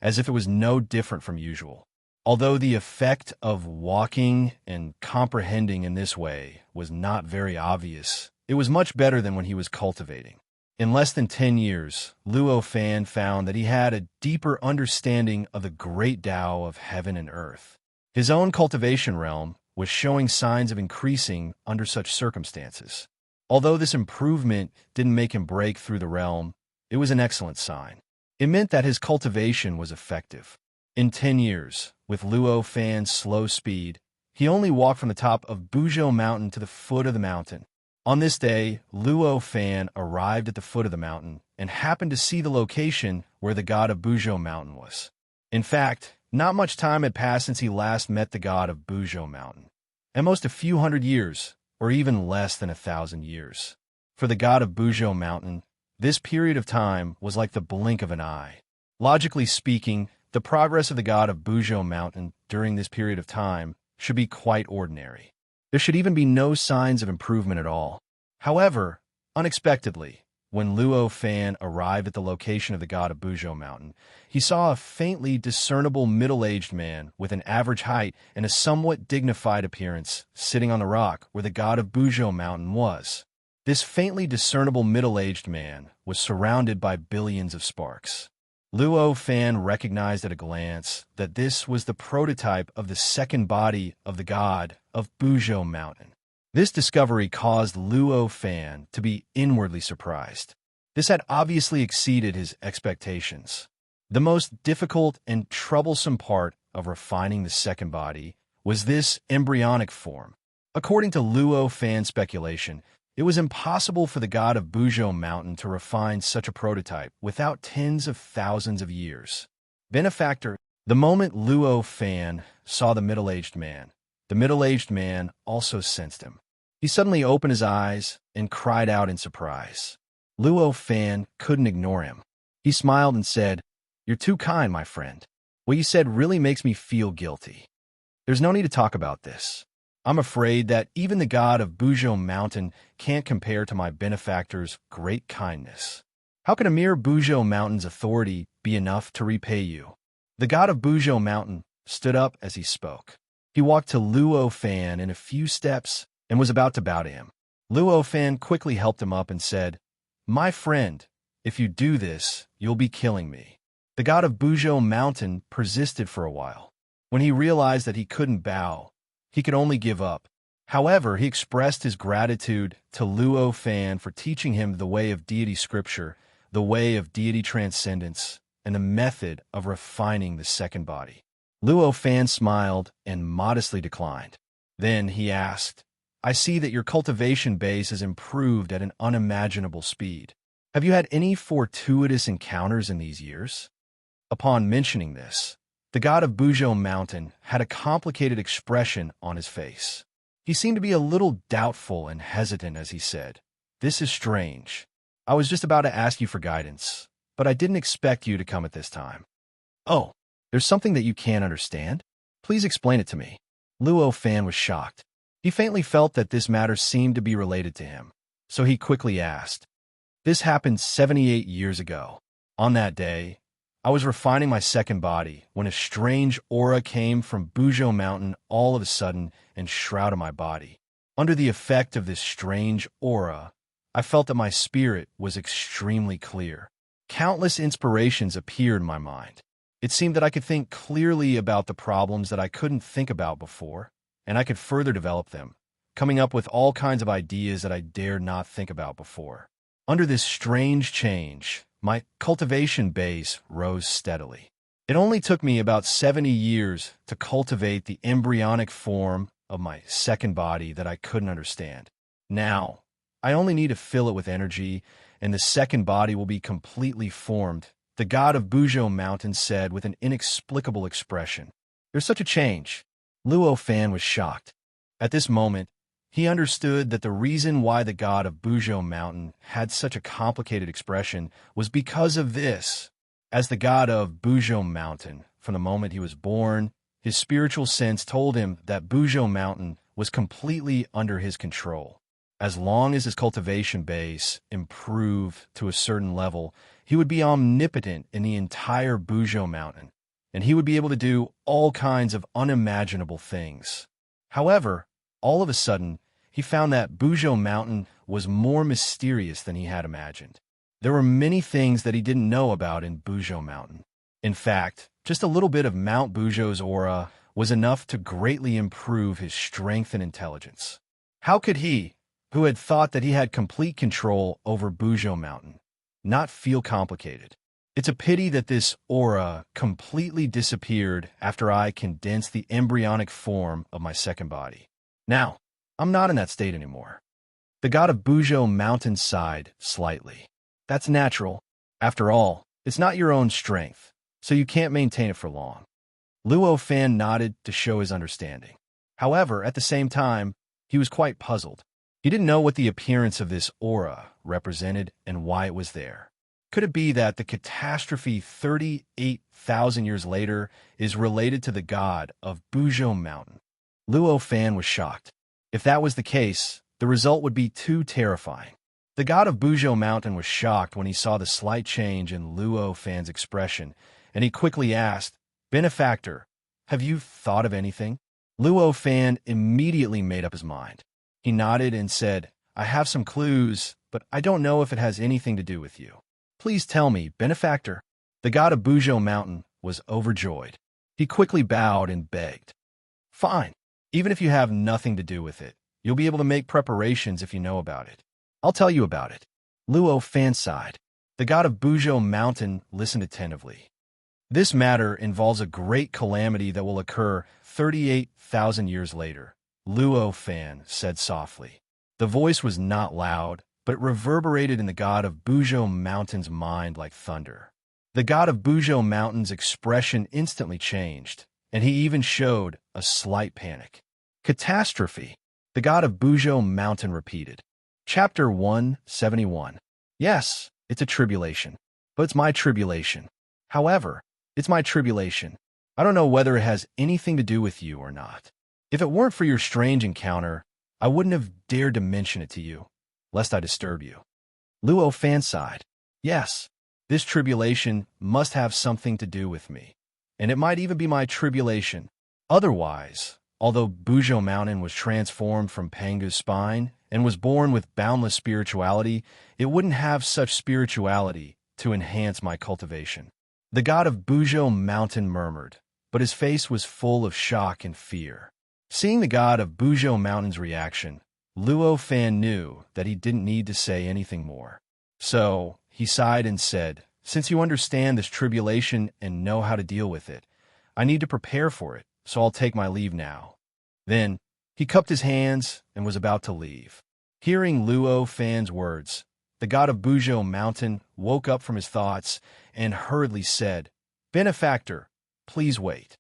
as if it was no different from usual. Although the effect of walking and comprehending in this way was not very obvious, it was much better than when he was cultivating. In less than 10 years, Luo Fan found that he had a deeper understanding of the great Tao of heaven and earth. His own cultivation realm was showing signs of increasing under such circumstances. Although this improvement didn't make him break through the realm, it was an excellent sign. It meant that his cultivation was effective. In 10 years, with Luo Fan's slow speed, he only walked from the top of Buzhou Mountain to the foot of the mountain. On this day, Luo Fan arrived at the foot of the mountain and happened to see the location where the god of Buzhou Mountain was. In fact, not much time had passed since he last met the god of Buzhou Mountain. At most a few hundred years, or even less than 1,000 years. For the god of Buzhou Mountain, this period of time was like the blink of an eye. Logically speaking, the progress of the god of Buzhou Mountain during this period of time should be quite ordinary. There should even be no signs of improvement at all. However, unexpectedly, when Luo Fan arrived at the location of the god of Buzhou Mountain, he saw a faintly discernible middle-aged man with an average height and a somewhat dignified appearance sitting on the rock where the god of Buzhou Mountain was. This faintly discernible middle-aged man was surrounded by billions of sparks. Luo Fan recognized at a glance that this was the prototype of the second body of the god of Buzhou Mountain. This discovery caused Luo Fan to be inwardly surprised. This had obviously exceeded his expectations. The most difficult and troublesome part of refining the second body was this embryonic form. According to Luo Fan's speculation, it was impossible for the god of Buzhou Mountain to refine such a prototype without tens of thousands of years. Benefactor, the moment Luo Fan saw the middle-aged man also sensed him. He suddenly opened his eyes and cried out in surprise. Luo Fan couldn't ignore him. He smiled and said, "You're too kind, my friend. What you said really makes me feel guilty. There's no need to talk about this. I'm afraid that even the god of Buzhou Mountain can't compare to my benefactor's great kindness. How can a mere Buzhou Mountain's authority be enough to repay you?" The god of Buzhou Mountain stood up as he spoke. He walked to Luo Fan in a few steps and was about to bow to him. Luo Fan quickly helped him up and said, "My friend, if you do this, you'll be killing me." The god of Buzhou Mountain persisted for a while. When he realized that he couldn't bow, he could only give up. However, he expressed his gratitude to Luo Fan for teaching him the way of deity scripture the way of deity transcendence, and the method of refining the second body. Luo Fan smiled and modestly declined. Then he asked, I see that your cultivation base has improved at an unimaginable speed. Have you had any fortuitous encounters in these years? Upon mentioning this, the god of Buzhou Mountain had a complicated expression on his face. He seemed to be a little doubtful and hesitant as he said, This is strange. I was just about to ask you for guidance, but I didn't expect you to come at this time. Oh, there's something that you can't understand? Please explain it to me. Luo Fan was shocked. He faintly felt that this matter seemed to be related to him, so he quickly asked, This happened 78 years ago. On that day, I was refining my second body when a strange aura came from Buzhou Mountain all of a sudden and shrouded my body. Under the effect of this strange aura, I felt that my spirit was extremely clear. Countless inspirations appeared in my mind. It seemed that I could think clearly about the problems that I couldn't think about before, and I could further develop them, coming up with all kinds of ideas that I dared not think about before. Under this strange change, my cultivation base rose steadily. It only took me about 70 years to cultivate the embryonic form of my second body that I couldn't understand. Now, I only need to fill it with energy, and the second body will be completely formed, the god of Buzhou Mountain said with an inexplicable expression. There's such a change. Luo Fan was shocked. At this moment, he understood that the reason why the god of Buzhou Mountain had such a complicated expression was because of this. As the god of Buzhou Mountain, from the moment he was born, his spiritual sense told him that Buzhou Mountain was completely under his control. As long as his cultivation base improved to a certain level, he would be omnipotent in the entire Buzhou Mountain, and he would be able to do all kinds of unimaginable things. However, all of a sudden, he found that Buzhou Mountain was more mysterious than he had imagined. There were many things that he didn't know about in Buzhou Mountain. In fact, just a little bit of Mount Buzhou's aura was enough to greatly improve his strength and intelligence. How could he, who had thought that he had complete control over Buzhou Mountain, not feel complicated? It's a pity that this aura completely disappeared after I condensed the embryonic form of my second body. Now, I'm not in that state anymore. The god of Buzhou Mountain sighed slightly. That's natural. After all, it's not your own strength, so you can't maintain it for long. Luo Fan nodded to show his understanding. However, at the same time, he was quite puzzled. He didn't know what the appearance of this aura represented and why it was there. Could it be that the catastrophe 38,000 years later is related to the god of Buzhou Mountain? Luo Fan was shocked. If that was the case, the result would be too terrifying. The god of Buzhou Mountain was shocked when he saw the slight change in Luo Fan's expression, and he quickly asked, Benefactor, have you thought of anything? Luo Fan immediately made up his mind. He nodded and said, I have some clues, but I don't know if it has anything to do with you. Please tell me, Benefactor. The god of Buzhou Mountain was overjoyed. He quickly bowed and begged. Fine. Even if you have nothing to do with it, you'll be able to make preparations if you know about it. I'll tell you about it. Luo Fan sighed. The god of Buzhou Mountain listened attentively. This matter involves a great calamity that will occur 38,000 years later, Luo Fan said softly. The voice was not loud, but reverberated in the god of Buzhou Mountain's mind like thunder. The god of Buzhou Mountain's expression instantly changed, and he even showed a slight panic. Catastrophe, the god of Buzhou Mountain repeated. Chapter 171. Yes, it's a tribulation, but it's my tribulation. However, it's my tribulation. I don't know whether it has anything to do with you or not. If it weren't for your strange encounter, I wouldn't have dared to mention it to you, lest I disturb you. Luo Fan sighed. Yes, this tribulation must have something to do with me, and it might even be my tribulation. Otherwise, although Buzhou Mountain was transformed from Pangu's spine and was born with boundless spirituality, it wouldn't have such spirituality to enhance my cultivation. The god of Buzhou Mountain murmured, but his face was full of shock and fear. Seeing the god of Buzhou Mountain's reaction, Luo Fan knew that he didn't need to say anything more. So, he sighed and said, "Since you understand this tribulation and know how to deal with it, I need to prepare for it, so I'll take my leave now." Then he cupped his hands and was about to leave. Hearing Luo Fan's words, the god of Buzhou Mountain woke up from his thoughts and hurriedly said, "Benefactor, please wait."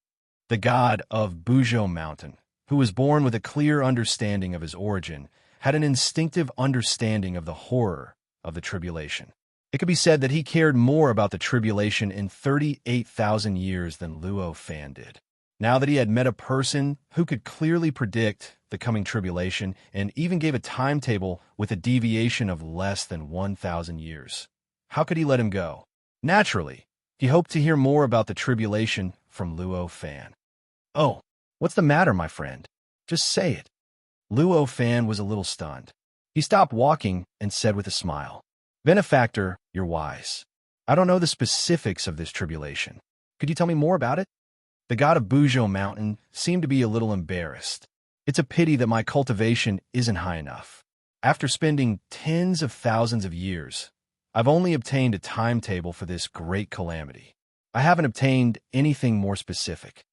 The god of Buzhou Mountain, who was born with a clear understanding of his origin, had an instinctive understanding of the horror of the tribulation. It could be said that he cared more about the tribulation in 38,000 years than Luo Fan did. Now that he had met a person who could clearly predict the coming tribulation and even gave a timetable with a deviation of less than 1,000 years, how could he let him go? Naturally, he hoped to hear more about the tribulation from Luo Fan. "Oh, what's the matter, my friend? Just say it." Luo Fan was a little stunned. He stopped walking and said with a smile, "Benefactor, you're wise. I don't know the specifics of this tribulation. Could you tell me more about it?" The god of Buzhou Mountain seemed to be a little embarrassed. "It's a pity that my cultivation isn't high enough. After spending tens of thousands of years, I've only obtained a timetable for this great calamity. I haven't obtained anything more specific."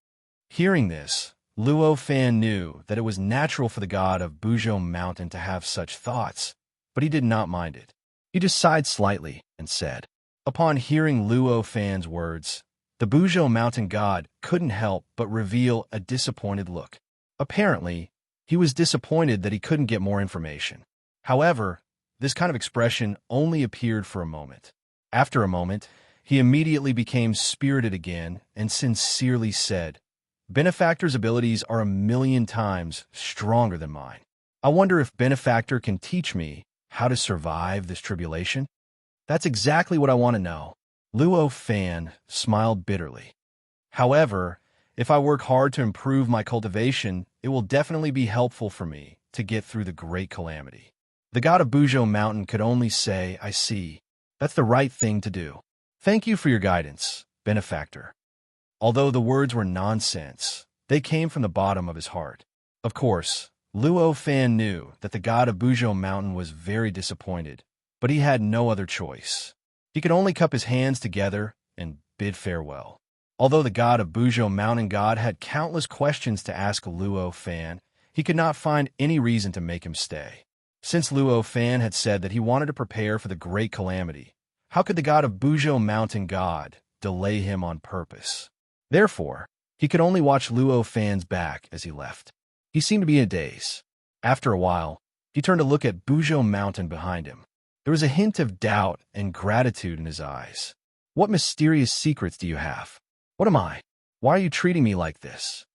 Hearing this, Luo Fan knew that it was natural for the god of Buzhou Mountain to have such thoughts, but he did not mind it. He just sighed slightly and said, upon hearing Luo Fan's words, the Buzhou Mountain god couldn't help but reveal a disappointed look. Apparently, he was disappointed that he couldn't get more information. However, this kind of expression only appeared for a moment. After a moment, he immediately became spirited again and sincerely said, "Benefactor's abilities are 1,000,000 times stronger than mine. I wonder if Benefactor can teach me how to survive this tribulation?" "That's exactly what I want to know." Luo Fan smiled bitterly. "However, if I work hard to improve my cultivation, it will definitely be helpful for me to get through the great calamity." The god of Buzhou Mountain could only say, "I see. That's the right thing to do. Thank you for your guidance, Benefactor." Although the words were nonsense, they came from the bottom of his heart. Of course, Luo Fan knew that the god of Buzhou Mountain was very disappointed, but he had no other choice. He could only cup his hands together and bid farewell. Although the god of Buzhou Mountain god had countless questions to ask Luo Fan, he could not find any reason to make him stay. Since Luo Fan had said that he wanted to prepare for the great calamity, how could the god of Buzhou Mountain god delay him on purpose? Therefore, he could only watch Luo Fan's back as he left. He seemed to be in a daze. After a while, he turned to look at Buzhou Mountain behind him. There was a hint of doubt and gratitude in his eyes. "What mysterious secrets do you have? What am I? Why are you treating me like this?"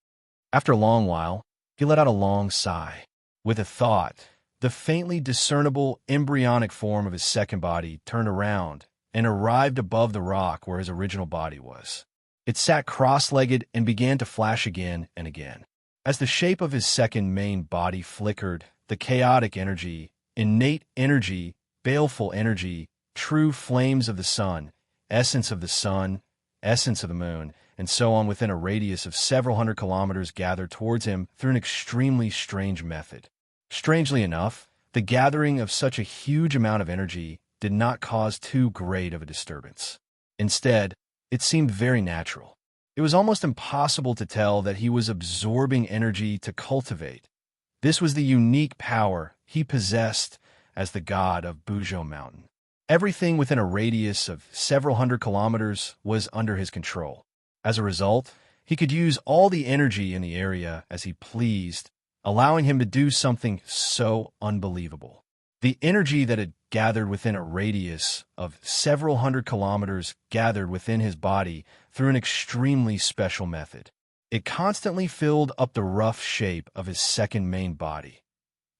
After a long while, he let out a long sigh. With a thought, the faintly discernible embryonic form of his second body turned around and arrived above the rock where his original body was. It sat cross-legged and began to flash again and again. As the shape of his second main body flickered, the chaotic energy, innate energy, baleful energy, true flames of the sun, essence of the moon, and so on within a radius of several hundred kilometers gathered towards him through an extremely strange method. Strangely enough, the gathering of such a huge amount of energy did not cause too great of a disturbance. Instead, it seemed very natural. It was almost impossible to tell that he was absorbing energy to cultivate. This was the unique power he possessed as the god of Buzhou Mountain. Everything within a radius of several hundred kilometers was under his control. As a result, he could use all the energy in the area as he pleased, allowing him to do something so unbelievable. The energy that had gathered within a radius of several hundred kilometers gathered within his body through an extremely special method. It constantly filled up the rough shape of his second main body.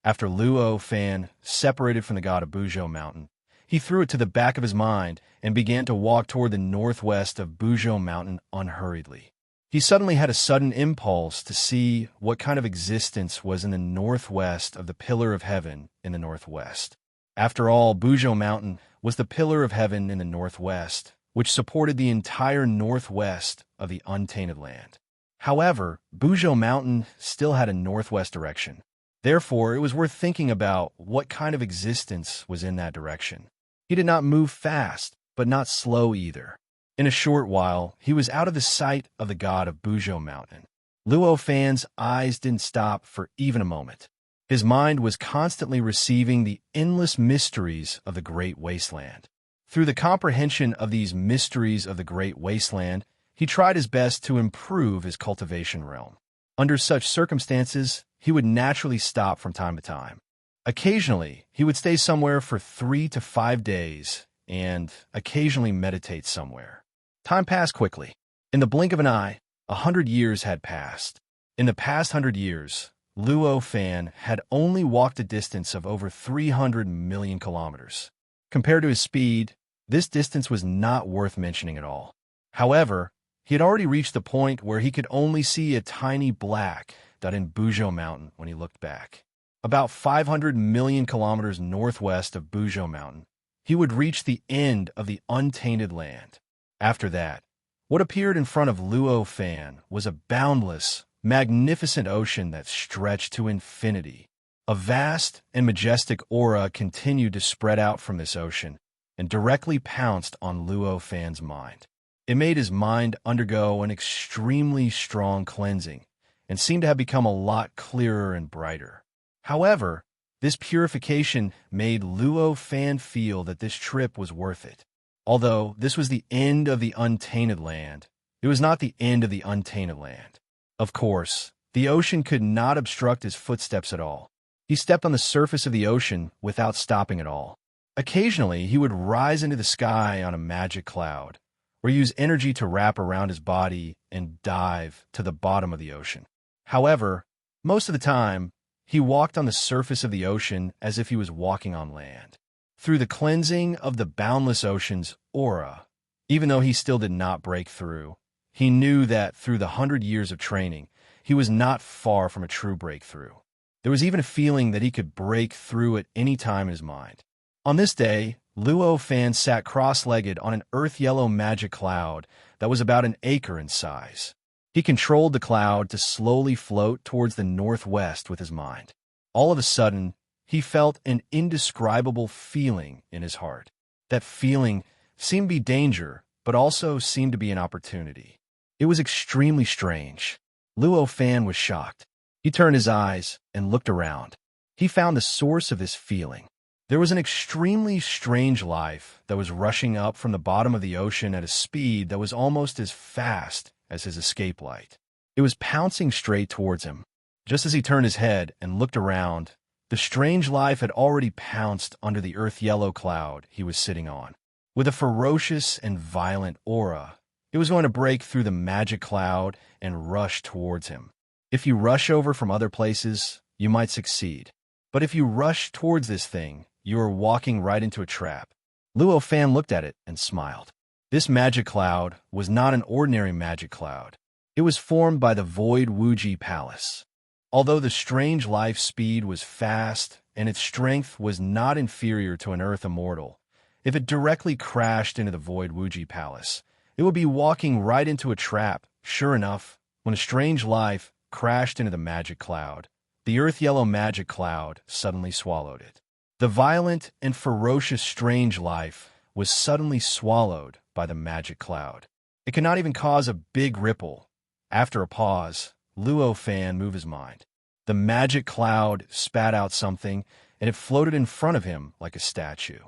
After Luo Fan separated from the god of Buzhou Mountain, he threw it to the back of his mind and began to walk toward the northwest of Buzhou Mountain unhurriedly. He suddenly had a sudden impulse to see what kind of existence was in the northwest of the pillar of heaven in the northwest. After all, Buzhou Mountain was the pillar of heaven in the northwest, which supported the entire northwest of the untainted land. However, Buzhou Mountain still had a northwest direction. Therefore, it was worth thinking about what kind of existence was in that direction. He did not move fast, but not slow either. In a short while, he was out of the sight of the god of Buzhou Mountain. Luo Fan's eyes didn't stop for even a moment. His mind was constantly receiving the endless mysteries of the Great Wasteland. Through the comprehension of these mysteries of the Great Wasteland, he tried his best to improve his cultivation realm. Under such circumstances, he would naturally stop from time to time. Occasionally, he would stay somewhere for 3 to 5 days and occasionally meditate somewhere. Time passed quickly. In the blink of an eye, 100 years had passed. In the past 100 years, Luo Fan had only walked a distance of over 300 million kilometers. Compared to his speed, this distance was not worth mentioning at all. However, he had already reached the point where he could only see a tiny black dot in Buzhou Mountain when he looked back. About 500 million kilometers northwest of Buzhou Mountain, he would reach the end of the untainted land. After that, what appeared in front of Luo Fan was a boundless, magnificent ocean that stretched to infinity. A vast and majestic aura continued to spread out from this ocean and directly pounced on Luo Fan's mind. It made his mind undergo an extremely strong cleansing and seemed to have become a lot clearer and brighter. However, this purification made Luo Fan feel that this trip was worth it. Although this was the end of the untainted land, it was not the end of the untainted land. Of course, the ocean could not obstruct his footsteps at all. He stepped on the surface of the ocean without stopping at all. Occasionally, he would rise into the sky on a magic cloud, or use energy to wrap around his body and dive to the bottom of the ocean. However, most of the time, he walked on the surface of the ocean as if he was walking on land. Through the cleansing of the boundless ocean's aura, even though he still did not break through, he knew that through the 100 years of training, he was not far from a true breakthrough. There was even a feeling that he could break through at any time in his mind. On this day, Luo Fan sat cross-legged on an earth-yellow magic cloud that was about an acre in size. He controlled the cloud to slowly float towards the northwest with his mind. All of a sudden, he felt an indescribable feeling in his heart. That feeling seemed to be danger, but also seemed to be an opportunity. It was extremely strange. Luo Fan was shocked. He turned his eyes and looked around. He found the source of this feeling. There was an extremely strange life that was rushing up from the bottom of the ocean at a speed that was almost as fast as his escape light. It was pouncing straight towards him. Just as he turned his head and looked around, the strange life had already pounced under the earth-yellow cloud he was sitting on. With a ferocious and violent aura, it was going to break through the magic cloud and rush towards him. If you rush over from other places, you might succeed. But if you rush towards this thing, you are walking right into a trap. Luo Fan looked at it and smiled. This magic cloud was not an ordinary magic cloud. It was formed by the Void Wuji Palace. Although the strange life speed was fast and its strength was not inferior to an Earth immortal, if it directly crashed into the Void Wuji Palace, it would be walking right into a trap. Sure enough, when a strange life crashed into the magic cloud, the earth-yellow magic cloud suddenly swallowed it. The violent and ferocious strange life was suddenly swallowed by the magic cloud. It could not even cause a big ripple. After a pause, Luo Fan moved his mind. The magic cloud spat out something, and it floated in front of him like a statue.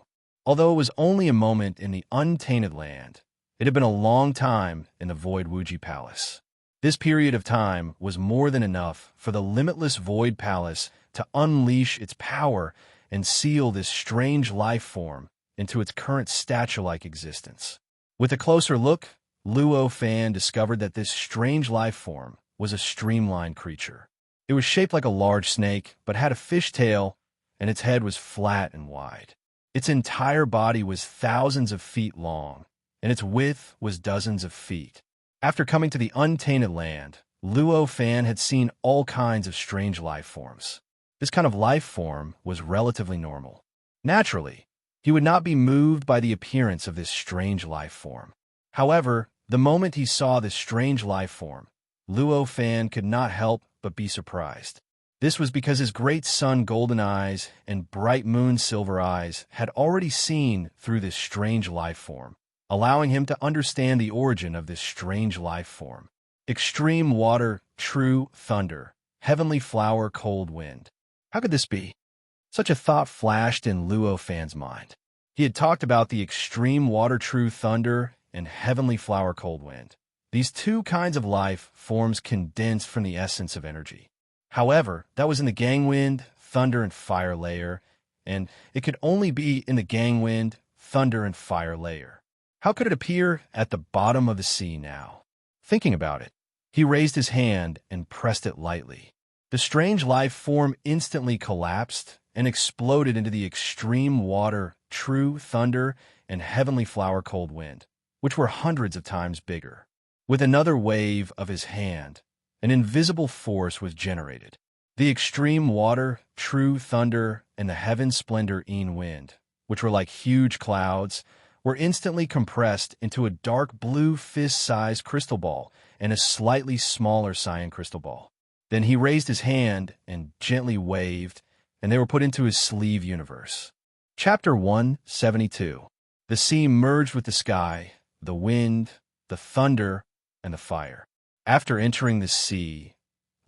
Although it was only a moment in the untainted land, it had been a long time in the Void Wuji Palace. This period of time was more than enough for the limitless Void Palace to unleash its power and seal this strange life form into its current statue-like existence. With a closer look, Luo Fan discovered that this strange life form was a streamlined creature. It was shaped like a large snake, but had a fish tail, and its head was flat and wide. Its entire body was thousands of feet long, and its width was dozens of feet. After coming to the untainted land, Luo Fan had seen all kinds of strange life forms. This kind of life form was relatively normal. Naturally, he would not be moved by the appearance of this strange life form. However, the moment he saw this strange life form, Luo Fan could not help but be surprised. This was because his great sun golden eyes and bright moon silver eyes had already seen through this strange life form, allowing him to understand the origin of this strange life form. Extreme water, true thunder, heavenly flower, cold wind. How could this be? Such a thought flashed in Luo Fan's mind. He had talked about the extreme water, true thunder, and heavenly flower, cold wind. These two kinds of life forms condensed from the essence of energy. However, that was in the gangwind, thunder, and fire layer, and it could only be in the gangwind, thunder, and fire layer. How could it appear at the bottom of the sea now? Thinking about it, he raised his hand and pressed it lightly. The strange life form instantly collapsed and exploded into the extreme water, true thunder, and heavenly flower, cold wind, which were hundreds of times bigger. With another wave of his hand, an invisible force was generated. The extreme water, true thunder, and the heaven splendor wind, which were like huge clouds, were instantly compressed into a dark blue fist-sized crystal ball and a slightly smaller cyan crystal ball. Then he raised his hand and gently waved, and they were put into his sleeve universe. Chapter 172. The sea merged with the sky, the wind, the thunder, and the fire. After entering the sea,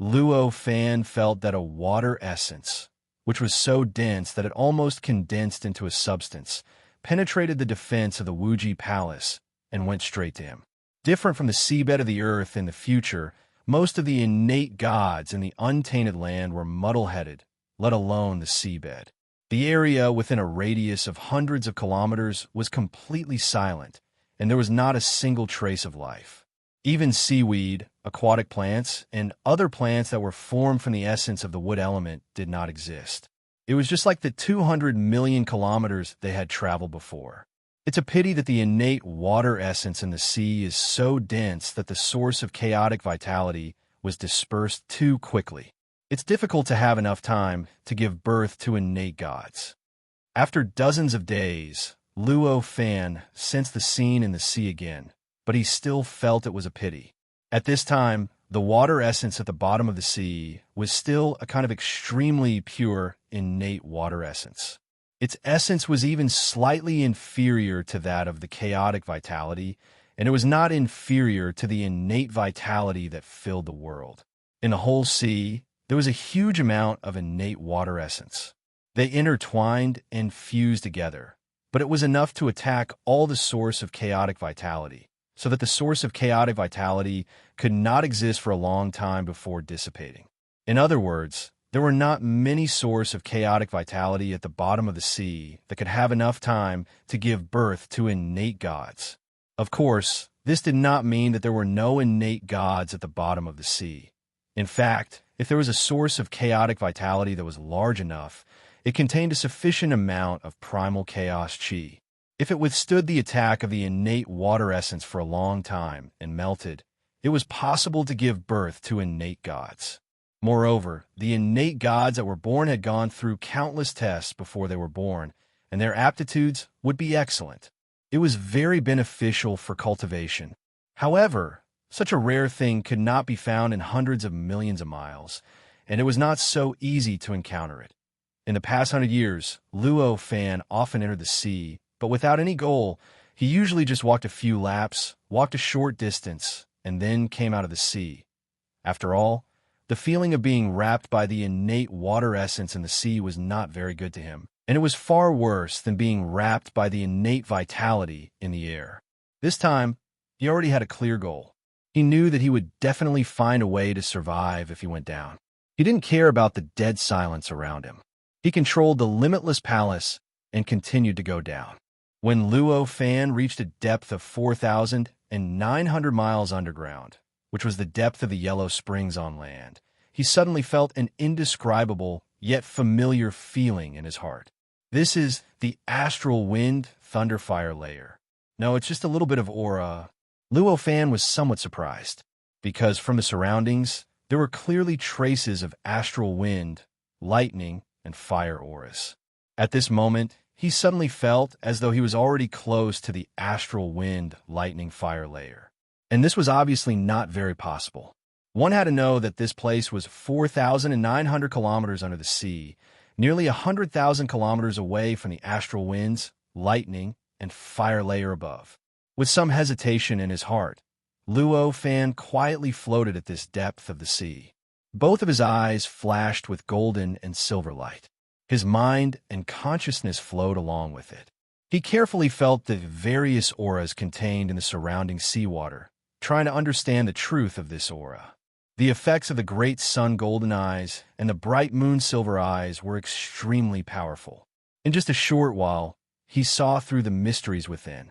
Luo Fan felt that a water essence, which was so dense that it almost condensed into a substance, penetrated the defense of the Wuji Palace and went straight to him. Different from the seabed of the earth in the future, most of the innate gods in the untainted land were muddle-headed, let alone the seabed. The area within a radius of hundreds of kilometers was completely silent, and there was not a single trace of life. Even seaweed, aquatic plants, and other plants that were formed from the essence of the wood element did not exist. It was just like the 200 million kilometers they had traveled before. It's a pity that the innate water essence in the sea is so dense that the source of chaotic vitality was dispersed too quickly. It's difficult to have enough time to give birth to innate gods. After dozens of days, Luo Fan sensed the scene in the sea again, but he still felt it was a pity. At this time, the water essence at the bottom of the sea was still a kind of extremely pure, innate water essence. Its essence was even slightly inferior to that of the chaotic vitality, and it was not inferior to the innate vitality that filled the world. In the whole sea, there was a huge amount of innate water essence. They intertwined and fused together, but it was enough to attack all the source of chaotic vitality, so that the source of chaotic vitality could not exist for a long time before dissipating. In other words, there were not many sources of chaotic vitality at the bottom of the sea that could have enough time to give birth to innate gods. Of course, this did not mean that there were no innate gods at the bottom of the sea. In fact, if there was a source of chaotic vitality that was large enough, it contained a sufficient amount of primal chaos chi. If it withstood the attack of the innate water essence for a long time and melted, it was possible to give birth to innate gods. Moreover, the innate gods that were born had gone through countless tests before they were born, and their aptitudes would be excellent. It was very beneficial for cultivation. However, such a rare thing could not be found in hundreds of millions of miles, and it was not so easy to encounter it. In the past 100 years, Luo Fan often entered the sea, but without any goal. He usually just walked a few laps, walked a short distance, and then came out of the sea. After all, the feeling of being wrapped by the innate water essence in the sea was not very good to him, and it was far worse than being wrapped by the innate vitality in the air. This time, he already had a clear goal. He knew that he would definitely find a way to survive if he went down. He didn't care about the dead silence around him. He controlled the limitless palace and continued to go down. When Luo Fan reached a depth of 4,900 miles underground, which was the depth of the Yellow Springs on land, he suddenly felt an indescribable yet familiar feeling in his heart. This is the astral wind thunder fire layer. No, it's just a little bit of aura. Luo Fan was somewhat surprised, because from the surroundings, there were clearly traces of astral wind, lightning, and fire auras. At this moment, he suddenly felt as though he was already close to the astral wind lightning fire layer. And this was obviously not very possible. One had to know that this place was 4,900 kilometers under the sea, nearly 100,000 kilometers away from the astral winds, lightning, and fire layer above. With some hesitation in his heart, Luo Fan quietly floated at this depth of the sea. Both of his eyes flashed with golden and silver light. His mind and consciousness flowed along with it. He carefully felt the various auras contained in the surrounding seawater, trying to understand the truth of this aura. The effects of the great sun golden eyes and the bright moon silver eyes were extremely powerful. In just a short while, he saw through the mysteries within.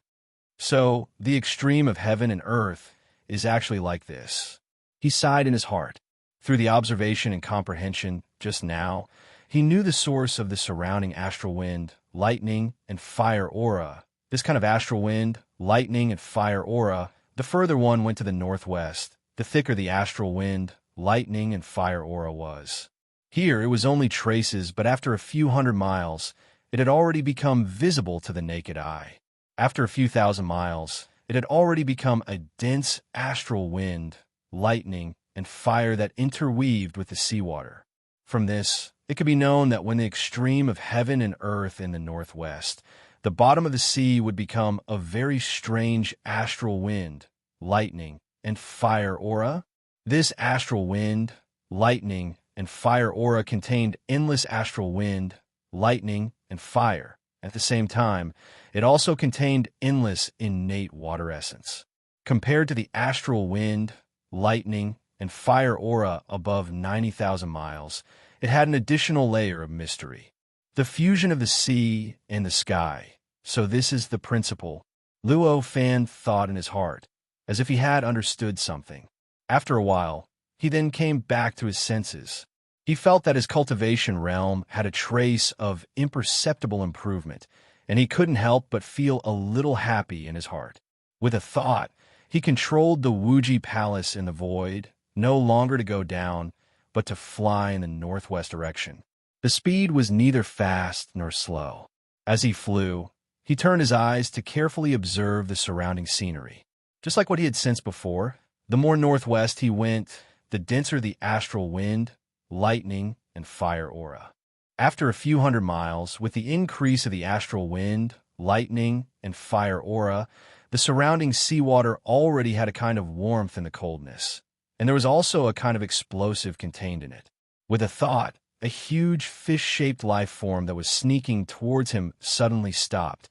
So, the extreme of heaven and earth is actually like this. He sighed in his heart. Through the observation and comprehension just now, he knew the source of the surrounding astral wind, lightning, and fire aura. This kind of astral wind, lightning, and fire aura, the further one went to the northwest, the thicker the astral wind, lightning, and fire aura was. Here it was only traces, but after a few hundred miles, it had already become visible to the naked eye. After a few thousand miles, it had already become a dense astral wind, lightning, and fire that interweaved with the seawater. From this, it could be known that when the extreme of heaven and earth in the northwest, the bottom of the sea would become a very strange astral wind, lightning, and fire aura. This astral wind, lightning, and fire aura contained endless astral wind, lightning, and fire. At the same time, it also contained endless innate water essence. Compared to the astral wind, lightning, and fire aura above 90,000 miles, it had an additional layer of mystery. The fusion of the sea and the sky. So this is the principle, Luo Fan thought in his heart, as if he had understood something. After a while, he then came back to his senses. He felt that his cultivation realm had a trace of imperceptible improvement, and he couldn't help but feel a little happy in his heart. With a thought, he controlled the Wuji Palace in the void, no longer to go down, but to fly in the northwest direction. The speed was neither fast nor slow. As he flew, he turned his eyes to carefully observe the surrounding scenery. Just like what he had sensed before, the more northwest he went, the denser the astral wind, lightning, and fire aura. After a few hundred miles, with the increase of the astral wind, lightning, and fire aura, the surrounding seawater already had a kind of warmth in the coldness, and there was also a kind of explosive contained in it. With a thought, a huge fish-shaped life form that was sneaking towards him suddenly stopped,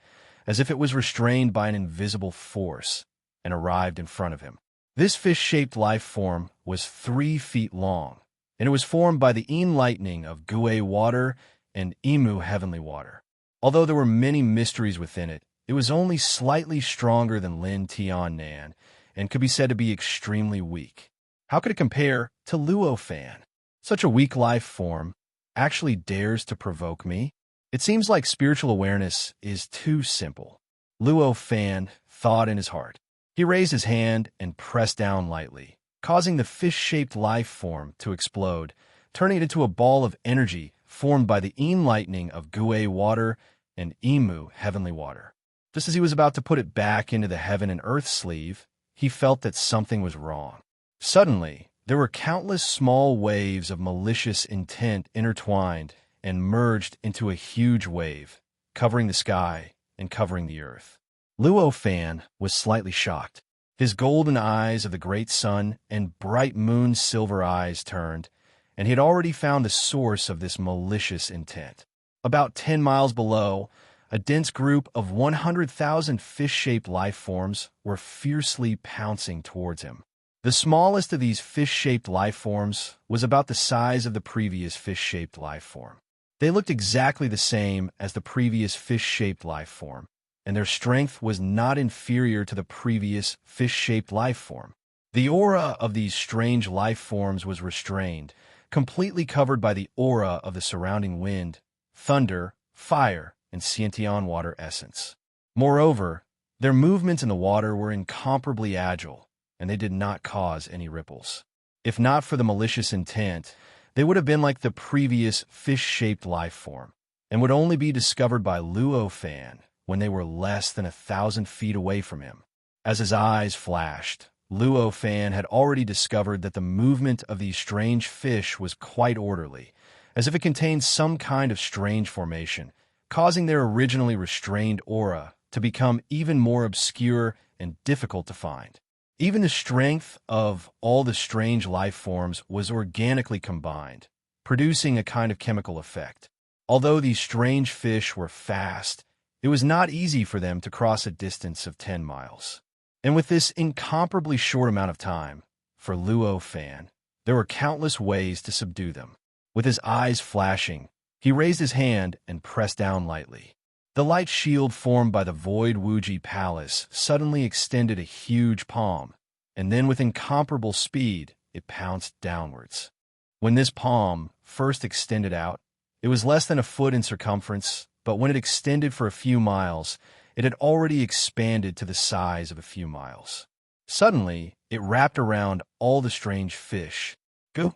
as if it was restrained by an invisible force, and arrived in front of him. This fish-shaped life form was 3 feet long, and it was formed by the Een lightning of Gue water and Emu heavenly water. Although there were many mysteries within it, it was only slightly stronger than Lin Tian Nan, and could be said to be extremely weak. How could it compare to Luo Fan? Such a weak life form actually dares to provoke me? It seems like spiritual awareness is too simple. Luo Fan thought in his heart. He raised his hand and pressed down lightly, causing the fish-shaped life form to explode, turning it into a ball of energy formed by the Een lightning of Gue water and Emu heavenly water. Just as he was about to put it back into the heaven and earth sleeve, he felt that something was wrong. Suddenly, there were countless small waves of malicious intent intertwined and merged into a huge wave, covering the sky and covering the earth. Luo Fan was slightly shocked. His golden eyes of the great sun and bright moon silver eyes turned, and he had already found the source of this malicious intent. About 10 miles below, a dense group of 100,000 fish-shaped life forms were fiercely pouncing towards him. The smallest of these fish-shaped life forms was about the size of the previous fish-shaped life form. They looked exactly the same as the previous fish-shaped life form, and their strength was not inferior to the previous fish-shaped life form. The aura of these strange life forms was restrained, completely covered by the aura of the surrounding wind, thunder, fire, and Xiantian water essence. Moreover, their movements in the water were incomparably agile, and they did not cause any ripples. If not for the malicious intent, they would have been like the previous fish-shaped life form, and would only be discovered by Luo Fan when they were less than 1,000 feet away from him. As his eyes flashed, Luo Fan had already discovered that the movement of these strange fish was quite orderly, as if it contained some kind of strange formation, causing their originally restrained aura to become even more obscure and difficult to find. Even the strength of all the strange life forms was organically combined, producing a kind of chemical effect. Although these strange fish were fast, it was not easy for them to cross a distance of 10 miles. And with this incomparably short amount of time, for Luo Fan, there were countless ways to subdue them. With his eyes flashing, he raised his hand and pressed down lightly. The light shield formed by the Void Wuji Palace suddenly extended a huge palm, and then with incomparable speed, it pounced downwards. When this palm first extended out, it was less than a foot in circumference, but when it extended for a few miles, it had already expanded to the size of a few miles. Suddenly, it wrapped around all the strange fish. Go!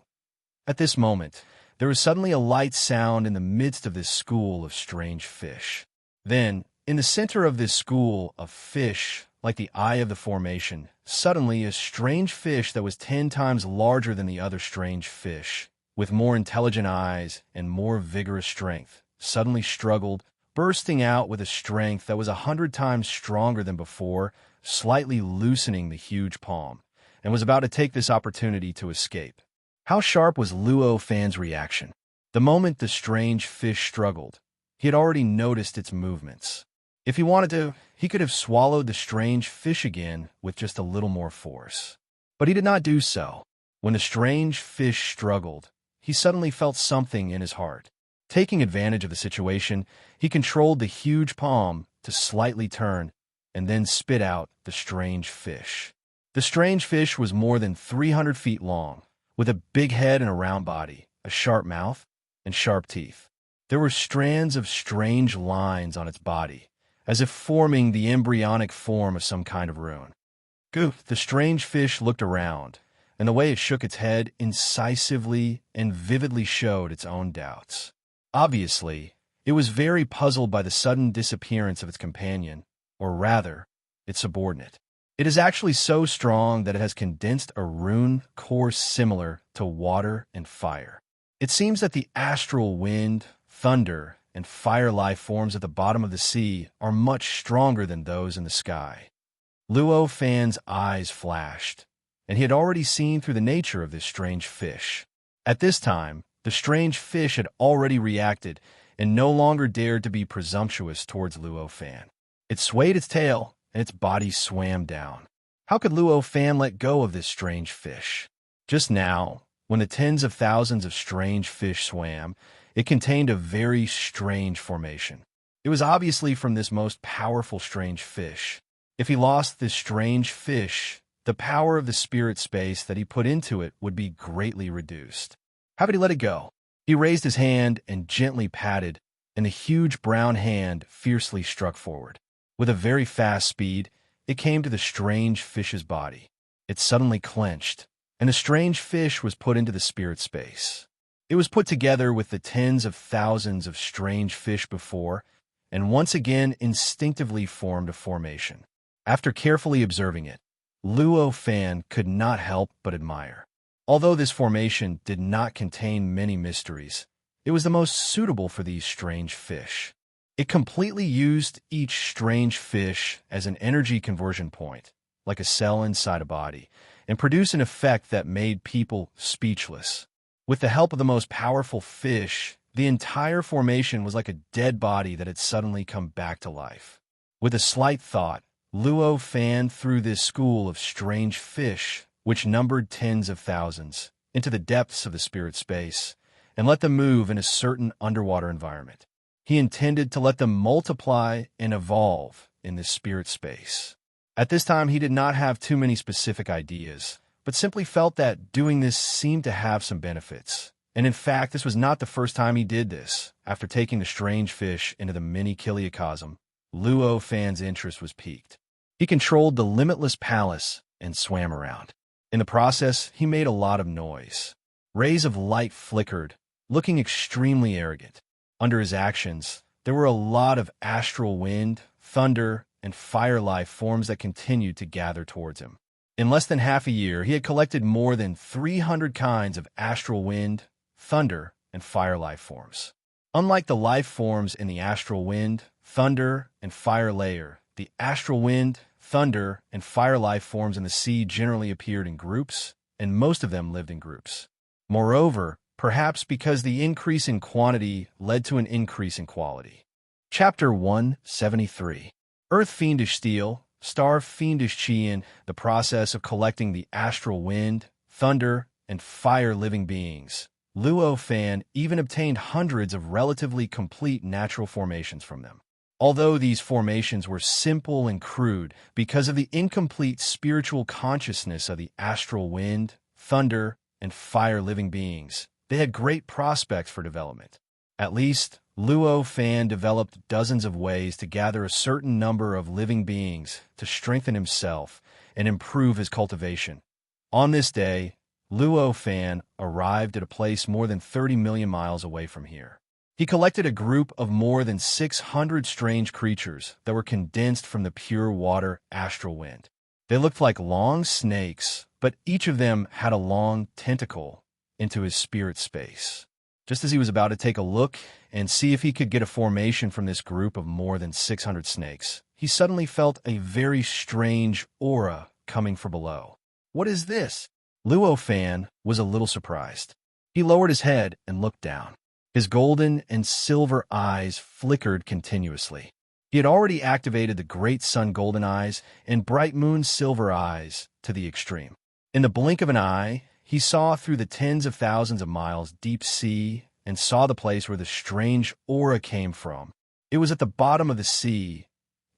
At this moment, there was suddenly a light sound in the midst of this school of strange fish. Then, in the center of this school of fish, like the eye of the formation, suddenly a strange fish that was 10 times larger than the other strange fish, with more intelligent eyes and more vigorous strength, suddenly struggled, bursting out with a strength that was 100 times stronger than before, slightly loosening the huge palm, and was about to take this opportunity to escape. How sharp was Luo Fan's reaction? The moment the strange fish struggled, he had already noticed its movements. If he wanted to, he could have swallowed the strange fish again with just a little more force. But he did not do so. When the strange fish struggled, he suddenly felt something in his heart. Taking advantage of the situation, he controlled the huge palm to slightly turn and then spit out the strange fish. The strange fish was more than 300 feet long, with a big head and a round body, a sharp mouth, and sharp teeth. There were strands of strange lines on its body, as if forming the embryonic form of some kind of rune. Goof! The strange fish looked around, and the way it shook its head incisively and vividly showed its own doubts. Obviously, it was very puzzled by the sudden disappearance of its companion, or rather, its subordinate. It is actually so strong that it has condensed a rune core similar to water and fire. It seems that the astral wind, thunder, and fire life forms at the bottom of the sea are much stronger than those in the sky. Luo Fan's eyes flashed, and he had already seen through the nature of this strange fish. At this time, the strange fish had already reacted and no longer dared to be presumptuous towards Luo Fan. It swayed its tail, and its body swam down. How could Luo Fan let go of this strange fish? Just now, when the tens of thousands of strange fish swam, it contained a very strange formation. It was obviously from this most powerful strange fish. If he lost this strange fish, the power of the spirit space that he put into it would be greatly reduced. How could he let it go? He raised his hand and gently patted, and the huge brown hand fiercely struck forward. With a very fast speed, it came to the strange fish's body. It suddenly clenched, and the strange fish was put into the spirit space. It was put together with the tens of thousands of strange fish before, and once again instinctively formed a formation. After carefully observing it, Luo Fan could not help but admire. Although this formation did not contain many mysteries, it was the most suitable for these strange fish. It completely used each strange fish as an energy conversion point, like a cell inside a body, and produced an effect that made people speechless. With the help of the most powerful fish, the entire formation was like a dead body that had suddenly come back to life. With a slight thought, Luo Fan threw this school of strange fish, which numbered tens of thousands, into the depths of the spirit space, and let them move in a certain underwater environment. He intended to let them multiply and evolve in this spirit space. At this time, he did not have too many specific ideas, but simply felt that doing this seemed to have some benefits. And in fact, this was not the first time he did this. After taking the strange fish into the mini Kiliacosm, Luo Fan's interest was piqued. He controlled the limitless palace and swam around. In the process, he made a lot of noise. Rays of light flickered, looking extremely arrogant. Under his actions, there were a lot of astral wind, thunder, and fire life forms that continued to gather towards him. In less than half a year, he had collected more than 300 kinds of astral wind, thunder, and fire life forms. Unlike the life forms in the astral wind, thunder, and fire layer, the astral wind, thunder, and fire life forms in the sea generally appeared in groups, and most of them lived in groups. Moreover, perhaps because the increase in quantity led to an increase in quality. Chapter 173. Earth Fiendish Steel, Star Fiendish Qian, the process of collecting the astral wind, thunder, and fire living beings. Luo Fan even obtained hundreds of relatively complete natural formations from them. Although these formations were simple and crude because of the incomplete spiritual consciousness of the astral wind, thunder, and fire living beings, they had great prospects for development. At least, Luo Fan developed dozens of ways to gather a certain number of living beings to strengthen himself and improve his cultivation. On this day, Luo Fan arrived at a place more than 30 million miles away from here. He collected a group of more than 600 strange creatures that were condensed from the pure water astral wind. They looked like long snakes, but each of them had a long tentacle into his spirit space. Just as he was about to take a look and see if he could get a formation from this group of more than 600 snakes, he suddenly felt a very strange aura coming from below. "What is this?" Luo Fan was a little surprised. He lowered his head and looked down. His golden and silver eyes flickered continuously. He had already activated the Great Sun Golden Eyes and Bright Moon Silver Eyes to the extreme. In the blink of an eye, he saw through the tens of thousands of miles deep sea and saw the place where the strange aura came from. It was at the bottom of the sea,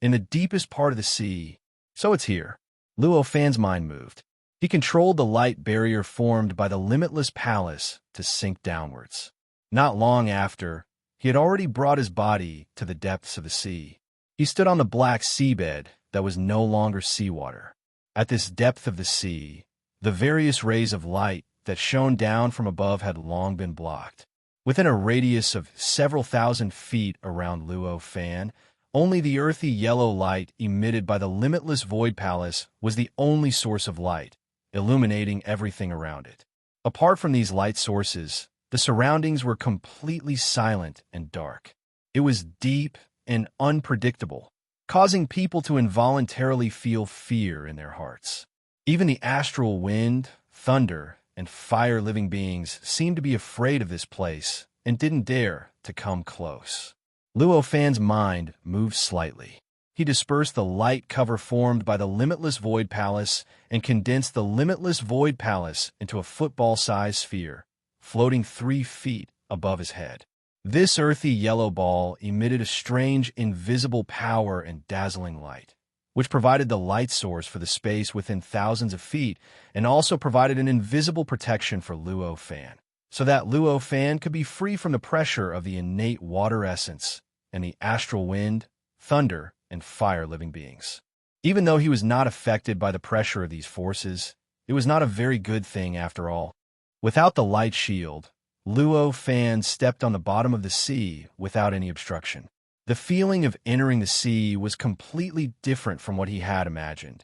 in the deepest part of the sea. So it's here. Luo Fan's mind moved. He controlled the light barrier formed by the limitless palace to sink downwards. Not long after, he had already brought his body to the depths of the sea. He stood on the black seabed that was no longer seawater. At this depth of the sea, the various rays of light that shone down from above had long been blocked. Within a radius of several thousand feet around Luo Fan, only the earthy yellow light emitted by the limitless void palace was the only source of light, illuminating everything around it. Apart from these light sources, the surroundings were completely silent and dark. It was deep and unpredictable, causing people to involuntarily feel fear in their hearts. Even the astral wind, thunder, and fire living beings seemed to be afraid of this place and didn't dare to come close. Luo Fan's mind moved slightly. He dispersed the light cover formed by the limitless void palace and condensed the limitless void palace into a football-sized sphere, floating 3 feet above his head. This earthy yellow ball emitted a strange, invisible power and dazzling light, which provided the light source for the space within thousands of feet and also provided an invisible protection for Luo Fan, so that Luo Fan could be free from the pressure of the innate water essence and the astral wind, thunder, and fire living beings. Even though he was not affected by the pressure of these forces, it was not a very good thing after all. Without the light shield, Luo Fan stepped on the bottom of the sea without any obstruction. The feeling of entering the sea was completely different from what he had imagined,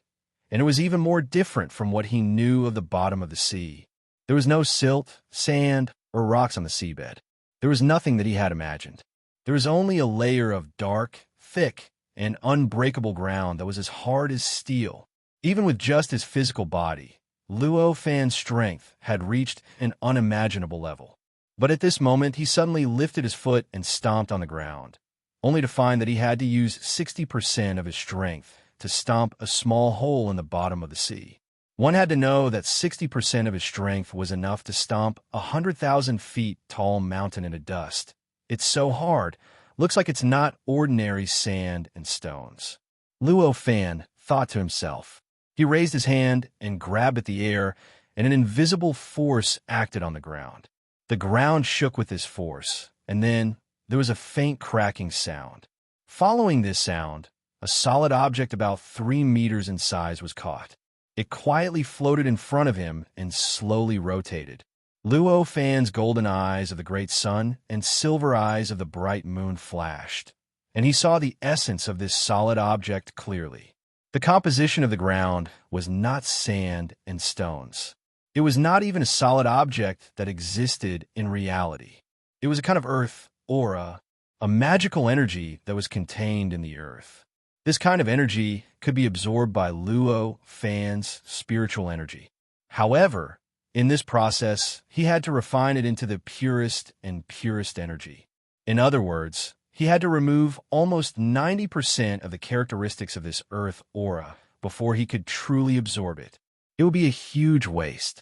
and it was even more different from what he knew of the bottom of the sea. There was no silt, sand, or rocks on the seabed. There was nothing that he had imagined. There was only a layer of dark, thick, and unbreakable ground that was as hard as steel. Even with just his physical body, Luo Fan's strength had reached an unimaginable level. But at this moment, he suddenly lifted his foot and stomped on the ground, only to find that he had to use 60% of his strength to stomp a small hole in the bottom of the sea. One had to know that 60% of his strength was enough to stomp a 100,000 feet tall mountain into dust. It's so hard, looks like it's not ordinary sand and stones. Luo Fan thought to himself. He raised his hand and grabbed at the air, and an invisible force acted on the ground. The ground shook with this force, and then there was a faint cracking sound. Following this sound, a solid object about 3 meters in size was caught. It quietly floated in front of him and slowly rotated. Luo Fan's golden eyes of the great sun and silver eyes of the bright moon flashed, and he saw the essence of this solid object clearly. The composition of the ground was not sand and stones. It was not even a solid object that existed in reality. It was a kind of earth aura, a magical energy that was contained in the earth. This kind of energy could be absorbed by Luo Fan's spiritual energy. However, in this process, he had to refine it into the purest and purest energy. In other words, he had to remove almost 90% of the characteristics of this earth aura before he could truly absorb it. It would be a huge waste.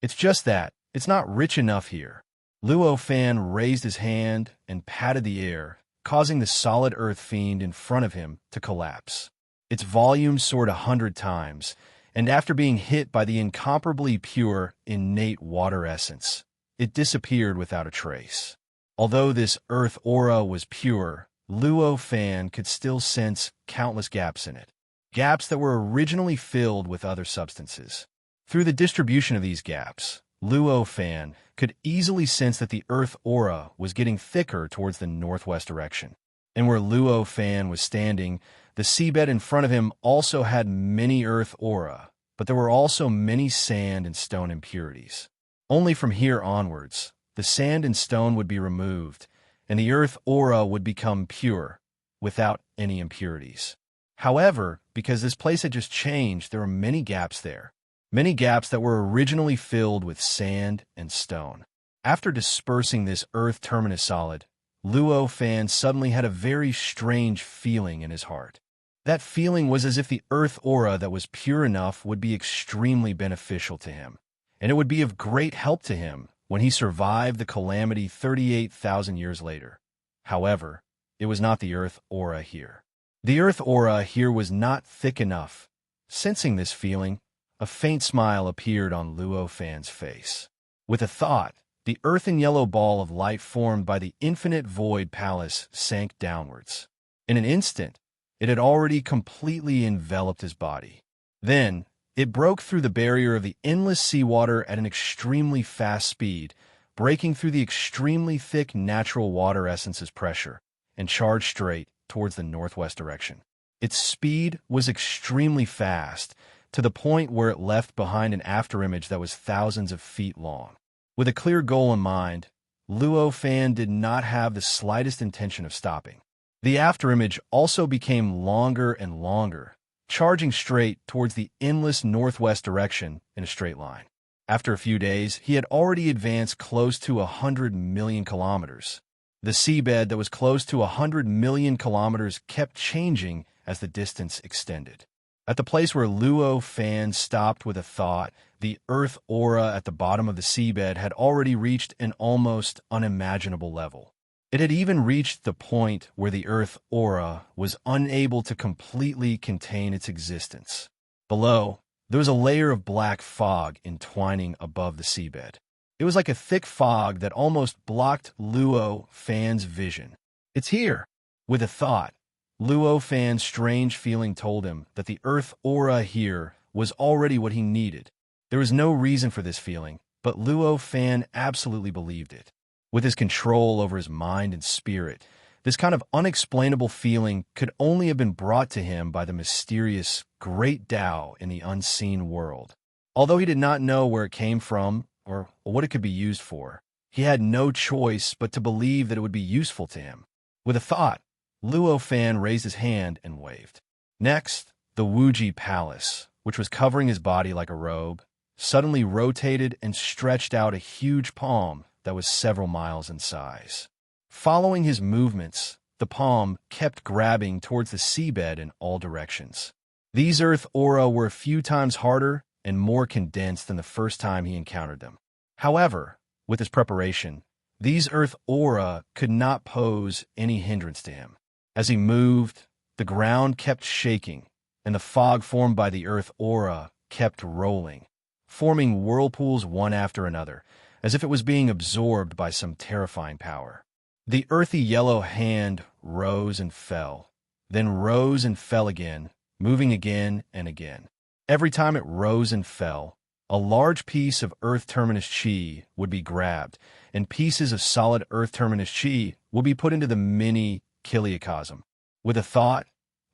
It's just that it's not rich enough here. Luo Fan raised his hand and patted the air, causing the solid earth fiend in front of him to collapse. Its volume soared 100 times, and after being hit by the incomparably pure, innate water essence, it disappeared without a trace. Although this earth aura was pure, Luo Fan could still sense countless gaps in it, gaps that were originally filled with other substances. Through the distribution of these gaps, Luo Fan could easily sense that the earth aura was getting thicker towards the northwest direction. And where Luo Fan was standing, the seabed in front of him also had many earth aura, but there were also many sand and stone impurities. Only from here onwards, the sand and stone would be removed, and the earth aura would become pure, without any impurities. However, because this place had just changed, there were many gaps there. Many gaps that were originally filled with sand and stone. After dispersing this earth terminus solid, Luo Fan suddenly had a very strange feeling in his heart. That feeling was as if the earth aura that was pure enough would be extremely beneficial to him, and it would be of great help to him when he survived the calamity 38,000 years later. However, it was not the earth aura here. The earth aura here was not thick enough. Sensing this feeling, a faint smile appeared on Luo Fan's face. With a thought, the earthen yellow ball of light formed by the infinite void palace sank downwards. In an instant, it had already completely enveloped his body. Then, it broke through the barrier of the endless seawater at an extremely fast speed, breaking through the extremely thick natural water essence's pressure, and charged straight towards the northwest direction. Its speed was extremely fast, to the point where it left behind an afterimage that was thousands of feet long. With a clear goal in mind, Luo Fan did not have the slightest intention of stopping. The afterimage also became longer and longer, charging straight towards the endless northwest direction in a straight line. After a few days, he had already advanced close to 100 million kilometers. The seabed that was close to 100 million kilometers kept changing as the distance extended. At the place where Luo Fan stopped with a thought, the earth aura at the bottom of the seabed had already reached an almost unimaginable level. It had even reached the point where the earth aura was unable to completely contain its existence. Below, there was a layer of black fog entwining above the seabed. It was like a thick fog that almost blocked Luo Fan's vision. "It's here!" With a thought, Luo Fan's strange feeling told him that the earth aura here was already what he needed. There was no reason for this feeling, but Luo Fan absolutely believed it. With his control over his mind and spirit, this kind of unexplainable feeling could only have been brought to him by the mysterious great Tao in the unseen world. Although he did not know where it came from or what it could be used for, he had no choice but to believe that it would be useful to him. With a thought, Luo Fan raised his hand and waved. Next, the Wuji Palace, which was covering his body like a robe, suddenly rotated and stretched out a huge palm that was several miles in size. Following his movements, the palm kept grabbing towards the seabed in all directions. These earth aura were a few times harder and more condensed than the first time he encountered them. However, with his preparation, these earth aura could not pose any hindrance to him. As he moved, the ground kept shaking, and the fog formed by the earth aura kept rolling, forming whirlpools one after another, as if it was being absorbed by some terrifying power. The earthy yellow hand rose and fell, then rose and fell again, moving again and again. Every time it rose and fell, a large piece of earth terminus chi would be grabbed, and pieces of solid earth terminus chi would be put into the mini Kiliacosm. With a thought,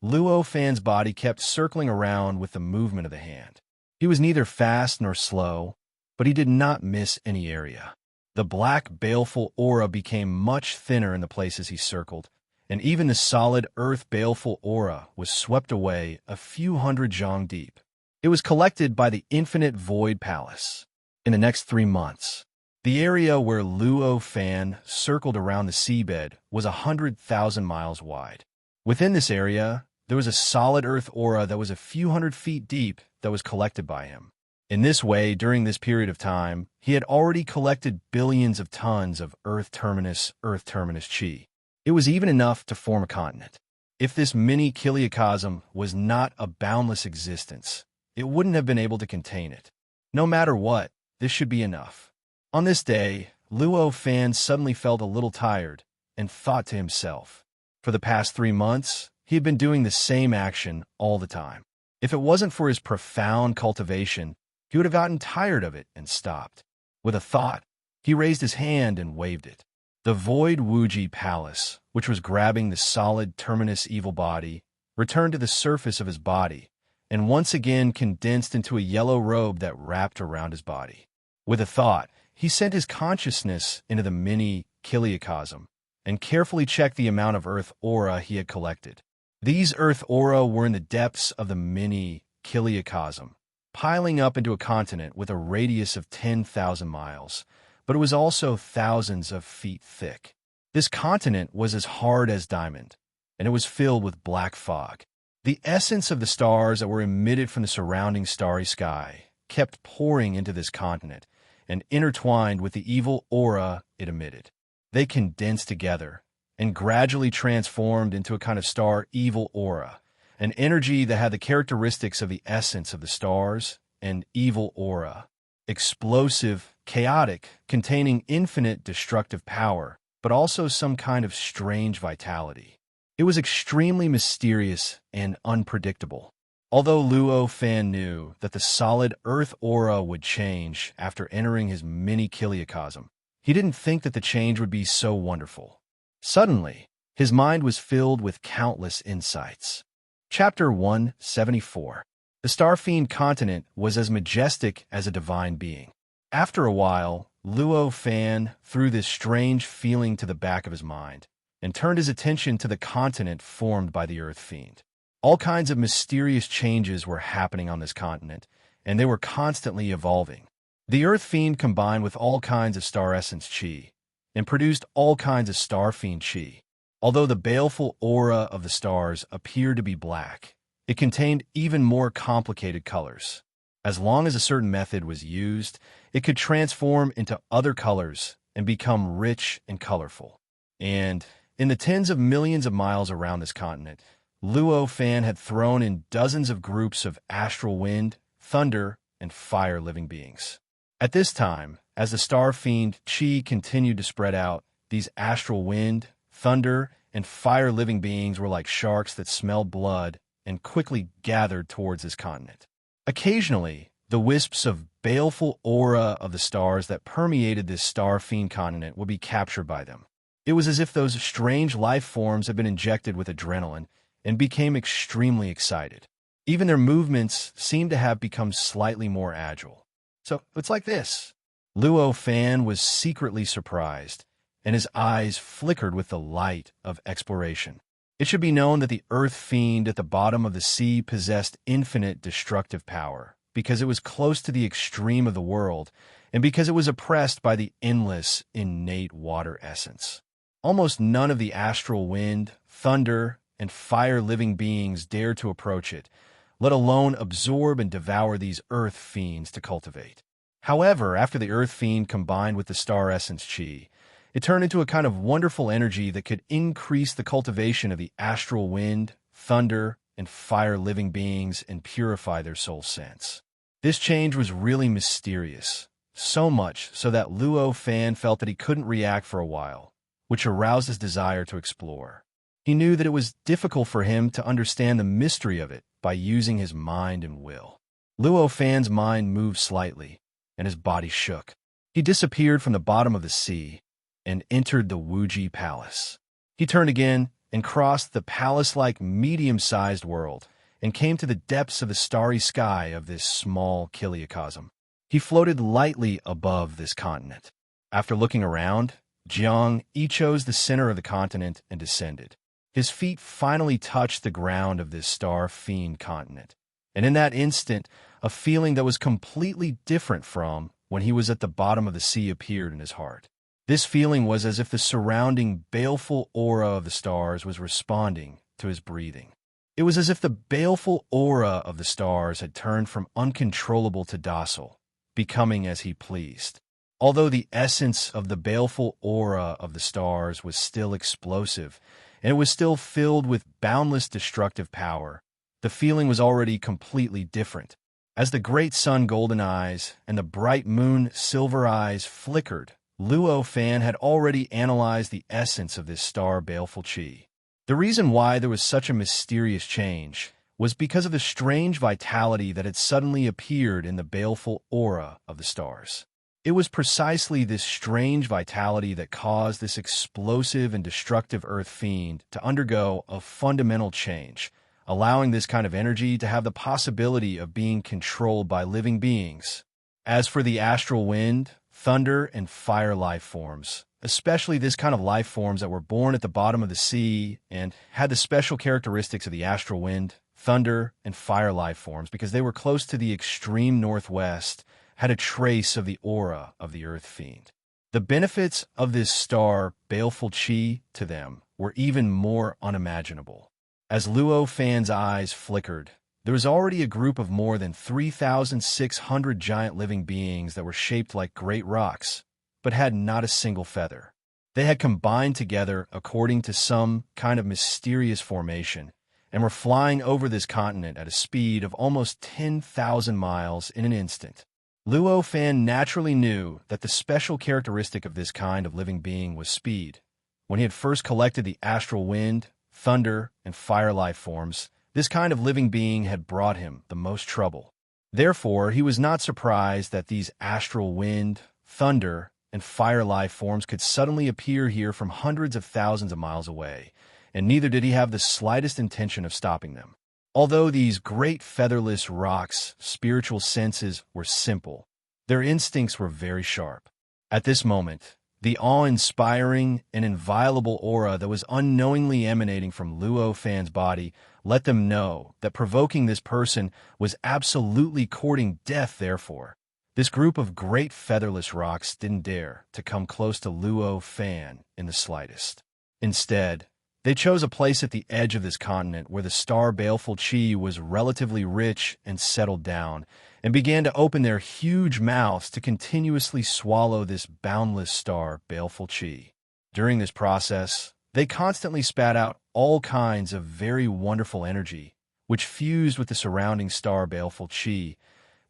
Luo Fan's body kept circling around with the movement of the hand. He was neither fast nor slow, but he did not miss any area. The black, baleful aura became much thinner in the places he circled, and even the solid earth baleful aura was swept away a few hundred zhang deep. It was collected by the infinite void palace. In the next 3 months, the area where Luo Fan circled around the seabed was 100,000 miles wide. Within this area, there was a solid earth aura that was a few hundred feet deep that was collected by him. In this way, during this period of time, he had already collected billions of tons of earth terminus chi. It was even enough to form a continent. If this mini kiliacosm was not a boundless existence, it wouldn't have been able to contain it. No matter what, this should be enough. On this day, Luo Fan suddenly felt a little tired and thought to himself, for the past 3 months, he had been doing the same action all the time. If it wasn't for his profound cultivation, he would have gotten tired of it and stopped. With a thought, he raised his hand and waved it. The void Wuji palace, which was grabbing the solid terminus evil body, returned to the surface of his body, and once again condensed into a yellow robe that wrapped around his body. With a thought, he sent his consciousness into the mini kiliacosm and carefully checked the amount of earth aura he had collected. These earth aura were in the depths of the mini kiliacosm, piling up into a continent with a radius of 10,000 miles, but it was also thousands of feet thick. This continent was as hard as diamond, and it was filled with black fog. The essence of the stars that were emitted from the surrounding starry sky kept pouring into this continent and intertwined with the evil aura it emitted. They condensed together and gradually transformed into a kind of star evil aura, an energy that had the characteristics of the essence of the stars and evil aura. Explosive, chaotic, containing infinite destructive power, but also some kind of strange vitality. It was extremely mysterious and unpredictable. Although Luo Fan knew that the solid earth aura would change after entering his mini kiliacosm, he didn't think that the change would be so wonderful. Suddenly, his mind was filled with countless insights. Chapter 174. The Starfiend continent was as majestic as a divine being. After a while, Luo Fan threw this strange feeling to the back of his mind and turned his attention to the continent formed by the Earth Fiend. All kinds of mysterious changes were happening on this continent, and they were constantly evolving. The Earth Fiend combined with all kinds of star essence chi and produced all kinds of Starfiend chi. Although the baleful aura of the stars appeared to be black, it contained even more complicated colors. As long as a certain method was used, it could transform into other colors and become rich and colorful. And in the tens of millions of miles around this continent, Luo Fan had thrown in dozens of groups of astral wind, thunder, and fire living beings. At this time, as the Starfiend chi continued to spread out, these astral wind, thunder, and fire living beings were like sharks that smelled blood and quickly gathered towards this continent. Occasionally, the wisps of baleful aura of the stars that permeated this Starfiend continent would be captured by them. It was as if those strange life forms had been injected with adrenaline and became extremely excited. Even their movements seemed to have become slightly more agile. So it's like this. Luo Fan was secretly surprised, and his eyes flickered with the light of exploration. It should be known that the Earth Fiend at the bottom of the sea possessed infinite destructive power, because it was close to the extreme of the world, and because it was oppressed by the endless, innate water essence. Almost none of the astral wind, thunder, and fire living beings dared to approach it, let alone absorb and devour these Earth Fiends to cultivate. However, after the Earth Fiend combined with the star essence chi, it turned into a kind of wonderful energy that could increase the cultivation of the astral wind, thunder, and fire living beings and purify their soul sense. This change was really mysterious, so much so that Luo Fan felt that he couldn't react for a while, which aroused his desire to explore. He knew that it was difficult for him to understand the mystery of it by using his mind and will. Luo Fan's mind moved slightly, and his body shook. He disappeared from the bottom of the sea and entered the Wuji Palace. He turned again and crossed the palace-like medium-sized world and came to the depths of the starry sky of this small Kiliacosm. He floated lightly above this continent. After looking around, Jiang chose the center of the continent and descended. His feet finally touched the ground of this star-fiend continent. And in that instant, a feeling that was completely different from when he was at the bottom of the sea appeared in his heart. This feeling was as if the surrounding baleful aura of the stars was responding to his breathing. It was as if the baleful aura of the stars had turned from uncontrollable to docile, becoming as he pleased. Although the essence of the baleful aura of the stars was still explosive, and it was still filled with boundless destructive power, the feeling was already completely different. As the great sun golden eyes and the bright moon silver eyes flickered, Luo Fan had already analyzed the essence of this star baleful chi. The reason why there was such a mysterious change was because of the strange vitality that had suddenly appeared in the baleful aura of the stars. It was precisely this strange vitality that caused this explosive and destructive earth fiend to undergo a fundamental change, allowing this kind of energy to have the possibility of being controlled by living beings. As for the astral wind, thunder, and fire life forms, especially this kind of life forms that were born at the bottom of the sea and had the special characteristics of the astral wind, thunder, and fire life forms because they were close to the extreme northwest, had a trace of the aura of the earth fiend. The benefits of this star baleful chi to them were even more unimaginable. As Luo Fan's eyes flickered, there was already a group of more than 3,600 giant living beings that were shaped like great rocks, but had not a single feather. They had combined together according to some kind of mysterious formation and were flying over this continent at a speed of almost 10,000 miles in an instant. Luo Fan naturally knew that the special characteristic of this kind of living being was speed. When he had first collected the astral wind, thunder, and fire life forms, this kind of living being had brought him the most trouble. Therefore, he was not surprised that these astral wind, thunder, and fire life forms could suddenly appear here from hundreds of thousands of miles away, and neither did he have the slightest intention of stopping them. Although these great featherless rocks' spiritual senses were simple, their instincts were very sharp. At this moment, the awe-inspiring and inviolable aura that was unknowingly emanating from Luo Fan's body let them know that provoking this person was absolutely courting death. Therefore, this group of great featherless rocks didn't dare to come close to Luo Fan in the slightest. Instead, they chose a place at the edge of this continent where the star baleful chi was relatively rich and settled down, and began to open their huge mouths to continuously swallow this boundless star baleful chi. During this process, they constantly spat out all kinds of very wonderful energy, which fused with the surrounding star baleful chi,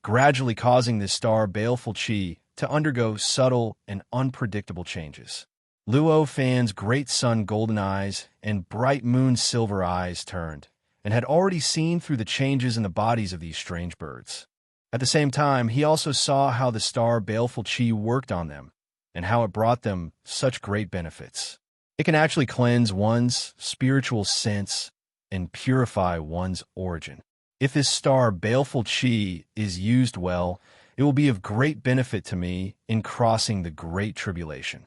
gradually causing this star baleful chi to undergo subtle and unpredictable changes. Luo Fan's great sun golden eyes and bright moon silver eyes turned, and had already seen through the changes in the bodies of these strange birds. At the same time, he also saw how the star baleful chi worked on them, and how it brought them such great benefits. It can actually cleanse one's spiritual sense and purify one's origin. If this star baleful chi is used well, it will be of great benefit to me in crossing the great tribulation.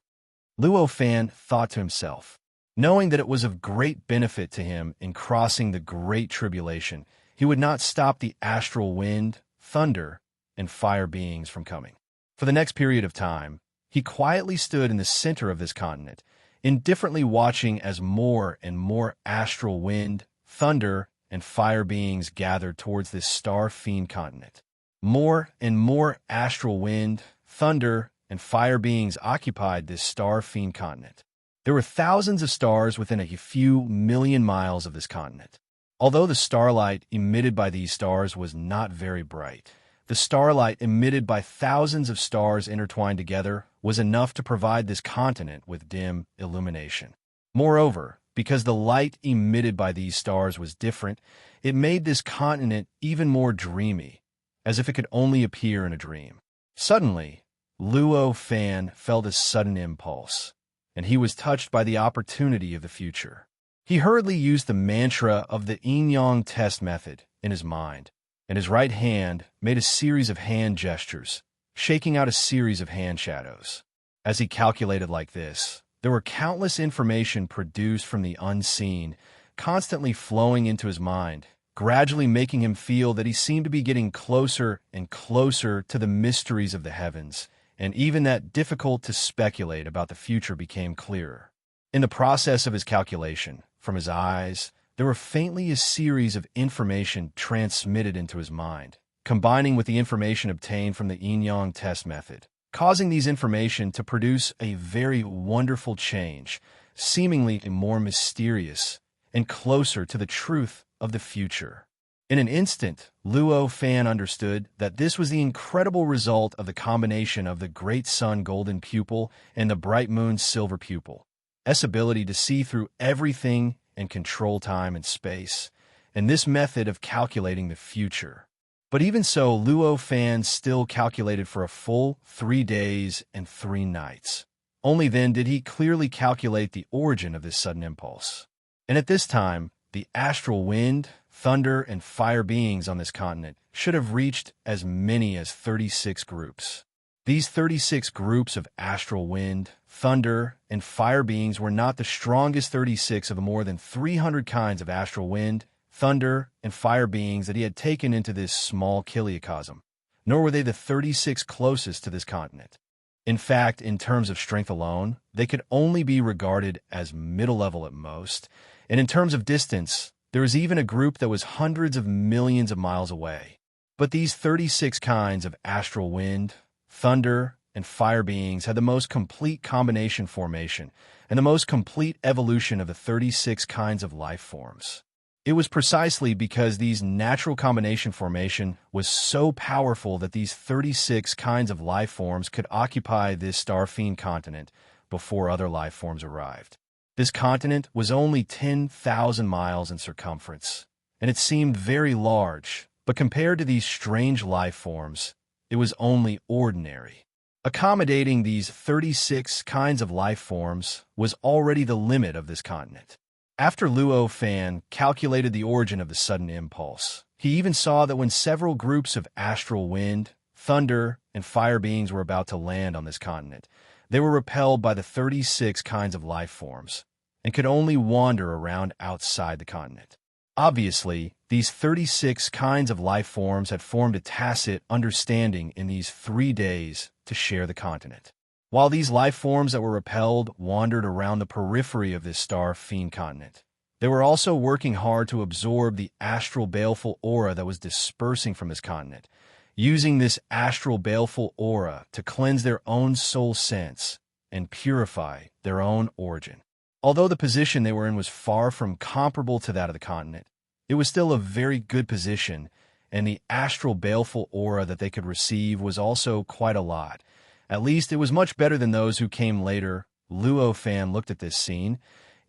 Luo Fan thought to himself. Knowing that it was of great benefit to him in crossing the great tribulation, he would not stop the astral wind, thunder, and fire beings from coming. For the next period of time, he quietly stood in the center of this continent, indifferently watching as more and more astral wind, thunder, and fire beings gathered towards this star-fiend continent. More and more astral wind, thunder, and fire beings occupied this star-fiend continent. There were thousands of stars within a few million miles of this continent. Although the starlight emitted by these stars was not very bright, the starlight emitted by thousands of stars intertwined together was enough to provide this continent with dim illumination. Moreover, because the light emitted by these stars was different, it made this continent even more dreamy, as if it could only appear in a dream. Suddenly, Luo Fan felt a sudden impulse, and he was touched by the opportunity of the future. He hurriedly used the mantra of the yin-yang test method in his mind, and his right hand made a series of hand gestures, shaking out a series of hand shadows. As he calculated like this, there were countless information produced from the unseen, constantly flowing into his mind, gradually making him feel that he seemed to be getting closer and closer to the mysteries of the heavens, and even that difficult to speculate about the future became clearer. In the process of his calculation, from his eyes, there were faintly a series of information transmitted into his mind, combining with the information obtained from the yin-yang test method, causing these information to produce a very wonderful change, seemingly more mysterious and closer to the truth of the future. In an instant, Luo Fan understood that this was the incredible result of the combination of the great sun golden pupil and the bright moon silver pupil, S ability to see through everything and control time and space, and this method of calculating the future. But even so, Luo Fan still calculated for a full 3 days and 3 nights. Only then did he clearly calculate the origin of this sudden impulse. And at this time, the astral wind, thunder, and fire beings on this continent should have reached as many as 36 groups. These 36 groups of astral wind, thunder, and fire beings were not the strongest 36 of the more than 300 kinds of astral wind, thunder, and fire beings that he had taken into this small kiliacosm, nor were they the 36 closest to this continent. In fact, in terms of strength alone, they could only be regarded as middle level at most, and in terms of distance, there was even a group that was hundreds of millions of miles away. But these 36 kinds of astral wind, thunder, and fire beings had the most complete combination formation and the most complete evolution of the 36 kinds of life forms. It was precisely because these natural combination formation was so powerful that these 36 kinds of life forms could occupy this star-fiend continent before other life forms arrived. This continent was only 10,000 miles in circumference, and it seemed very large, but compared to these strange life forms, it was only ordinary. Accommodating these 36 kinds of life forms was already the limit of this continent. After Luo Fan calculated the origin of the sudden impulse, he even saw that when several groups of astral wind, thunder, and fire beings were about to land on this continent, they were repelled by the 36 kinds of life forms and could only wander around outside the continent. Obviously, these 36 kinds of life forms had formed a tacit understanding in these 3 days to share the continent. While these life forms that were repelled wandered around the periphery of this star-fiend continent, they were also working hard to absorb the astral baleful aura that was dispersing from this continent, using this astral baleful aura to cleanse their own soul sense and purify their own origin. Although the position they were in was far from comparable to that of the continent, it was still a very good position, and the astral baleful aura that they could receive was also quite a lot. At least it was much better than those who came later. Luo Fan looked at this scene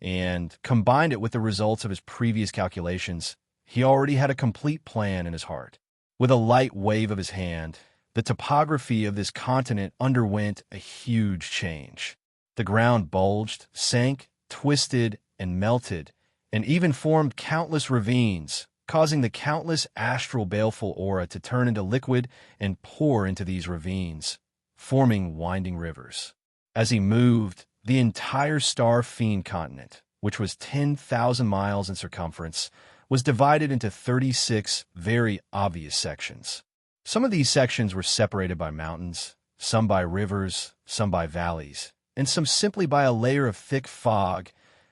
and combined it with the results of his previous calculations. He already had a complete plan in his heart. With a light wave of his hand, the topography of this continent underwent a huge change. The ground bulged, sank, twisted, and melted, and even formed countless ravines, causing the countless astral baleful aura to turn into liquid and pour into these ravines, forming winding rivers. As he moved, the entire star-fiend continent, which was 10,000 miles in circumference, was divided into 36 very obvious sections. Some of these sections were separated by mountains, some by rivers, some by valleys, and some simply by a layer of thick fog.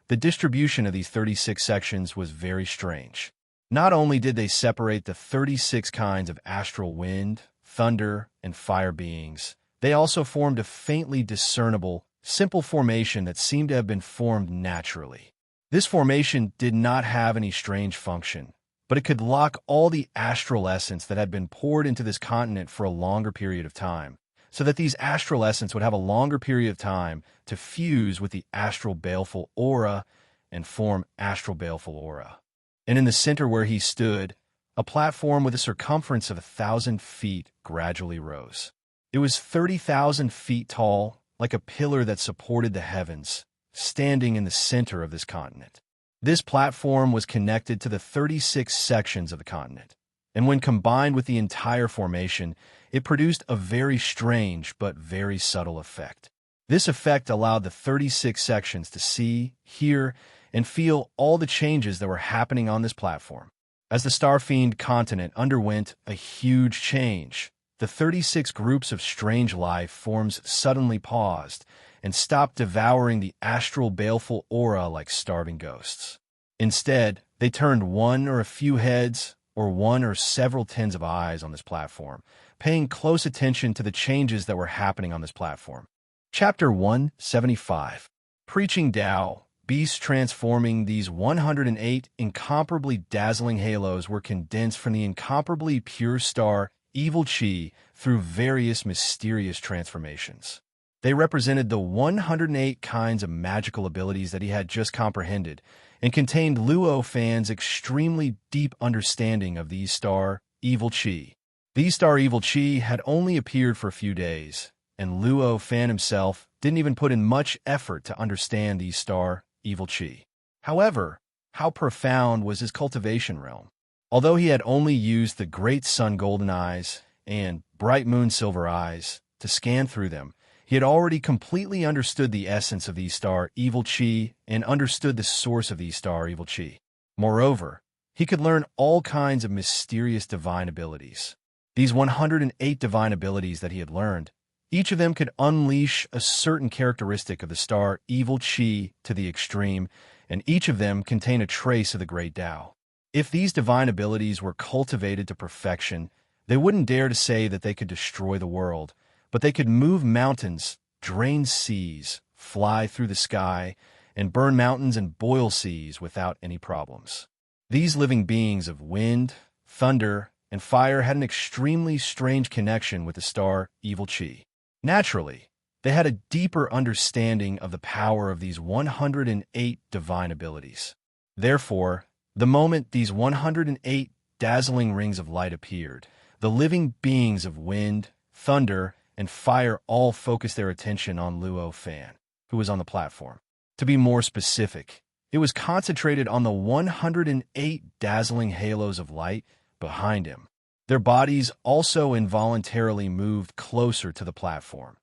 The distribution of these 36 sections was very strange. Not only did they separate the 36 kinds of astral wind, thunder, and fire beings, they also formed a faintly discernible, simple formation that seemed to have been formed naturally. This formation did not have any strange function, but it could lock all the astral essence that had been poured into this continent for a longer period of time, so that these astral essence would have a longer period of time to fuse with the astral baleful aura and form astral baleful aura. And in the center where he stood, a platform with a circumference of 1,000 feet gradually rose. It was 30,000 feet tall, like a pillar that supported the heavens, standing in the center of this continent. This platform was connected to the 36 sections of the continent, and when combined with the entire formation, it produced a very strange but very subtle effect. This effect allowed the 36 sections to see, hear, and feel all the changes that were happening on this platform. As the Starfiend continent underwent a huge change, the 36 groups of strange life forms suddenly paused and stopped devouring the astral baleful aura like starving ghosts. Instead, they turned one or a few heads or one or several tens of eyes on this platform, paying close attention to the changes that were happening on this platform. Chapter 175. Preaching Tao. Beasts transforming. These 108 incomparably dazzling halos were condensed from the incomparably pure star, evil chi, through various mysterious transformations. They represented the 108 kinds of magical abilities that he had just comprehended, and contained Luo Fan's extremely deep understanding of these star, evil chi. These star evil chi had only appeared for a few days, and Luo Fan himself didn't even put in much effort to understand these star, evil chi. However, how profound was his cultivation realm? Although he had only used the great sun golden eyes and bright moon silver eyes to scan through them, he had already completely understood the essence of these star evil chi and understood the source of these star evil chi. Moreover, he could learn all kinds of mysterious divine abilities. These 108 divine abilities that he had learned, each of them could unleash a certain characteristic of the star evil chi to the extreme, and each of them contain a trace of the great Tao. If these divine abilities were cultivated to perfection, they wouldn't dare to say that they could destroy the world, but they could move mountains, drain seas, fly through the sky, and burn mountains and boil seas without any problems. These living beings of wind, thunder, and fire had an extremely strange connection with the star evil chi. Naturally, they had a deeper understanding of the power of these 108 divine abilities. Therefore, the moment these 108 dazzling rings of light appeared, the living beings of wind, thunder, and fire all focused their attention on Luo Fan, who was on the platform. To be more specific, it was concentrated on the 108 dazzling halos of light behind him. Their bodies also involuntarily moved closer to the platform.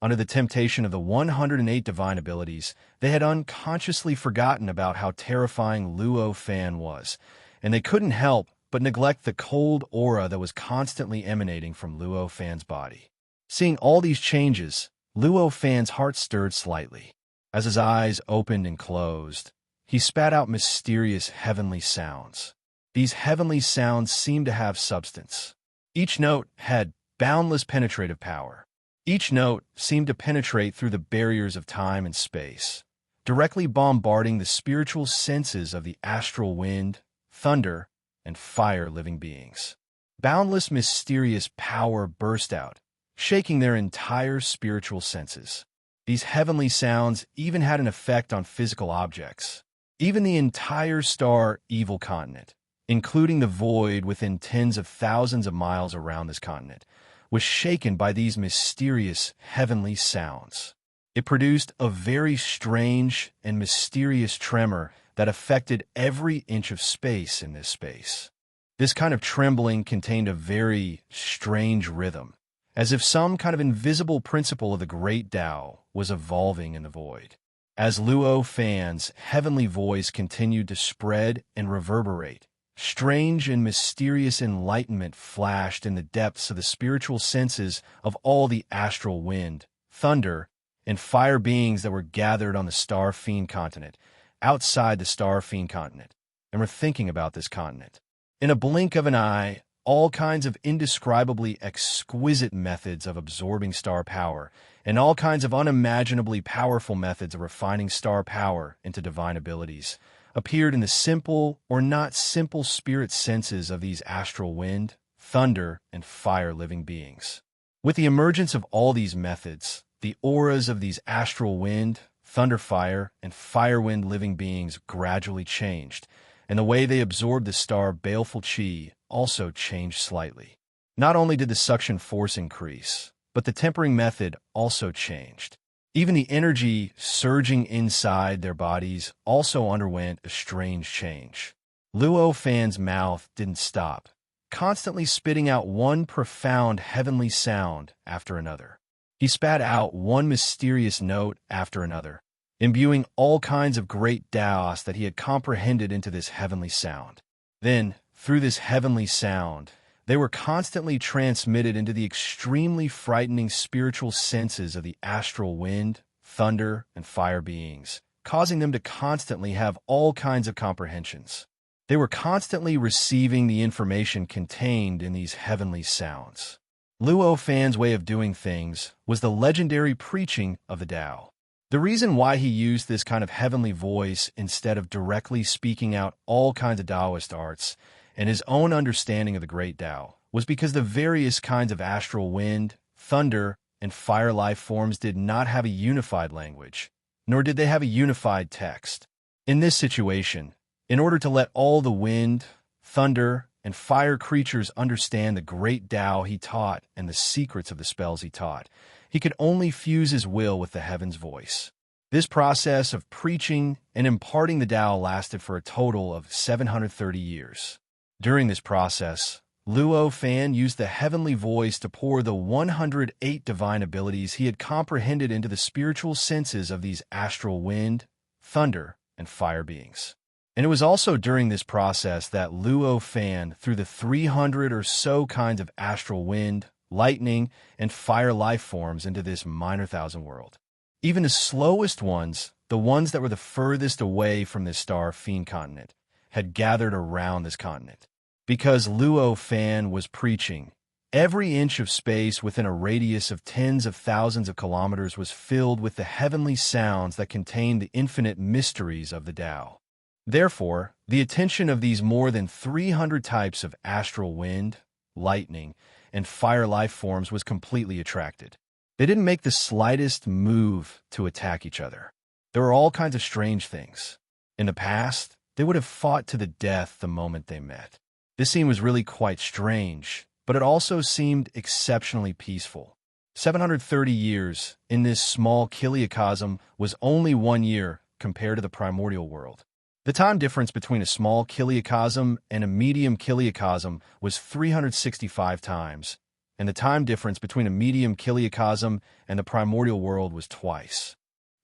Under the temptation of the 108 divine abilities, they had unconsciously forgotten about how terrifying Luo Fan was, and they couldn't help but neglect the cold aura that was constantly emanating from Luo Fan's body. Seeing all these changes, Luo Fan's heart stirred slightly. As his eyes opened and closed, he spat out mysterious heavenly sounds. These heavenly sounds seemed to have substance. Each note had boundless penetrative power. Each note seemed to penetrate through the barriers of time and space, directly bombarding the spiritual senses of the astral wind, thunder, and fire living beings. Boundless mysterious power burst out, shaking their entire spiritual senses. These heavenly sounds even had an effect on physical objects. Even the entire star evil continent, including the void within tens of thousands of miles around this continent, was shaken by these mysterious heavenly sounds. It produced a very strange and mysterious tremor that affected every inch of space in this space. This kind of trembling contained a very strange rhythm, as if some kind of invisible principle of the great Tao was evolving in the void. As Luo Fan's heavenly voice continued to spread and reverberate, strange and mysterious enlightenment flashed in the depths of the spiritual senses of all the astral wind, thunder, and fire beings that were gathered on the Starfiend continent, outside the Starfiend continent, and were thinking about this continent. In a blink of an eye, all kinds of indescribably exquisite methods of absorbing star power, and all kinds of unimaginably powerful methods of refining star power into divine abilities, appeared in the simple or not simple spirit senses of these astral wind, thunder, and fire living beings. With the emergence of all these methods, the auras of these astral wind, thunder fire, and fire wind living beings gradually changed, and the way they absorbed the star baleful chi also changed slightly. Not only did the suction force increase, but the tempering method also changed. Even the energy surging inside their bodies also underwent a strange change. Luo Fan's mouth didn't stop, constantly spitting out one profound heavenly sound after another. He spat out one mysterious note after another, imbuing all kinds of great Taos that he had comprehended into this heavenly sound. Then, through this heavenly sound, they were constantly transmitted into the extremely frightening spiritual senses of the astral wind, thunder, and fire beings, causing them to constantly have all kinds of comprehensions. They were constantly receiving the information contained in these heavenly sounds. Luo Fan's way of doing things was the legendary preaching of the Tao. The reason why he used this kind of heavenly voice instead of directly speaking out all kinds of Taoist arts and his own understanding of the great Tao was because the various kinds of astral wind, thunder, and fire life forms did not have a unified language, nor did they have a unified text. In this situation, in order to let all the wind, thunder, and fire creatures understand the great Tao he taught and the secrets of the spells he taught, he could only fuse his will with the heaven's voice. This process of preaching and imparting the Tao lasted for a total of 730 years. During this process, Luo Fan used the heavenly voice to pour the 108 divine abilities he had comprehended into the spiritual senses of these astral wind, thunder, and fire beings. And it was also during this process that Luo Fan threw the 300 or so kinds of astral wind, lightning, and fire life forms into this minor thousand world. Even the slowest ones, the ones that were the furthest away from this star fiend continent, had gathered around this continent. Because Luo Fan was preaching, every inch of space within a radius of tens of thousands of kilometers was filled with the heavenly sounds that contained the infinite mysteries of the Tao. Therefore, the attention of these more than 300 types of astral wind, lightning, and fire life forms was completely attracted. They didn't make the slightest move to attack each other. There were all kinds of strange things. In the past, they would have fought to the death the moment they met. This scene was really quite strange, but it also seemed exceptionally peaceful. 730 years in this small kiliacosm was only 1 year compared to the primordial world. The time difference between a small kiliacosm and a medium kiliacosm was 365 times, and the time difference between a medium kiliacosm and the primordial world was twice.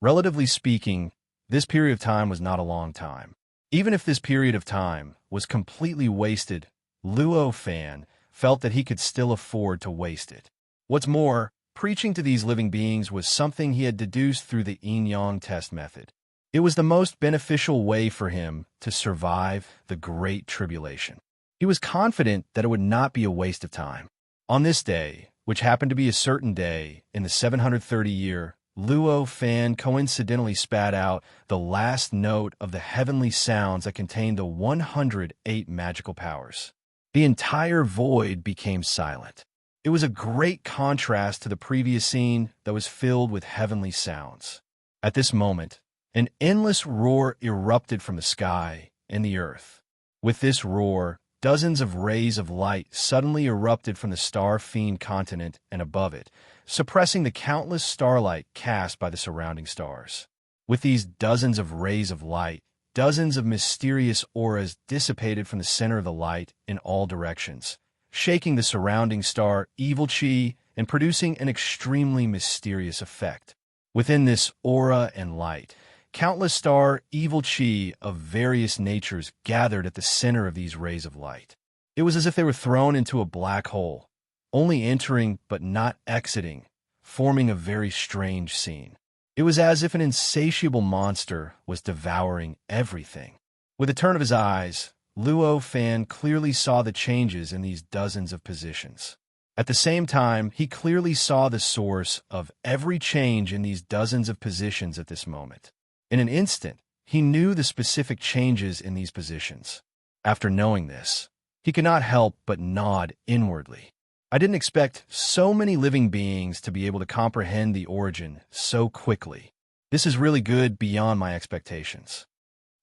Relatively speaking, this period of time was not a long time. Even if this period of time was completely wasted, Luo Fan felt that he could still afford to waste it. What's more, preaching to these living beings was something he had deduced through the yin-yang test method. It was the most beneficial way for him to survive the Great Tribulation. He was confident that it would not be a waste of time. On this day, which happened to be a certain day in the 730 year, Luo Fan coincidentally spat out the last note of the heavenly sounds that contained the 108 magical powers. The entire void became silent. It was a great contrast to the previous scene that was filled with heavenly sounds. At this moment, an endless roar erupted from the sky and the earth. With this roar, dozens of rays of light suddenly erupted from the star fiend continent and above it, suppressing the countless starlight cast by the surrounding stars. With these dozens of rays of light, dozens of mysterious auras dissipated from the center of the light in all directions, shaking the surrounding star evil chi and producing an extremely mysterious effect. Within this aura and light, countless star evil chi of various natures gathered at the center of these rays of light. It was as if they were thrown into a black hole, only entering but not exiting, forming a very strange scene. It was as if an insatiable monster was devouring everything. With a turn of his eyes, Luo Fan clearly saw the changes in these dozens of positions. At the same time, he clearly saw the source of every change in these dozens of positions at this moment. In an instant, he knew the specific changes in these positions. After knowing this, he could not help but nod inwardly. I didn't expect so many living beings to be able to comprehend the origin so quickly. This is really good beyond my expectations.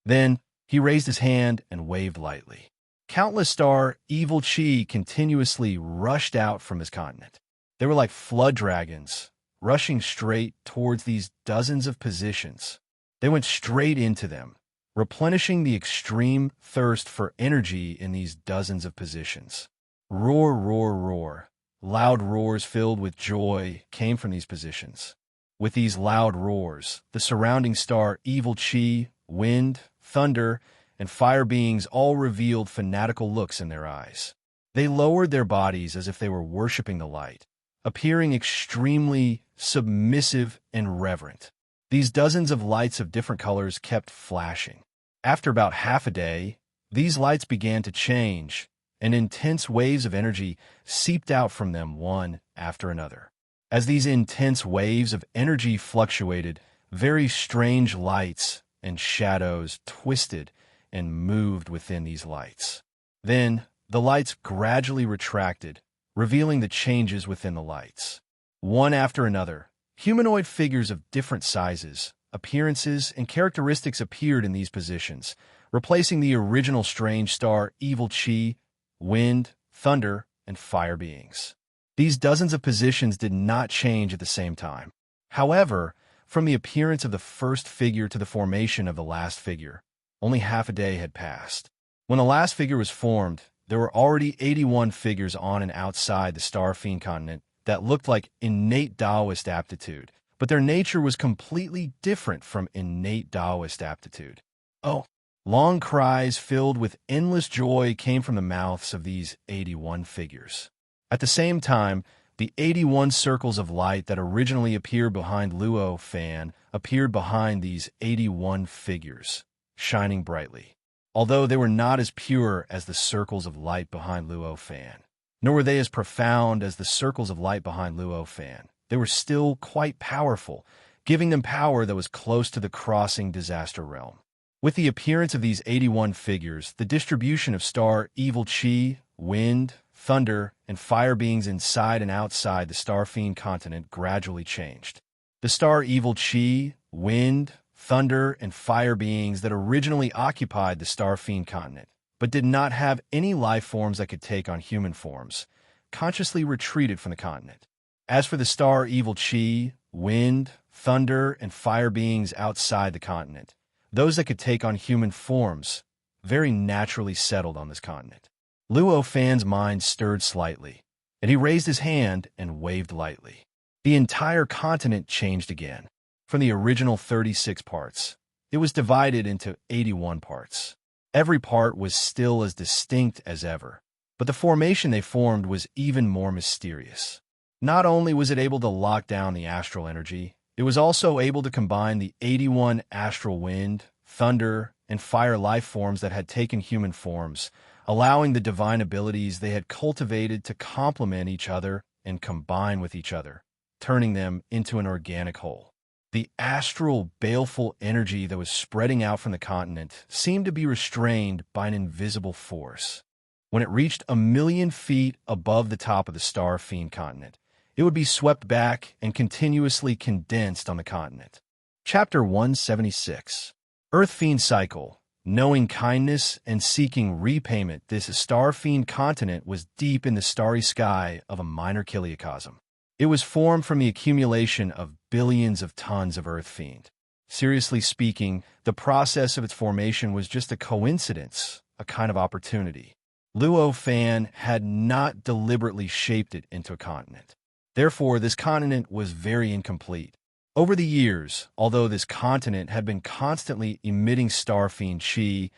Then, he raised his hand and waved lightly. Countless star evil chi continuously rushed out from his continent. They were like flood dragons, rushing straight towards these dozens of positions. They went straight into them, replenishing the extreme thirst for energy in these dozens of positions. Roar, roar, roar. Loud roars filled with joy came from these positions. With these loud roars, the surrounding star evil chi, wind, thunder, and fire beings all revealed fanatical looks in their eyes. They lowered their bodies as if they were worshipping the light, appearing extremely submissive and reverent. These dozens of lights of different colors kept flashing. After about half a day, these lights began to change, and intense waves of energy seeped out from them one after another. As these intense waves of energy fluctuated, very strange lights and shadows twisted and moved within these lights. Then, the lights gradually retracted, revealing the changes within the lights. One after another, humanoid figures of different sizes, appearances, and characteristics appeared in these positions, replacing the original strange star evil chi, wind, thunder, and fire beings. These dozens of positions did not change at the same time. However, from the appearance of the first figure to the formation of the last figure, only half a day had passed. When the last figure was formed, there were already 81 figures on and outside the star fiend continent that looked like innate Taoist aptitude, but their nature was completely different from innate Taoist aptitude. Oh! Long cries filled with endless joy came from the mouths of these 81 figures. At the same time, the 81 circles of light that originally appeared behind Luo Fan appeared behind these 81 figures, shining brightly. Although they were not as pure as the circles of light behind Luo Fan, nor were they as profound as the circles of light behind Luo Fan, they were still quite powerful, giving them power that was close to the crossing disaster realm. With the appearance of these 81 figures, the distribution of star evil chi, wind, thunder, and fire beings inside and outside the star fiend continent gradually changed. The star evil chi, wind, thunder, and fire beings that originally occupied the star fiend continent, but did not have any life forms that could take on human forms, consciously retreated from the continent. As for the star evil chi, wind, thunder, and fire beings outside the continent, those that could take on human forms very naturally settled on this continent. Luo Fan's mind stirred slightly, and he raised his hand and waved lightly. The entire continent changed again. From the original 36 parts, it was divided into 81 parts. Every part was still as distinct as ever, but the formation they formed was even more mysterious. Not only was it able to lock down the astral energy, it was also able to combine the 81 astral wind, thunder, and fire life forms that had taken human forms, allowing the divine abilities they had cultivated to complement each other and combine with each other, turning them into an organic whole. The astral, baleful energy that was spreading out from the continent seemed to be restrained by an invisible force. When it reached 1,000,000 feet above the top of the star fiend continent, it would be swept back and continuously condensed on the continent. Chapter 176. Earth Fiend Cycle. Knowing kindness and seeking repayment, this star fiend continent was deep in the starry sky of a minor kiliocosm. It was formed from the accumulation of billions of tons of Earth Fiend. Seriously speaking, the process of its formation was just a coincidence, a kind of opportunity. Luo Fan had not deliberately shaped it into a continent. Therefore, this continent was very incomplete. Over the years, although this continent had been constantly emitting star fiend chi,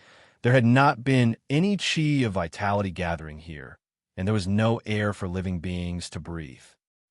there had not been any chi of vitality gathering here, and there was no air for living beings to breathe.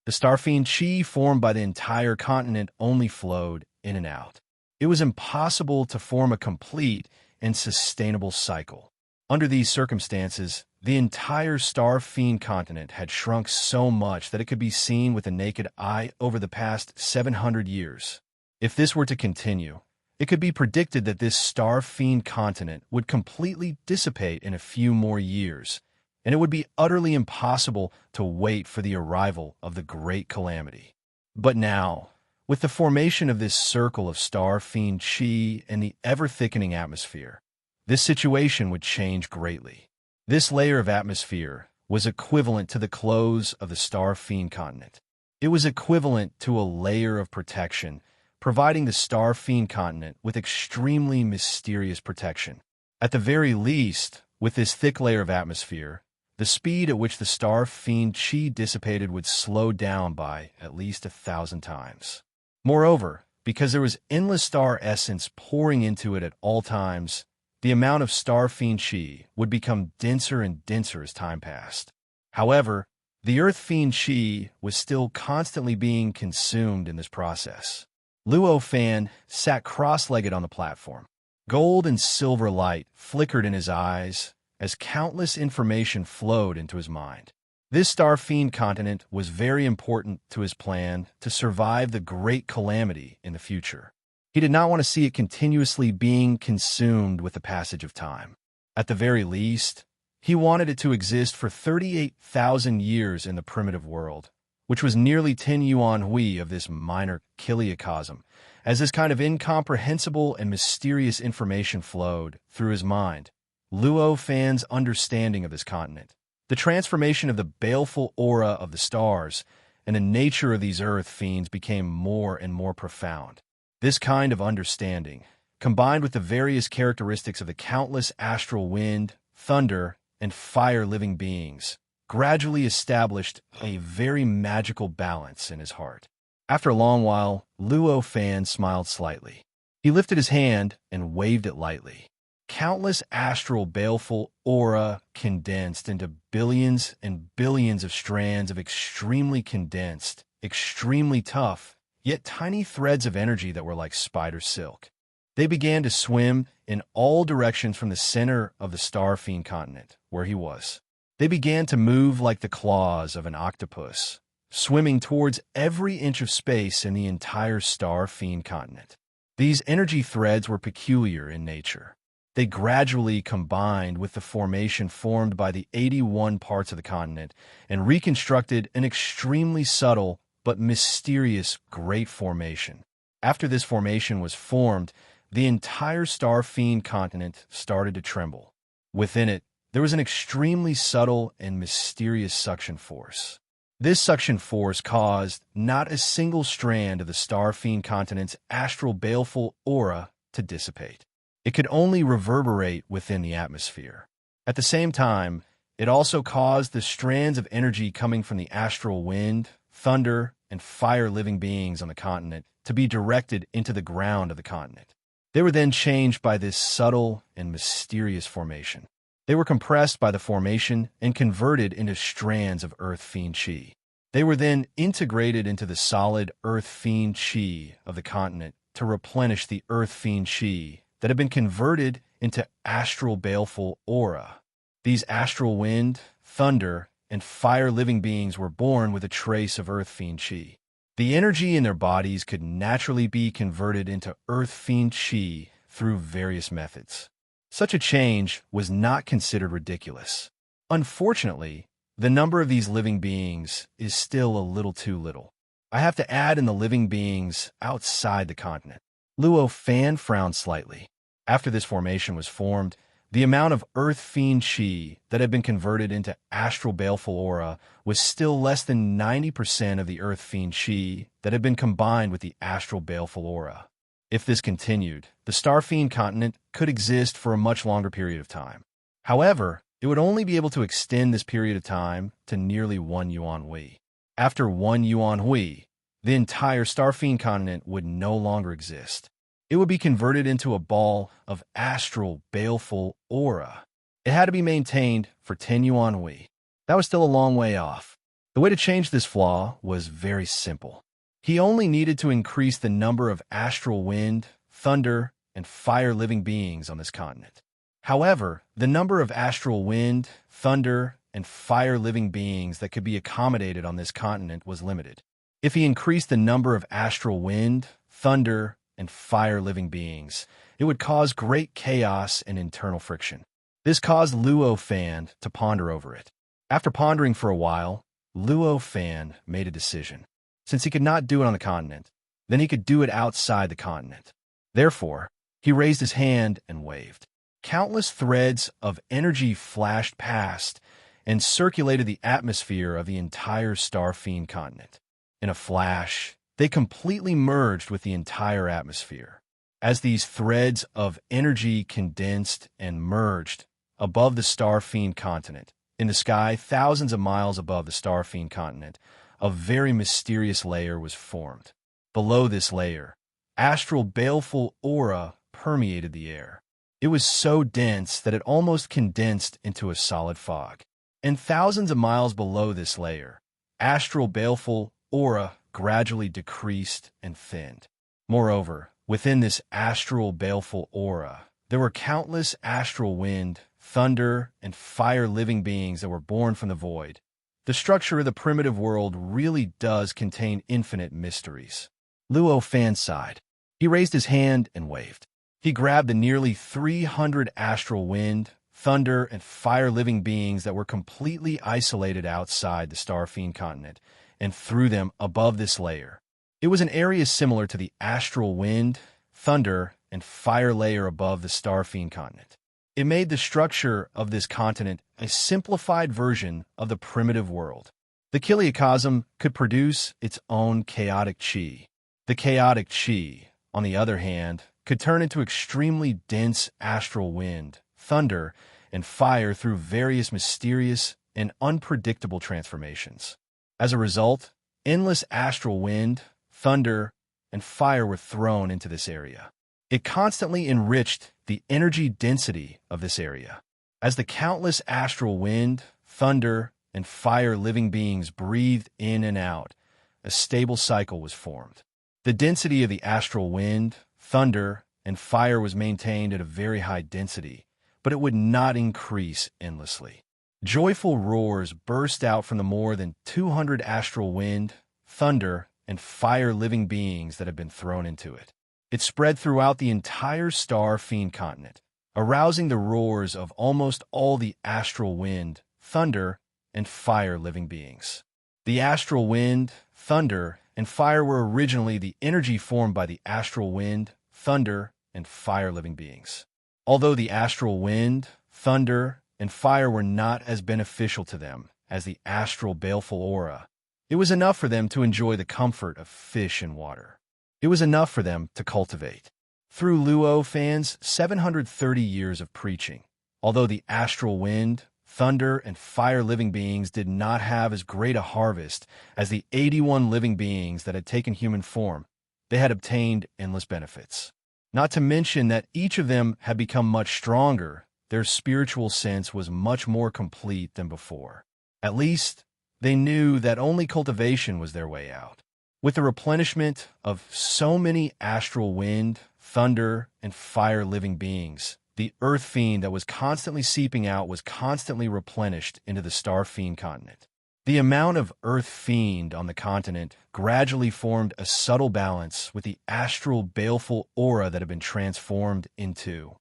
The star fiend chi formed by the entire continent only flowed in and out. It was impossible to form a complete and sustainable cycle. Under these circumstances, the entire star fiend continent had shrunk so much that it could be seen with the naked eye over the past 700 years. If this were to continue, it could be predicted that this star fiend continent would completely dissipate in a few more years, and it would be utterly impossible to wait for the arrival of the great calamity. But now, with the formation of this circle of star fiend chi and the ever-thickening atmosphere, this situation would change greatly. This layer of atmosphere was equivalent to the close of the star fiend continent. It was equivalent to a layer of protection, providing the Star Fiend continent with extremely mysterious protection. At the very least, with this thick layer of atmosphere, the speed at which the Star Fiend chi dissipated would slow down by at least 1,000 times. Moreover, because there was endless star essence pouring into it at all times, the amount of Star Fiend chi would become denser and denser as time passed. However, the Earth Fiend chi was still constantly being consumed in this process. Luo Fan sat cross-legged on the platform. Gold and silver light flickered in his eyes as countless information flowed into his mind. This Star Fiend continent was very important to his plan to survive the great calamity in the future. He did not want to see it continuously being consumed with the passage of time. At the very least, he wanted it to exist for 38,000 years in the primitive world, which was nearly 10 yuan hui of this minor kiliacosm, as this kind of incomprehensible and mysterious information flowed through his mind. Luo Fan's understanding of this continent, the transformation of the baleful aura of the stars, and the nature of these earth fiends became more and more profound. This kind of understanding, combined with the various characteristics of the countless astral wind, thunder, and fire living beings, gradually established a very magical balance in his heart. After a long while, Luo Fan smiled slightly. He lifted his hand and waved it lightly. Countless astral baleful aura condensed into billions and billions of strands of extremely condensed, extremely tough, yet tiny threads of energy that were like spider silk. They began to swim in all directions from the center of the Star Fiend continent, where he was. They began to move like the claws of an octopus, swimming towards every inch of space in the entire Star Fiend continent. These energy threads were peculiar in nature. They gradually combined with the formation formed by the 81 parts of the continent and reconstructed an extremely subtle but mysterious great formation. After this formation was formed, the entire Star Fiend continent started to tremble. Within it, there was an extremely subtle and mysterious suction force. This suction force caused not a single strand of the Star Fiend continent's astral baleful aura to dissipate. It could only reverberate within the atmosphere. At the same time, it also caused the strands of energy coming from the astral wind, thunder, and fire living beings on the continent to be directed into the ground of the continent. They were then changed by this subtle and mysterious formation. They were compressed by the formation and converted into strands of Earth Fiend chi. They were then integrated into the solid Earth Fiend chi of the continent to replenish the Earth Fiend chi that had been converted into astral baleful aura. These astral wind, thunder, and fire living beings were born with a trace of Earth Fiend chi. The energy in their bodies could naturally be converted into Earth Fiend chi through various methods. Such a change was not considered ridiculous. Unfortunately, the number of these living beings is still a little too little. I have to add in the living beings outside the continent. Luo Fan frowned slightly. After this formation was formed, the amount of Earth Fiend chi that had been converted into astral baleful aura was still less than 90% of the Earth Fiend chi that had been combined with the astral baleful aura. If this continued, the Star Fiend continent could exist for a much longer period of time. However, it would only be able to extend this period of time to nearly 1 yuan hui. After 1 yuan hui, the entire Star Fiend continent would no longer exist. It would be converted into a ball of astral baleful aura. It had to be maintained for 10 yuan hui. That was still a long way off. The way to change this flaw was very simple. He only needed to increase the number of astral wind, thunder, and fire living beings on this continent. However, the number of astral wind, thunder, and fire living beings that could be accommodated on this continent was limited. If he increased the number of astral wind, thunder, and fire living beings, it would cause great chaos and internal friction. This caused Luo Fan to ponder over it. After pondering for a while, Luo Fan made a decision. Since he could not do it on the continent, then he could do it outside the continent. Therefore, he raised his hand and waved. Countless threads of energy flashed past and circulated the atmosphere of the entire Star Fiend continent. In a flash, they completely merged with the entire atmosphere. As these threads of energy condensed and merged above the Starfiend continent, in the sky thousands of miles above the Starfiend continent, a very mysterious layer was formed. Below this layer, astral baleful aura permeated the air. It was so dense that it almost condensed into a solid fog. And thousands of miles below this layer, astral baleful aura gradually decreased and thinned. Moreover, within this astral baleful aura, there were countless astral wind, thunder, and fire living beings that were born from the void. The structure of the primitive world really does contain infinite mysteries. Luo Fan sighed. He raised his hand and waved. He grabbed the nearly 300 astral wind, thunder, and fire living beings that were completely isolated outside the Starfiend continent and threw them above this layer. It was an area similar to the astral wind, thunder, and fire layer above the Starfiend continent. It made the structure of this continent a simplified version of the primitive world. The Kiliacosm could produce its own chaotic chi. The chaotic chi, on the other hand, could turn into extremely dense astral wind, thunder, and fire through various mysterious and unpredictable transformations. As a result, endless astral wind, thunder, and fire were thrown into this area. It constantly enriched the energy density of this area. As the countless astral wind, thunder, and fire living beings breathed in and out, a stable cycle was formed. The density of the astral wind, thunder, and fire was maintained at a very high density, but it would not increase endlessly. Joyful roars burst out from the more than 200 astral wind, thunder, and fire living beings that had been thrown into it. It spread throughout the entire Starfiend continent, arousing the roars of almost all the astral wind, thunder, and fire living beings. The astral wind, thunder, and fire were originally the energy formed by the astral wind, thunder, and fire living beings. Although the astral wind, thunder, and fire were not as beneficial to them as the astral baleful aura, it was enough for them to enjoy the comfort of fish and water. It was enough for them to cultivate. Through Luo Fan's 730 years of preaching, although the astral wind, thunder, and fire living beings did not have as great a harvest as the 81 living beings that had taken human form, they had obtained endless benefits. Not to mention that each of them had become much stronger, their spiritual sense was much more complete than before. At least, they knew that only cultivation was their way out. With the replenishment of so many astral wind, thunder, and fire living beings, the earth fiend that was constantly seeping out was constantly replenished into the Starfiend continent. The amount of earth fiend on the continent gradually formed a subtle balance with the astral baleful aura that had been transformed into.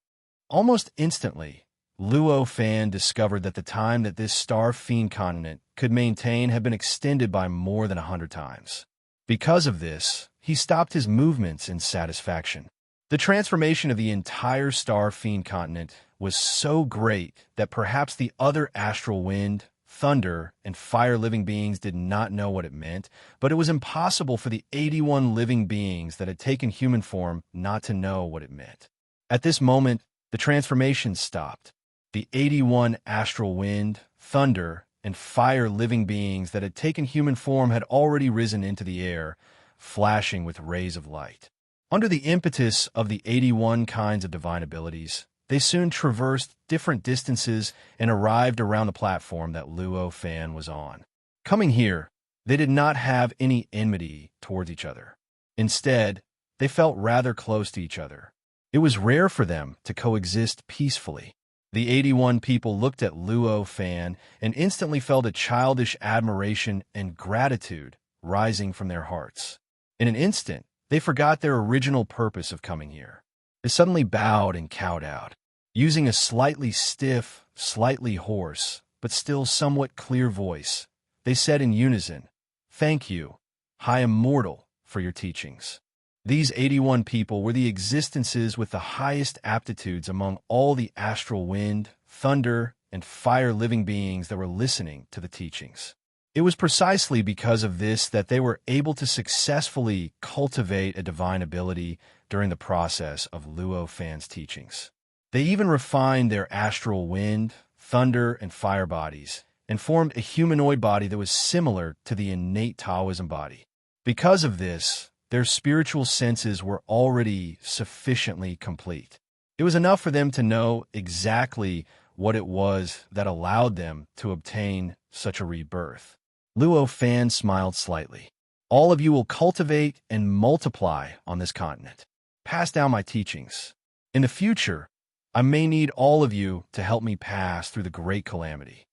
Almost instantly, Luo Fan discovered that the time that this Starfiend continent could maintain had been extended by more than 100 times. Because of this, he stopped his movements in satisfaction. The transformation of the entire Starfiend continent was so great that perhaps the other astral wind, thunder, and fire living beings did not know what it meant, but it was impossible for the 81 living beings that had taken human form not to know what it meant. At this moment, the transformation stopped. The 81 astral wind, thunder, and fire living beings that had taken human form had already risen into the air, flashing with rays of light. Under the impetus of the 81 kinds of divine abilities, they soon traversed different distances and arrived around the platform that Luo Fan was on. Coming here, they did not have any enmity towards each other. Instead, they felt rather close to each other. It was rare for them to coexist peacefully. The 81 people looked at Luo Fan and instantly felt a childish admiration and gratitude rising from their hearts. In an instant, they forgot their original purpose of coming here. They suddenly bowed and cowed out. Using a slightly stiff, slightly hoarse, but still somewhat clear voice, they said in unison, "Thank you, High Immortal, for your teachings." These 81 people were the existences with the highest aptitudes among all the astral wind, thunder, and fire living beings that were listening to the teachings. It was precisely because of this that they were able to successfully cultivate a divine ability during the process of Luo Fan's teachings. They even refined their astral wind, thunder, and fire bodies, and formed a humanoid body that was similar to the innate Taoism body. Because of this, their spiritual senses were already sufficiently complete. It was enough for them to know exactly what it was that allowed them to obtain such a rebirth. Luo Fan smiled slightly. All of you will cultivate and multiply on this continent. Pass down my teachings. In the future, I may need all of you to help me pass through the great calamity.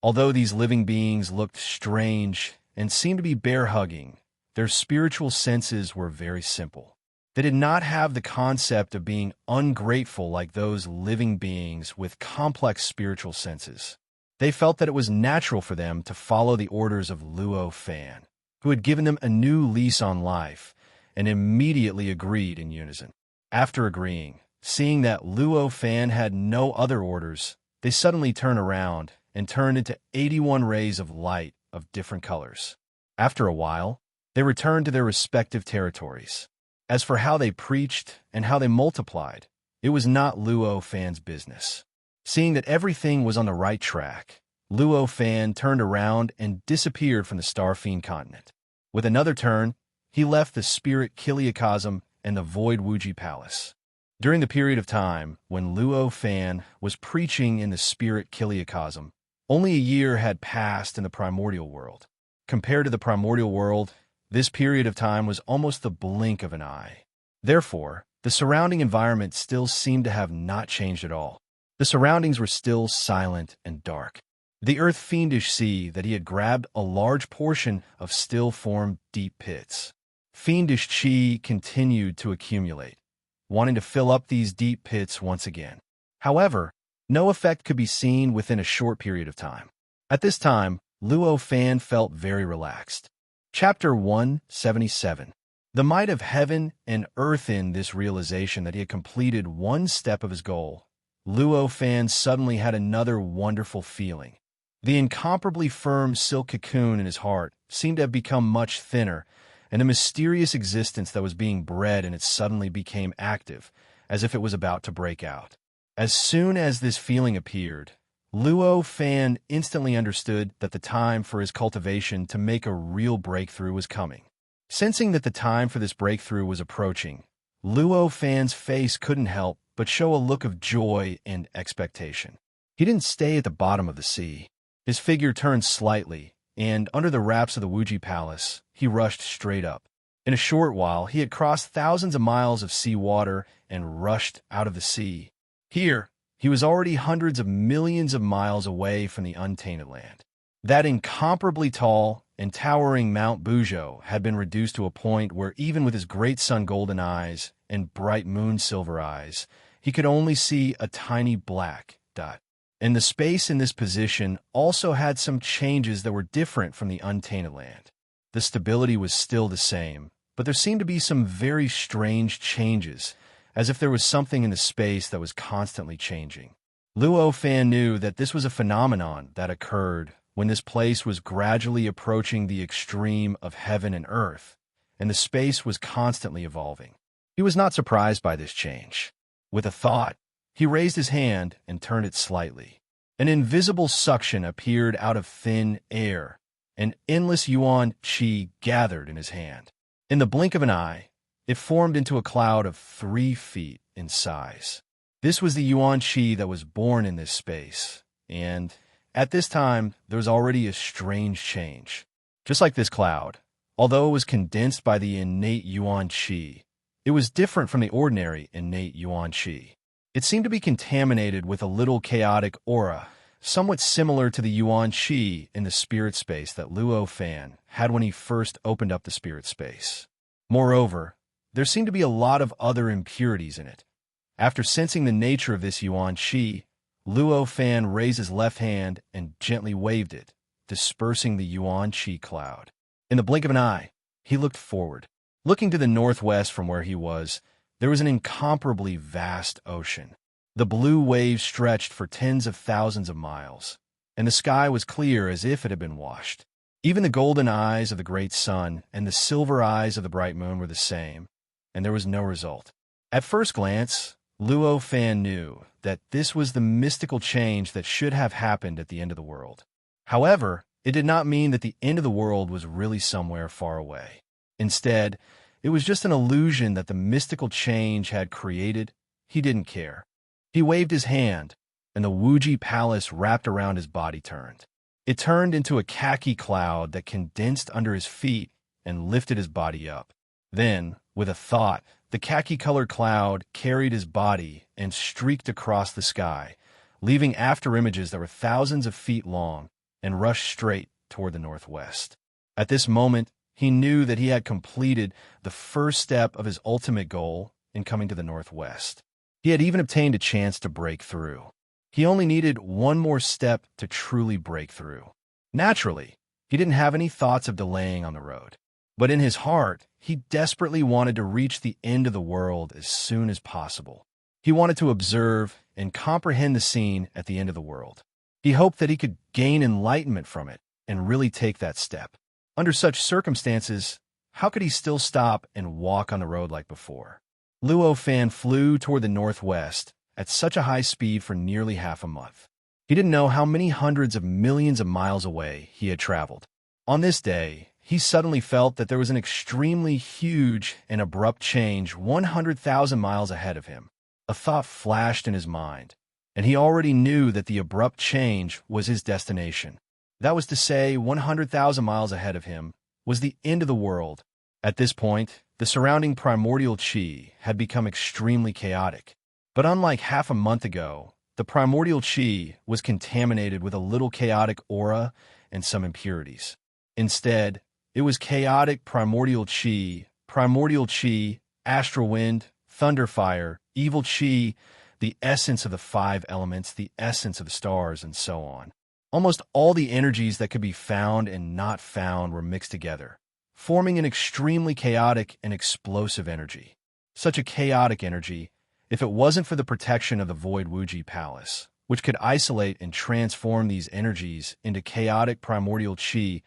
Although these living beings looked strange and seemed to be bear-hugging, their spiritual senses were very simple. They did not have the concept of being ungrateful like those living beings with complex spiritual senses. They felt that it was natural for them to follow the orders of Luo Fan, who had given them a new lease on life, and immediately agreed in unison. After agreeing, seeing that Luo Fan had no other orders, they suddenly turned around and turned into 81 rays of light of different colors. After a while, they returned to their respective territories. As for how they preached and how they multiplied, it was not Luo Fan's business. Seeing that everything was on the right track, Luo Fan turned around and disappeared from the Starfiend continent. With another turn, he left the Spirit Kiliacosm and the Void Wuji Palace. During the period of time when Luo Fan was preaching in the Spirit Kiliacosm, only a year had passed in the Primordial world. Compared to the Primordial world, this period of time was almost the blink of an eye. Therefore, the surrounding environment still seemed to have not changed at all. The surroundings were still silent and dark. The earth-fiendish sea that he had grabbed a large portion of still formed deep pits. Fiendish chi continued to accumulate, wanting to fill up these deep pits once again. However, no effect could be seen within a short period of time. At this time, Luo Fan felt very relaxed. Chapter 177. The might of heaven and earth. In this realization that he had completed one step of his goal, Luo Fan suddenly had another wonderful feeling. The incomparably firm silk cocoon in his heart seemed to have become much thinner, and a mysterious existence that was being bred in it suddenly became active, as if it was about to break out. As soon as this feeling appeared, Luo Fan instantly understood that the time for his cultivation to make a real breakthrough was coming. Sensing that the time for this breakthrough was approaching, Luo Fan's face couldn't help but show a look of joy and expectation. He didn't stay at the bottom of the sea. His figure turned slightly, and under the wraps of the Wuji Palace, he rushed straight up. In a short while, he had crossed thousands of miles of sea water and rushed out of the sea. Here, he was already hundreds of millions of miles away from the untainted land. That incomparably tall and towering Mount Bujo had been reduced to a point where even with his great sun-golden eyes and bright moon-silver eyes, he could only see a tiny black dot. And the space in this position also had some changes that were different from the untainted land. The stability was still the same, but there seemed to be some very strange changes, as if there was something in the space that was constantly changing. Luo Fan knew that this was a phenomenon that occurred when this place was gradually approaching the extreme of heaven and earth, and the space was constantly evolving. He was not surprised by this change. With a thought, he raised his hand and turned it slightly. An invisible suction appeared out of thin air. An endless yuan qi gathered in his hand. In the blink of an eye, it formed into a cloud of 3 feet in size. This was the yuan qi that was born in this space, and at this time, there was already a strange change. Just like this cloud, although it was condensed by the innate yuan qi, it was different from the ordinary innate yuan qi. It seemed to be contaminated with a little chaotic aura, somewhat similar to the yuan qi in the spirit space that Luo Fan had when he first opened up the spirit space. Moreover, there seemed to be a lot of other impurities in it. After sensing the nature of this yuan qi, Luo Fan raised his left hand and gently waved it, dispersing the yuan qi cloud. In the blink of an eye, he looked forward. Looking to the northwest from where he was, there was an incomparably vast ocean. The blue waves stretched for tens of thousands of miles, and the sky was clear as if it had been washed. Even the golden eyes of the great sun and the silver eyes of the bright moon were the same, and there was no result. At first glance, Luo Fan knew that this was the mystical change that should have happened at the end of the world. However, it did not mean that the end of the world was really somewhere far away. Instead, it was just an illusion that the mystical change had created. He didn't care. He waved his hand, and the Wuji palace wrapped around his body turned. It turned into a khaki cloud that condensed under his feet and lifted his body up. Then, with a thought, the khaki-colored cloud carried his body and streaked across the sky, leaving after-images that were thousands of feet long and rushed straight toward the northwest. At this moment, he knew that he had completed the first step of his ultimate goal in coming to the northwest. He had even obtained a chance to break through. He only needed one more step to truly break through. Naturally, he didn't have any thoughts of delaying on the road. But in his heart, he desperately wanted to reach the end of the world as soon as possible. He wanted to observe and comprehend the scene at the end of the world. He hoped that he could gain enlightenment from it and really take that step. Under such circumstances, how could he still stop and walk on the road like before? Luo Fan flew toward the northwest at such a high speed for nearly half a month. He didn't know how many hundreds of millions of miles away he had traveled. On this day, he suddenly felt that there was an extremely huge and abrupt change 100,000 miles ahead of him. A thought flashed in his mind, and he already knew that the abrupt change was his destination. That was to say, 100,000 miles ahead of him was the end of the world. At this point, the surrounding primordial chi had become extremely chaotic. But unlike half a month ago, the primordial chi was contaminated with a little chaotic aura and some impurities. Instead, it was chaotic primordial chi, astral wind, thunder fire, evil chi, the essence of the 5 elements, the essence of the stars, and so on. Almost all the energies that could be found and not found were mixed together, forming an extremely chaotic and explosive energy. Such a chaotic energy, if it wasn't for the protection of the Void Wuji Palace, which could isolate and transform these energies into chaotic primordial chi,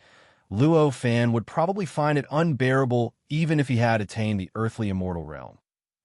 Luo Fan would probably find it unbearable even if he had attained the earthly immortal realm.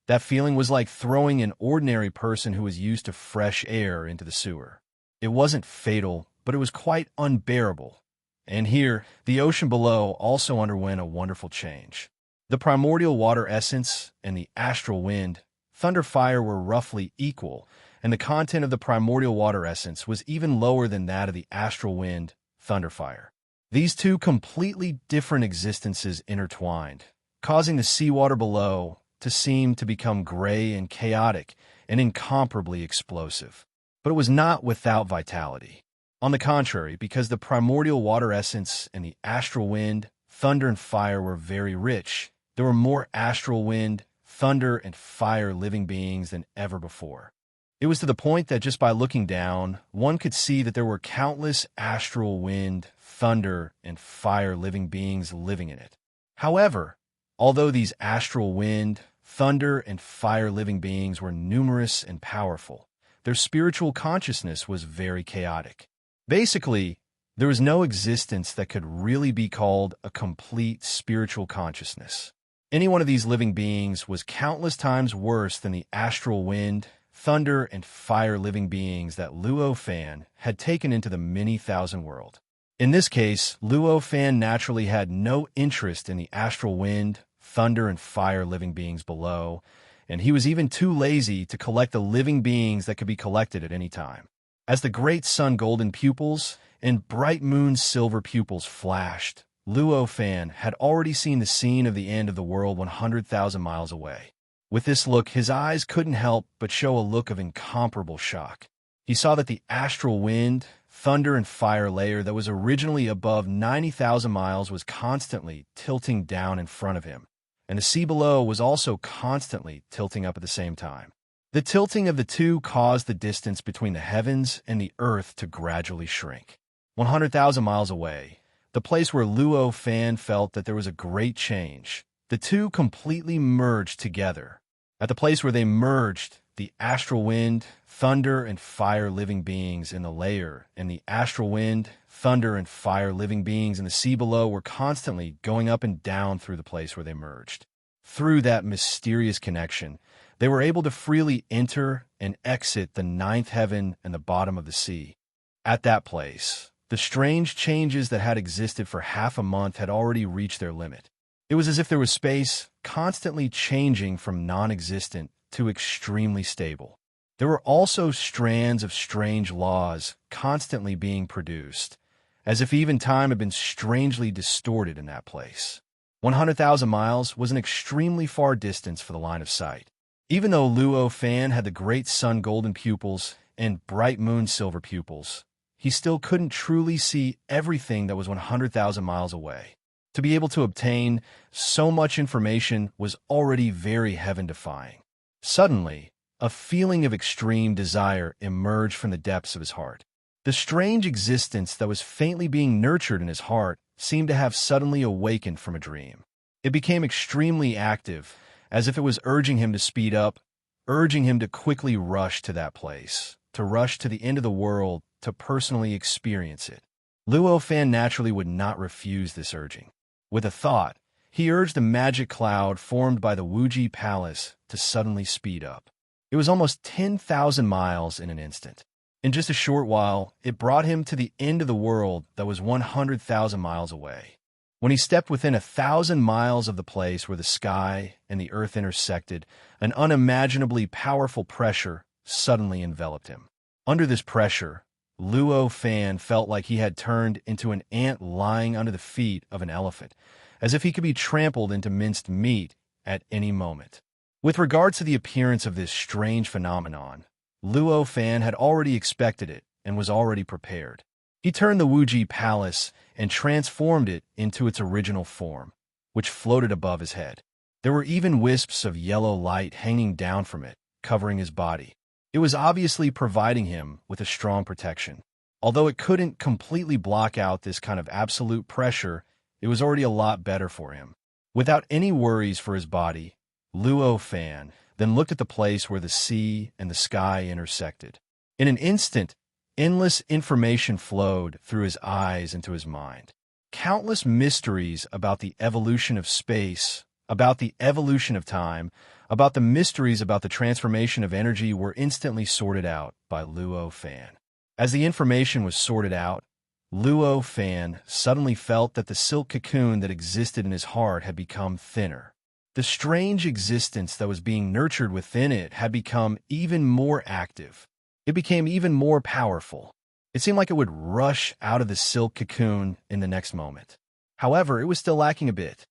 That feeling was like throwing an ordinary person who was used to fresh air into the sewer. It wasn't fatal, but it was quite unbearable. And here, the ocean below also underwent a wonderful change. The primordial water essence and the astral wind, thunder fire were roughly equal, and the content of the primordial water essence was even lower than that of the astral wind, thunder fire. These two completely different existences intertwined, causing the seawater below to seem to become gray and chaotic and incomparably explosive. But it was not without vitality. On the contrary, because the primordial water essence and the astral wind, thunder and fire were very rich, there were more astral wind, thunder, and fire living beings than ever before. It was to the point that just by looking down, one could see that there were countless astral wind, thunder, and fire living beings living in it. However, although these astral wind, thunder, and fire living beings were numerous and powerful, their spiritual consciousness was very chaotic. Basically, there was no existence that could really be called a complete spiritual consciousness. Any one of these living beings was countless times worse than the astral wind, thunder, and fire living beings that Luo Fan had taken into the many thousand world. In this case, Luo Fan naturally had no interest in the astral wind, thunder, and fire living beings below, and he was even too lazy to collect the living beings that could be collected at any time. As the great sun golden pupils and bright moon silver pupils flashed, Luo Fan had already seen the scene of the end of the world 100,000 miles away. With this look, his eyes couldn't help but show a look of incomparable shock. He saw that the astral wind, thunder, and fire layer that was originally above 90,000 miles was constantly tilting down in front of him, and the sea below was also constantly tilting up at the same time. The tilting of the two caused the distance between the heavens and the earth to gradually shrink. 100,000 miles away, the place where Luo Fan felt that there was a great change, the two completely merged together. At the place where they merged, the astral wind, thunder, and fire living beings in the layer and the astral wind, thunder, and fire living beings in the sea below were constantly going up and down through the place where they merged. Through that mysterious connection, they were able to freely enter and exit the ninth heaven and the bottom of the sea. At that place, the strange changes that had existed for half a month had already reached their limit. It was as if there was space constantly changing from non-existent to extremely stable. There were also strands of strange laws constantly being produced, as if even time had been strangely distorted in that place. 100,000 miles was an extremely far distance for the line of sight. Even though Luo Fan had the great sun golden pupils and bright moon silver pupils, he still couldn't truly see everything that was 100,000 miles away. To be able to obtain so much information was already very heaven-defying. Suddenly, a feeling of extreme desire emerged from the depths of his heart. The strange existence that was faintly being nurtured in his heart seemed to have suddenly awakened from a dream. It became extremely active, as if it was urging him to speed up, urging him to quickly rush to that place, to rush to the end of the world, to personally experience it. Luo Fan naturally would not refuse this urging. With a thought, he urged the magic cloud formed by the Wuji Palace to suddenly speed up. It was almost 10,000 miles in an instant. In just a short while, it brought him to the end of the world that was 100,000 miles away. When he stepped within 1,000 miles of the place where the sky and the earth intersected, an unimaginably powerful pressure suddenly enveloped him. Under this pressure, Luo Fan felt like he had turned into an ant lying under the feet of an elephant, as if he could be trampled into minced meat at any moment. With regards to the appearance of this strange phenomenon, Luo Fan had already expected it and was already prepared. He turned the Wuji Palace and transformed it into its original form, which floated above his head. There were even wisps of yellow light hanging down from it, covering his body. It was obviously providing him with a strong protection. Although it couldn't completely block out this kind of absolute pressure, it was already a lot better for him. Without any worries for his body, Luo Fan then looked at the place where the sea and the sky intersected. In an instant, endless information flowed through his eyes into his mind. Countless mysteries about the evolution of space, about the evolution of time, about the mysteries about the transformation of energy were instantly sorted out by Luo Fan. As the information was sorted out, Luo Fan suddenly felt that the silk cocoon that existed in his heart had become thinner. The strange existence that was being nurtured within it had become even more active. It became even more powerful. It seemed like it would rush out of the silk cocoon in the next moment. However, it was still lacking a bit.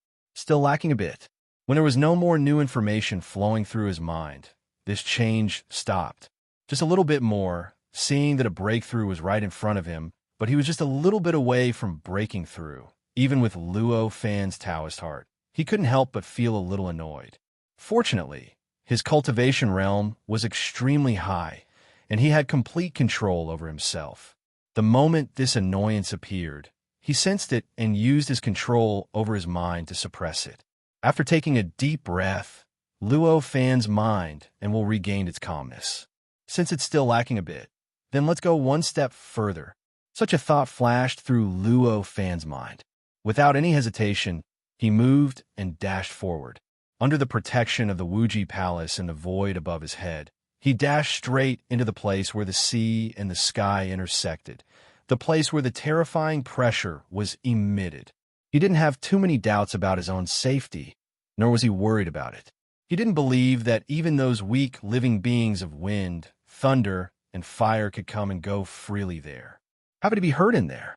When there was no more new information flowing through his mind, this change stopped. Just a little bit more, seeing that a breakthrough was right in front of him, but he was just a little bit away from breaking through. Even with Luo Fan's Taoist heart, he couldn't help but feel a little annoyed. Fortunately, his cultivation realm was extremely high, and he had complete control over himself. The moment this annoyance appeared, he sensed it and used his control over his mind to suppress it. After taking a deep breath, Luo Fan's mind and will regain its calmness. Since it's still lacking a bit, then let's go one step further. Such a thought flashed through Luo Fan's mind. Without any hesitation, he moved and dashed forward. Under the protection of the Wuji Palace and the void above his head, he dashed straight into the place where the sea and the sky intersected, the place where the terrifying pressure was emitted. He didn't have too many doubts about his own safety, nor was he worried about it. He didn't believe that even those weak living beings of wind, thunder, and fire could come and go freely there. How could he be hurt in there?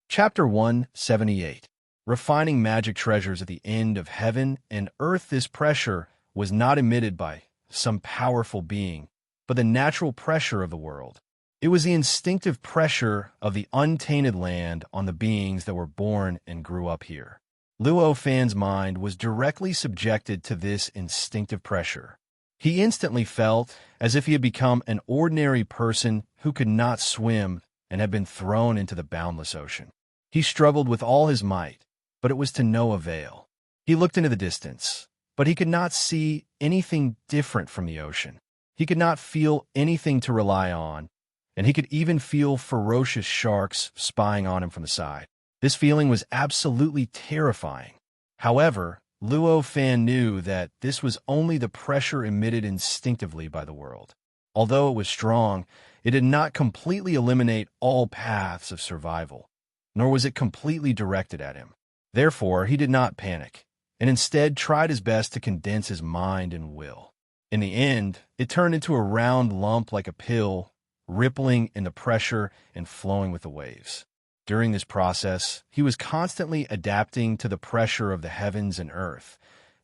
Chapter 178. Refining magic treasures at the end of heaven and earth. This pressure was not emitted by some powerful being, but the natural pressure of the world. It was the instinctive pressure of the untainted land on the beings that were born and grew up here. Luo Fan's mind was directly subjected to this instinctive pressure. He instantly felt as if he had become an ordinary person who could not swim and had been thrown into the boundless ocean. He struggled with all his might, but it was to no avail. He looked into the distance, but he could not see anything different from the ocean. He could not feel anything to rely on, and he could even feel ferocious sharks spying on him from the side. This feeling was absolutely terrifying. However, Luo Fan knew that this was only the pressure emitted instinctively by the world. Although it was strong, it did not completely eliminate all paths of survival, nor was it completely directed at him. Therefore, he did not panic, and instead tried his best to condense his mind and will. In the end, it turned into a round lump like a pill, rippling in the pressure and flowing with the waves. During this process, he was constantly adapting to the pressure of the heavens and earth,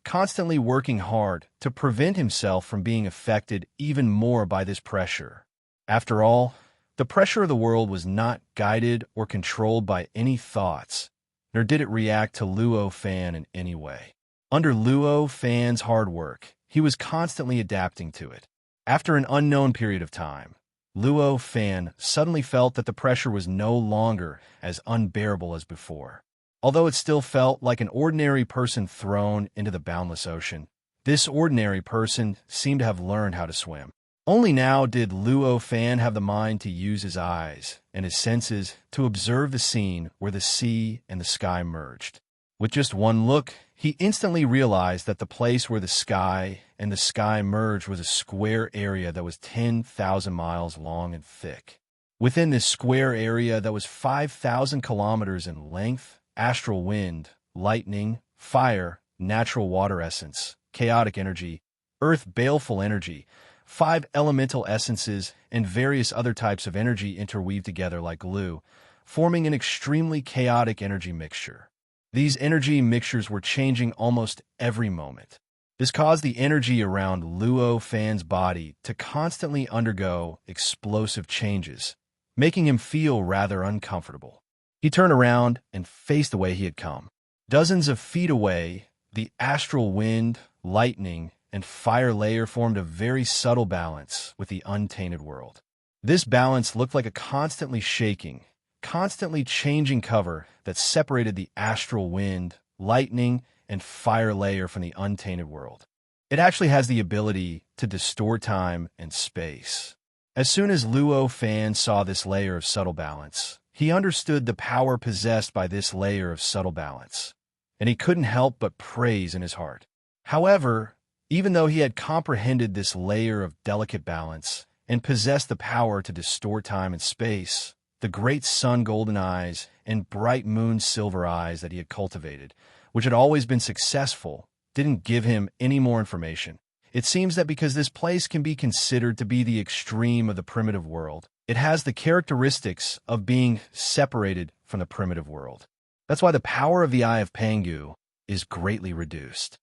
constantly working hard to prevent himself from being affected even more by this pressure. After all, the pressure of the world was not guided or controlled by any thoughts, nor did it react to Luo Fan in any way. Under Luo Fan's hard work, he was constantly adapting to it. After an unknown period of time, Luo Fan suddenly felt that the pressure was no longer as unbearable as before. Although it still felt like an ordinary person thrown into the boundless ocean, this ordinary person seemed to have learned how to swim. Only now did Luo Fan have the mind to use his eyes and his senses to observe the scene where the sea and the sky merged. With just one look, he instantly realized that the place where the sky and the sky merged was a square area that was 10,000 miles long and thick. Within this square area that was 5,000 kilometers in length, astral wind, lightning, fire, natural water essence, chaotic energy, earth baleful energy, 5 elemental essences, and various other types of energy interweaved together like glue, forming an extremely chaotic energy mixture. These energy mixtures were changing almost every moment. This caused the energy around Luo Fan's body to constantly undergo explosive changes, making him feel rather uncomfortable. He turned around and faced the way he had come. Dozens of feet away, the astral wind, lightning, and fire layer formed a very subtle balance with the untainted world. This balance looked like a constantly shaking, constantly changing cover that separated the astral wind, lightning, and fire layer from the untainted world. It actually has the ability to distort time and space. As soon as Luo Fan saw this layer of subtle balance, he understood the power possessed by this layer of subtle balance, and he couldn't help but praise in his heart. However, even though he had comprehended this layer of delicate balance and possessed the power to distort time and space, the great sun golden eyes and bright moon silver eyes that he had cultivated, which had always been successful, didn't give him any more information. It seems that because this place can be considered to be the extreme of the primitive world, it has the characteristics of being separated from the primitive world. That's why the power of the Eye of Pangu is greatly reduced.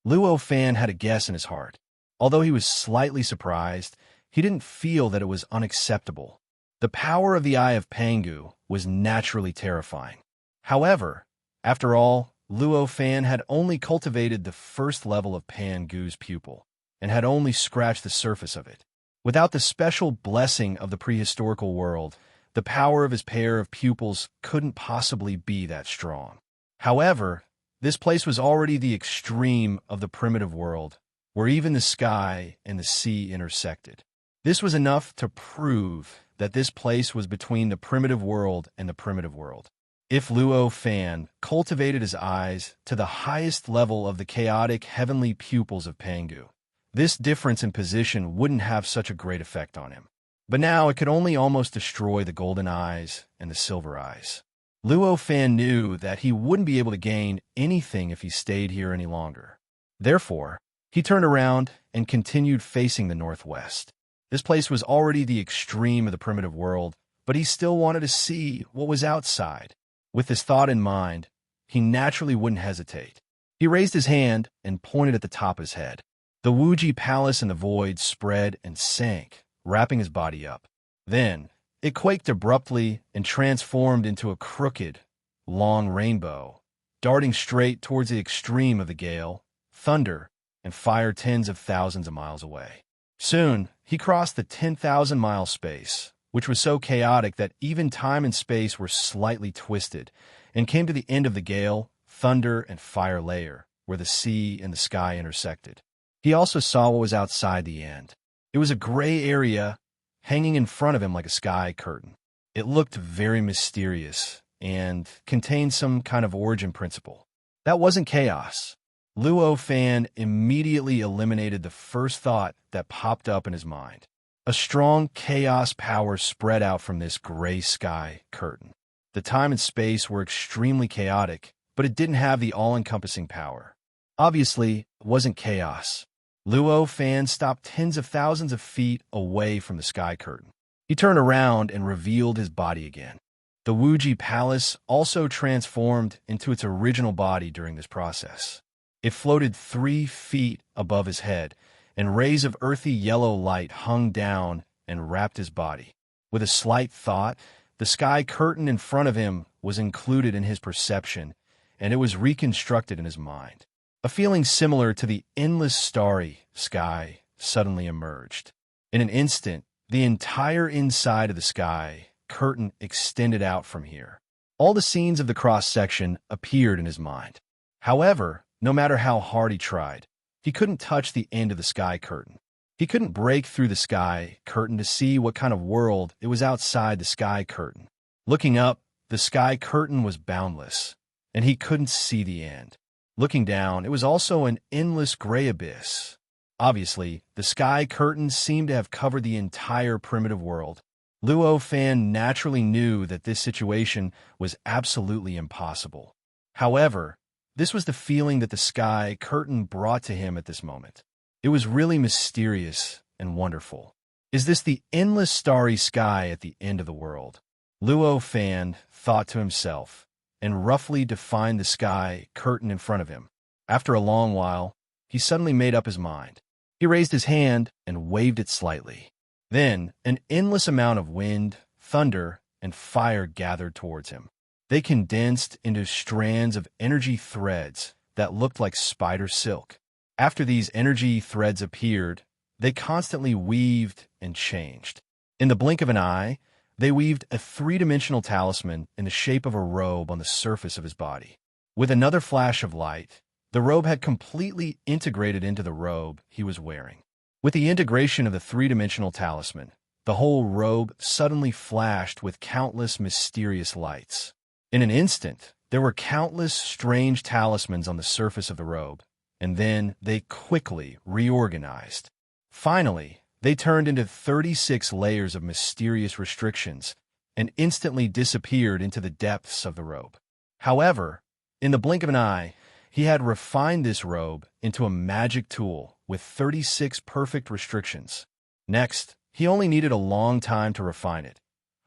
Luo Fan had a guess in his heart. Although he was slightly surprised, he didn't feel that it was unacceptable. The power of the Eye of Pangu was naturally terrifying. However, after all, Luo Fan had only cultivated the first level of Pangu's pupil, and had only scratched the surface of it. Without the special blessing of the prehistorical world, the power of his pair of pupils couldn't possibly be that strong. However, this place was already the extreme of the primitive world, where even the sky and the sea intersected. This was enough to prove that this place was between the primitive world and the primitive world. If Luo Fan cultivated his eyes to the highest level of the chaotic heavenly pupils of Pangu, this difference in position wouldn't have such a great effect on him. But now it could only almost destroy the golden eyes and the silver eyes. Luo Fan knew that he wouldn't be able to gain anything if he stayed here any longer. Therefore, he turned around and continued facing the northwest. This place was already the extreme of the primitive world, but he still wanted to see what was outside. With this thought in mind, he naturally wouldn't hesitate. He raised his hand and pointed at the top of his head. The Wuji Palace in the void spread and sank, wrapping his body up. Then, it quaked abruptly and transformed into a crooked, long rainbow, darting straight towards the extreme of the gale, thunder, and fire tens of thousands of miles away. Soon, he crossed the 10,000-mile space, which was so chaotic that even time and space were slightly twisted, and came to the end of the gale, thunder, and fire layer, where the sea and the sky intersected. He also saw what was outside the end. It was a gray area hanging in front of him like a sky curtain. It looked very mysterious and contained some kind of origin principle. That wasn't chaos. Luo Fan immediately eliminated the first thought that popped up in his mind. A strong chaos power spread out from this gray sky curtain. The time and space were extremely chaotic, but it didn't have the all-encompassing power. Obviously, it wasn't chaos. Luo Fan stopped tens of thousands of feet away from the sky curtain. He turned around and revealed his body again. The Wuji Palace also transformed into its original body during this process. It floated 3 feet above his head, and rays of earthy yellow light hung down and wrapped his body. With a slight thought, the sky curtain in front of him was included in his perception, and it was reconstructed in his mind. A feeling similar to the endless starry sky suddenly emerged. In an instant, the entire inside of the sky curtain extended out from here. All the scenes of the cross-section appeared in his mind. However, no matter how hard he tried, he couldn't touch the end of the sky curtain. He couldn't break through the sky curtain to see what kind of world it was outside the sky curtain. Looking up, the sky curtain was boundless, and he couldn't see the end. Looking down, it was also an endless gray abyss. Obviously, the sky curtain seemed to have covered the entire primitive world. Luo Fan naturally knew that this situation was absolutely impossible. However, this was the feeling that the sky curtain brought to him at this moment. It was really mysterious and wonderful. Is this the endless starry sky at the end of the world? Luo Fan thought to himself, and roughly defined the sky curtain in front of him. After a long while, he suddenly made up his mind. He raised his hand and waved it slightly. Then, an endless amount of wind, thunder, and fire gathered towards him. They condensed into strands of energy threads that looked like spider silk. After these energy threads appeared, they constantly weaved and changed. In the blink of an eye, they weaved a 3-dimensional talisman in the shape of a robe on the surface of his body. With another flash of light, the robe had completely integrated into the robe he was wearing. With the integration of the 3-dimensional talisman, the whole robe suddenly flashed with countless mysterious lights. In an instant, there were countless strange talismans on the surface of the robe, and then they quickly reorganized. Finally, they turned into 36 layers of mysterious restrictions and instantly disappeared into the depths of the robe. However, in the blink of an eye, he had refined this robe into a magic tool with 36 perfect restrictions. Next, he only needed a long time to refine it,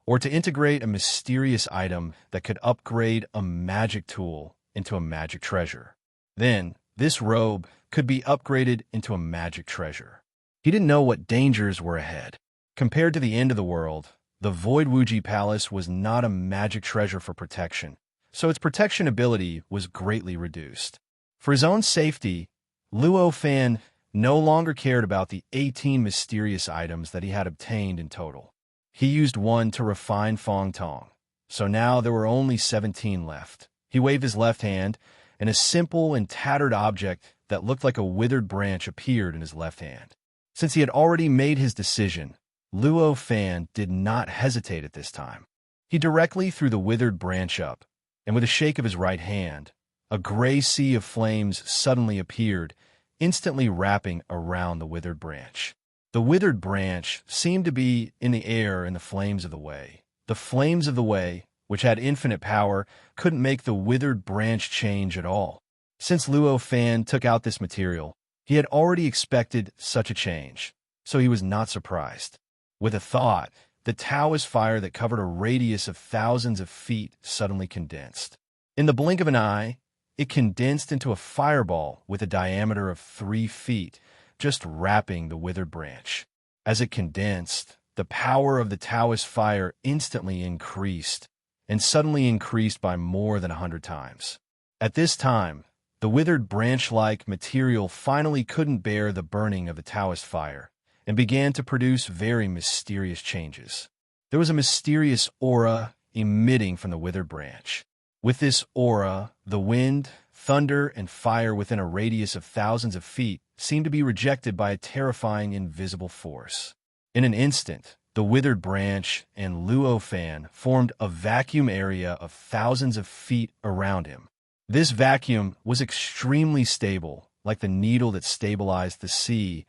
or to integrate a mysterious item that could upgrade a magic tool into a magic treasure. Then, this robe could be upgraded into a magic treasure. He didn't know what dangers were ahead. Compared to the end of the world, the Void Wuji Palace was not a magic treasure for protection, so its protection ability was greatly reduced. For his own safety, Luo Fan no longer cared about the 18 mysterious items that he had obtained in total. He used one to refine Fong Tong, so now there were only 17 left. He waved his left hand, and a simple and tattered object that looked like a withered branch appeared in his left hand. Since he had already made his decision, Luo Fan did not hesitate at this time. He directly threw the withered branch up, and with a shake of his right hand, a gray sea of flames suddenly appeared, instantly wrapping around the withered branch. The withered branch seemed to be in the air in the flames of the way. The flames of the way, which had infinite power, couldn't make the withered branch change at all. Since Luo Fan took out this material, he had already expected such a change, so he was not surprised. With a thought, the Taoist fire that covered a radius of thousands of feet suddenly condensed. In the blink of an eye, it condensed into a fireball with a diameter of 3 feet, just wrapping the withered branch. As it condensed, the power of the Taoist fire instantly increased, and suddenly increased by more than 100 times. At this time, the withered branch-like material finally couldn't bear the burning of the Taoist fire, and began to produce very mysterious changes. There was a mysterious aura emitting from the withered branch. With this aura, the wind, thunder, and fire within a radius of thousands of feet seemed to be rejected by a terrifying invisible force. In an instant, the withered branch, and Luo Fan formed a vacuum area of thousands of feet around him. This vacuum was extremely stable, like the needle that stabilized the sea,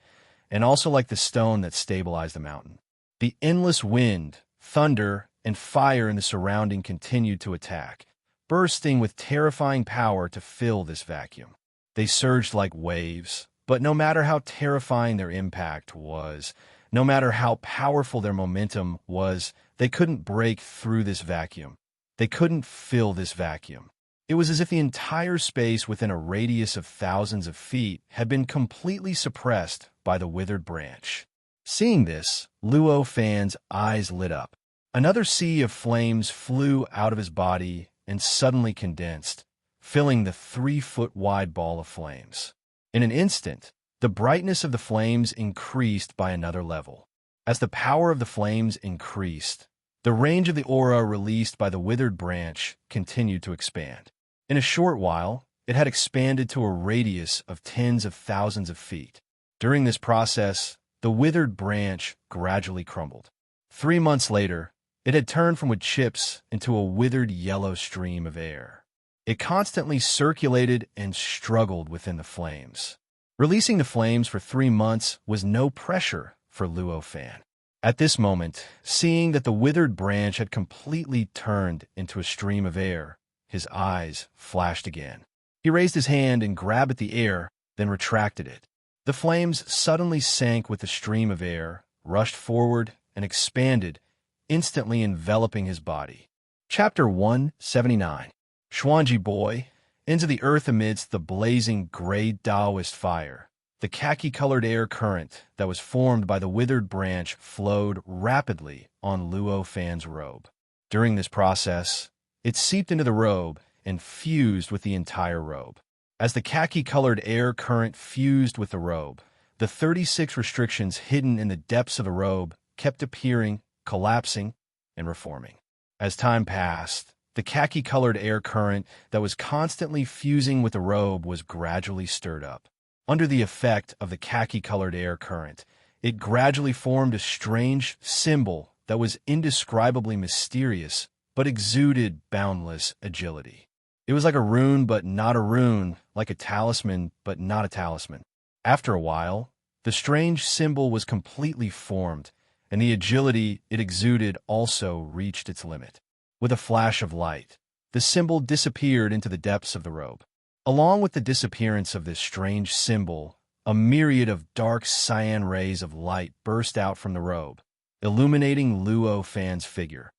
and also like the stone that stabilized the mountain. The endless wind, thunder, and fire in the surrounding continued to attack, bursting with terrifying power to fill this vacuum. They surged like waves, but no matter how terrifying their impact was, no matter how powerful their momentum was, they couldn't break through this vacuum. They couldn't fill this vacuum. It was as if the entire space within a radius of thousands of feet had been completely suppressed by the withered branch. Seeing this, Luo Fan's eyes lit up. Another sea of flames flew out of his body and suddenly condensed, filling the 3-foot-wide ball of flames. In an instant, the brightness of the flames increased by another level. As the power of the flames increased, the range of the aura released by the withered branch continued to expand. In a short while, it had expanded to a radius of tens of thousands of feet. During this process, the withered branch gradually crumbled. 3 months later, it had turned from wood chips into a withered yellow stream of air. It constantly circulated and struggled within the flames. Releasing the flames for 3 months was no pressure for Luo Fan. At this moment, seeing that the withered branch had completely turned into a stream of air, his eyes flashed again. He raised his hand and grabbed at the air, then retracted it. The flames suddenly sank with the stream of air, rushed forward, and expanded, instantly enveloping his body. Chapter 179. Xuanji Boy, into the earth amidst the blazing gray Taoist fire. The khaki-colored air current that was formed by the withered branch flowed rapidly on Luo Fan's robe. During this process, it seeped into the robe and fused with the entire robe. As the khaki-colored air current fused with the robe, the 36 restrictions hidden in the depths of the robe kept appearing, collapsing, and reforming. As time passed, the khaki-colored air current that was constantly fusing with the robe was gradually stirred up. Under the effect of the khaki-colored air current, it gradually formed a strange symbol that was indescribably mysterious but exuded boundless agility. It was like a rune but not a rune, like a talisman but not a talisman. After a while, the strange symbol was completely formed, and the agility it exuded also reached its limit. With a flash of light, the symbol disappeared into the depths of the robe. Along with the disappearance of this strange symbol, a myriad of dark cyan rays of light burst out from the robe, illuminating Luo Fan's figure,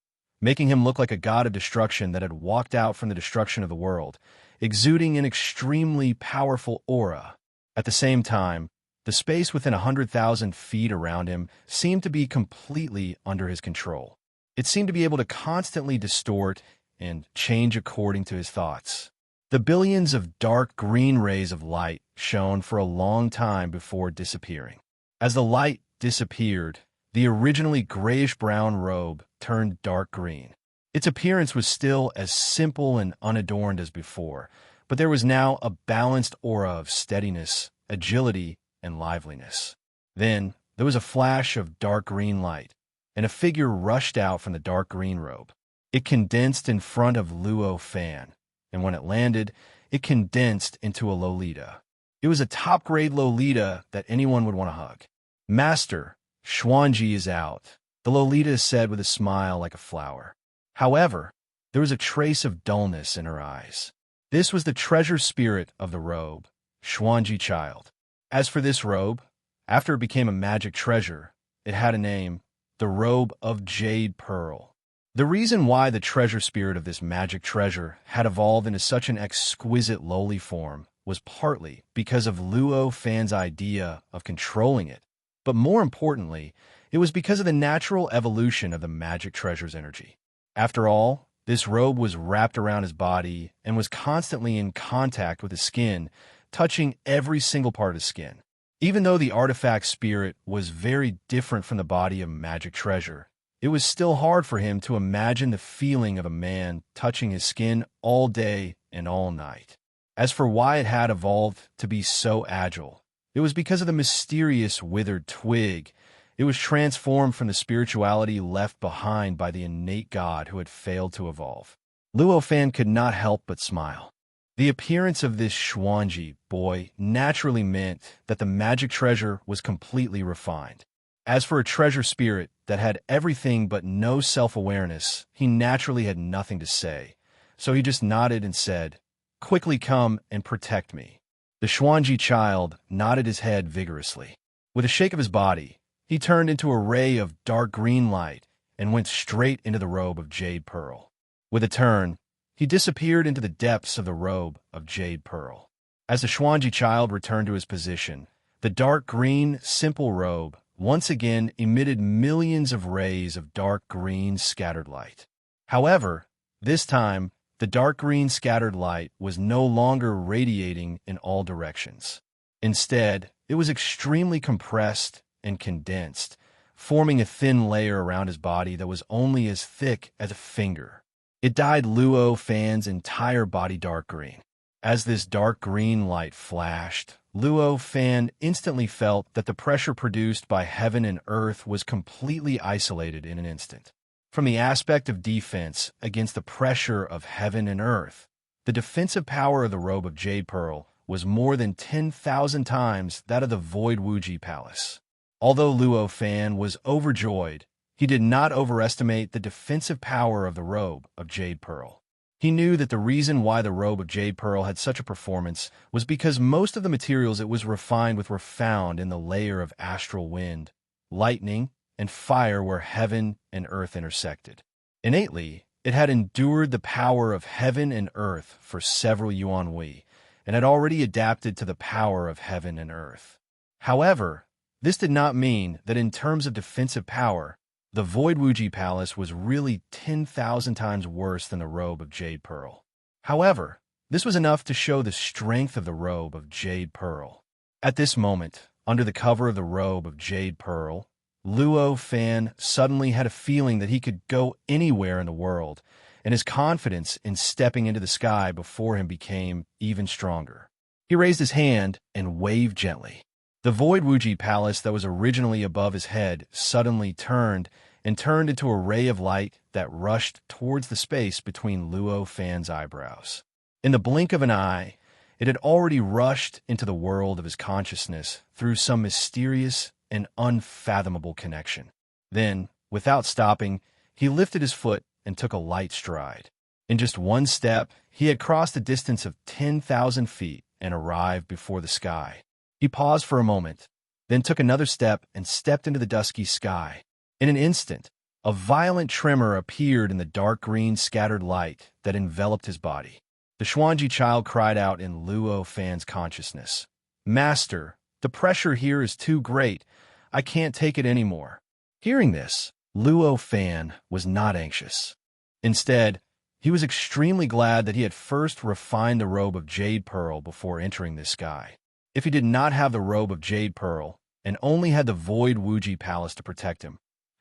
making him look like a god of destruction that had walked out from the destruction of the world, exuding an extremely powerful aura. At the same time, the space within 100,000 feet around him seemed to be completely under his control. It seemed to be able to constantly distort and change according to his thoughts. The billions of dark green rays of light shone for a long time before disappearing. As the light disappeared, the originally grayish-brown robe turned dark green. Its appearance was still as simple and unadorned as before, but there was now a balanced aura of steadiness, agility, and liveliness. Then there was a flash of dark green light, and a figure rushed out from the dark green robe. It condensed in front of Luo Fan, and when it landed, it condensed into a Lolita. It was a top-grade Lolita that anyone would want to hug. "Master, Xuanji is out," the Lolita said with a smile like a flower. However, there was a trace of dullness in her eyes. This was the treasure spirit of the robe, Xuanji Child. As for this robe, after it became a magic treasure, it had a name, the Robe of Jade Pearl. The reason why the treasure spirit of this magic treasure had evolved into such an exquisite lowly form was partly because of Luo Fan's idea of controlling it, but more importantly, it was because of the natural evolution of the magic treasure's energy. After all, this robe was wrapped around his body and was constantly in contact with his skin, touching every single part of his skin. Even though the artifact spirit was very different from the body of magic treasure, it was still hard for him to imagine the feeling of a man touching his skin all day and all night. As for why it had evolved to be so agile, it was because of the mysterious withered twig. It was transformed from the spirituality left behind by the innate god who had failed to evolve. Luo Fan could not help but smile. The appearance of this Xuanji boy naturally meant that the magic treasure was completely refined. As for a treasure spirit that had everything but no self-awareness, he naturally had nothing to say, so he just nodded and said, "Quickly come and protect me." The Xuanji child nodded his head vigorously. With a shake of his body, he turned into a ray of dark green light and went straight into the robe of jade pearl. With a turn, he disappeared into the depths of the robe of jade pearl. As the Xuanji child returned to his position, the dark green, simple robe once again emitted millions of rays of dark green scattered light. However, this time, the dark green scattered light was no longer radiating in all directions. Instead, it was extremely compressed and condensed, forming a thin layer around his body that was only as thick as a finger. It dyed Luo Fan's entire body dark green. As this dark green light flashed, Luo Fan instantly felt that the pressure produced by heaven and earth was completely isolated in an instant. From the aspect of defense against the pressure of heaven and earth, the defensive power of the robe of jade pearl was more than 10,000 times that of the Void Wuji Palace. Although Luo Fan was overjoyed, he did not overestimate the defensive power of the robe of jade pearl. He knew that the reason why the robe of jade pearl had such a performance was because most of the materials it was refined with were found in the layer of astral wind, lightning, and fire where heaven and earth intersected. Innately, it had endured the power of heaven and earth for several yuan wei, and had already adapted to the power of heaven and earth. However, this did not mean that in terms of defensive power, the Void Wuji Palace was really 10,000 times worse than the robe of jade pearl. However, this was enough to show the strength of the robe of jade pearl. At this moment, under the cover of the robe of jade pearl, Luo Fan suddenly had a feeling that he could go anywhere in the world, and his confidence in stepping into the sky before him became even stronger. He raised his hand and waved gently. The Void Wuji Palace that was originally above his head suddenly turned into a ray of light that rushed towards the space between Luo Fan's eyebrows. In the blink of an eye, it had already rushed into the world of his consciousness through some mysterious and unfathomable connection. Then, without stopping, he lifted his foot and took a light stride. In just one step, he had crossed a distance of 10,000 feet and arrived before the sky. He paused for a moment, then took another step and stepped into the dusky sky. In an instant, a violent tremor appeared in the dark green scattered light that enveloped his body. The Xuanji child cried out in Luo Fan's consciousness, "Master, the pressure here is too great. I can't take it anymore." Hearing this, Luo Fan was not anxious. Instead, he was extremely glad that he had first refined the robe of jade pearl before entering this sky. If he did not have the robe of jade pearl and only had the Void Wuji Palace to protect him,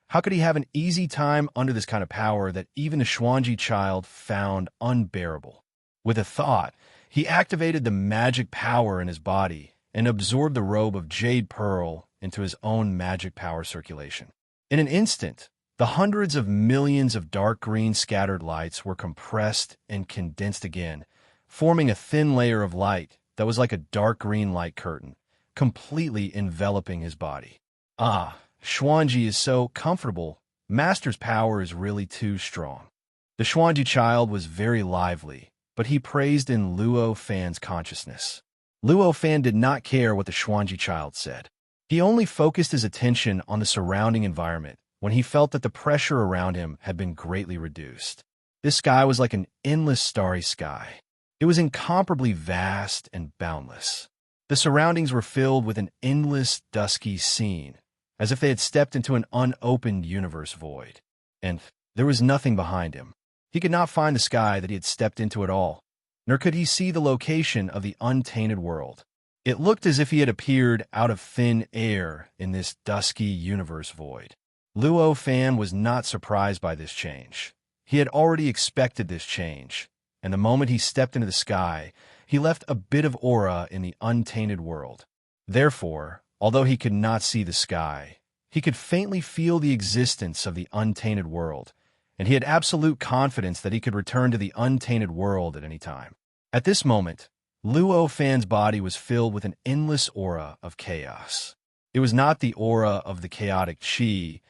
how could he have an easy time under this kind of power that even the Xuanji child found unbearable? With a thought, he activated the magic power in his body and absorbed the robe of jade pearl into his own magic power circulation. In an instant, the hundreds of millions of dark green scattered lights were compressed and condensed again, forming a thin layer of light that was like a dark green light curtain, completely enveloping his body. Ah, Xuanji is so comfortable. Master's power is really too strong. The Xuanji child was very lively, but he praised in Luo Fan's consciousness. Luo Fan did not care what the Xuanji child said. He only focused his attention on the surrounding environment when he felt that the pressure around him had been greatly reduced. This sky was like an endless starry sky. It was incomparably vast and boundless. The surroundings were filled with an endless, dusky scene, as if they had stepped into an unopened universe void. And there was nothing behind him. He could not find the sky that he had stepped into at all, nor could he see the location of the untainted world. It looked as if he had appeared out of thin air in this dusky universe void. Luo Fan was not surprised by this change. He had already expected this change, and the moment he stepped into the sky, he left a bit of aura in the untainted world. Therefore, although he could not see the sky, He could faintly feel the existence of the untainted world, and he had absolute confidence that he could return to the untainted world at any time. At this moment, Luo Fan's body was filled with an endless aura of chaos. It was not the aura of the chaotic chi,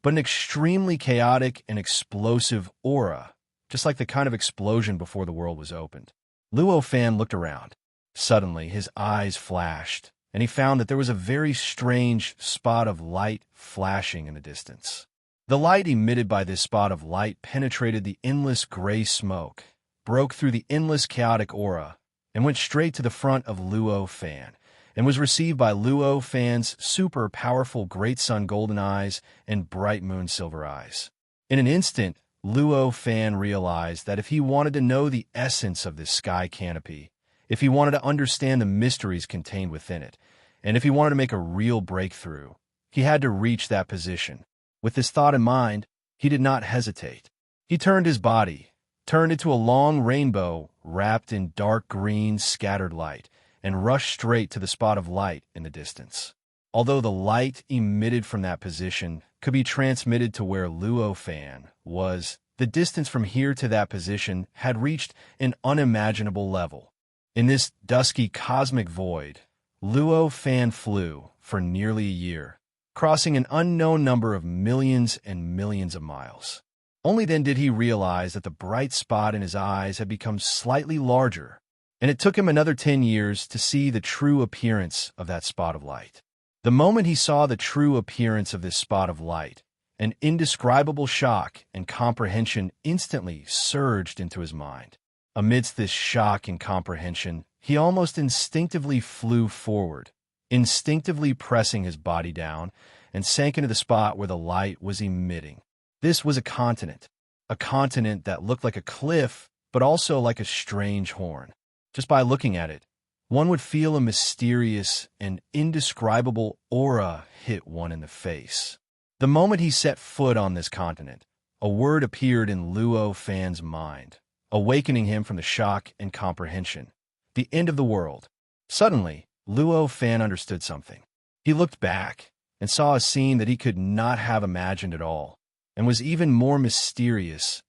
but an extremely chaotic and explosive aura, just like the kind of explosion before the world was opened. Luo Fan looked around. Suddenly, his eyes flashed, and he found that there was a very strange spot of light flashing in the distance. The light emitted by this spot of light penetrated the endless gray smoke, broke through the endless chaotic aura, and went straight to the front of Luo Fan, and was received by Luo Fan's super powerful Great Sun golden eyes and bright moon silver eyes. In an instant, Luo Fan realized that if he wanted to know the essence of this sky canopy, if he wanted to understand the mysteries contained within it, and if he wanted to make a real breakthrough, he had to reach that position. With this thought in mind, he did not hesitate. He turned his body, turned into a long rainbow wrapped in dark green scattered light, and rushed straight to the spot of light in the distance. Although the light emitted from that position could be transmitted to where Luo Fan was, the distance from here to that position had reached an unimaginable level. In this dusky cosmic void, Luo Fan flew for nearly a year, crossing an unknown number of millions and millions of miles. Only then did he realize that the bright spot in his eyes had become slightly larger, and it took him another 10 years to see the true appearance of that spot of light. The moment he saw the true appearance of this spot of light, an indescribable shock and comprehension instantly surged into his mind. Amidst this shock and comprehension, he almost instinctively flew forward, instinctively pressing his body down, and sank into the spot where the light was emitting. This was a continent that looked like a cliff, but also like a strange horn. Just by looking at it, one would feel a mysterious and indescribable aura hit one in the face. The moment he set foot on this continent, a word appeared in Luo Fan's mind, awakening him from the shock and comprehension. The end of the world. Suddenly, Luo Fan understood something. He looked back and saw a scene that he could not have imagined at all, and was even more mysterious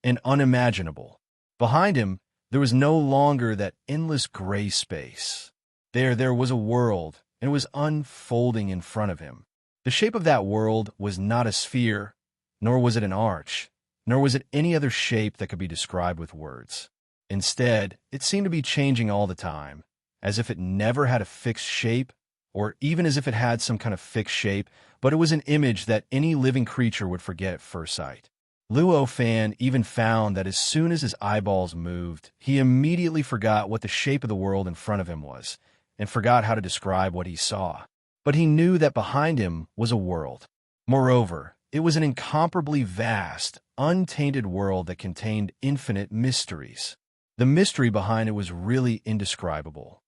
and unimaginable. Behind him, there was no longer that endless gray space. There was a world, and it was unfolding in front of him. The shape of that world was not a sphere, nor was it an arch, nor was it any other shape that could be described with words. Instead, it seemed to be changing all the time, as if it never had a fixed shape, or even as if it had some kind of fixed shape, but it was an image that any living creature would forget at first sight. Luo Fan even found that as soon as his eyeballs moved, he immediately forgot what the shape of the world in front of him was, and forgot how to describe what he saw. But he knew that behind him was a world. Moreover, it was an incomparably vast, untainted world that contained infinite mysteries. The mystery behind it was really indescribable.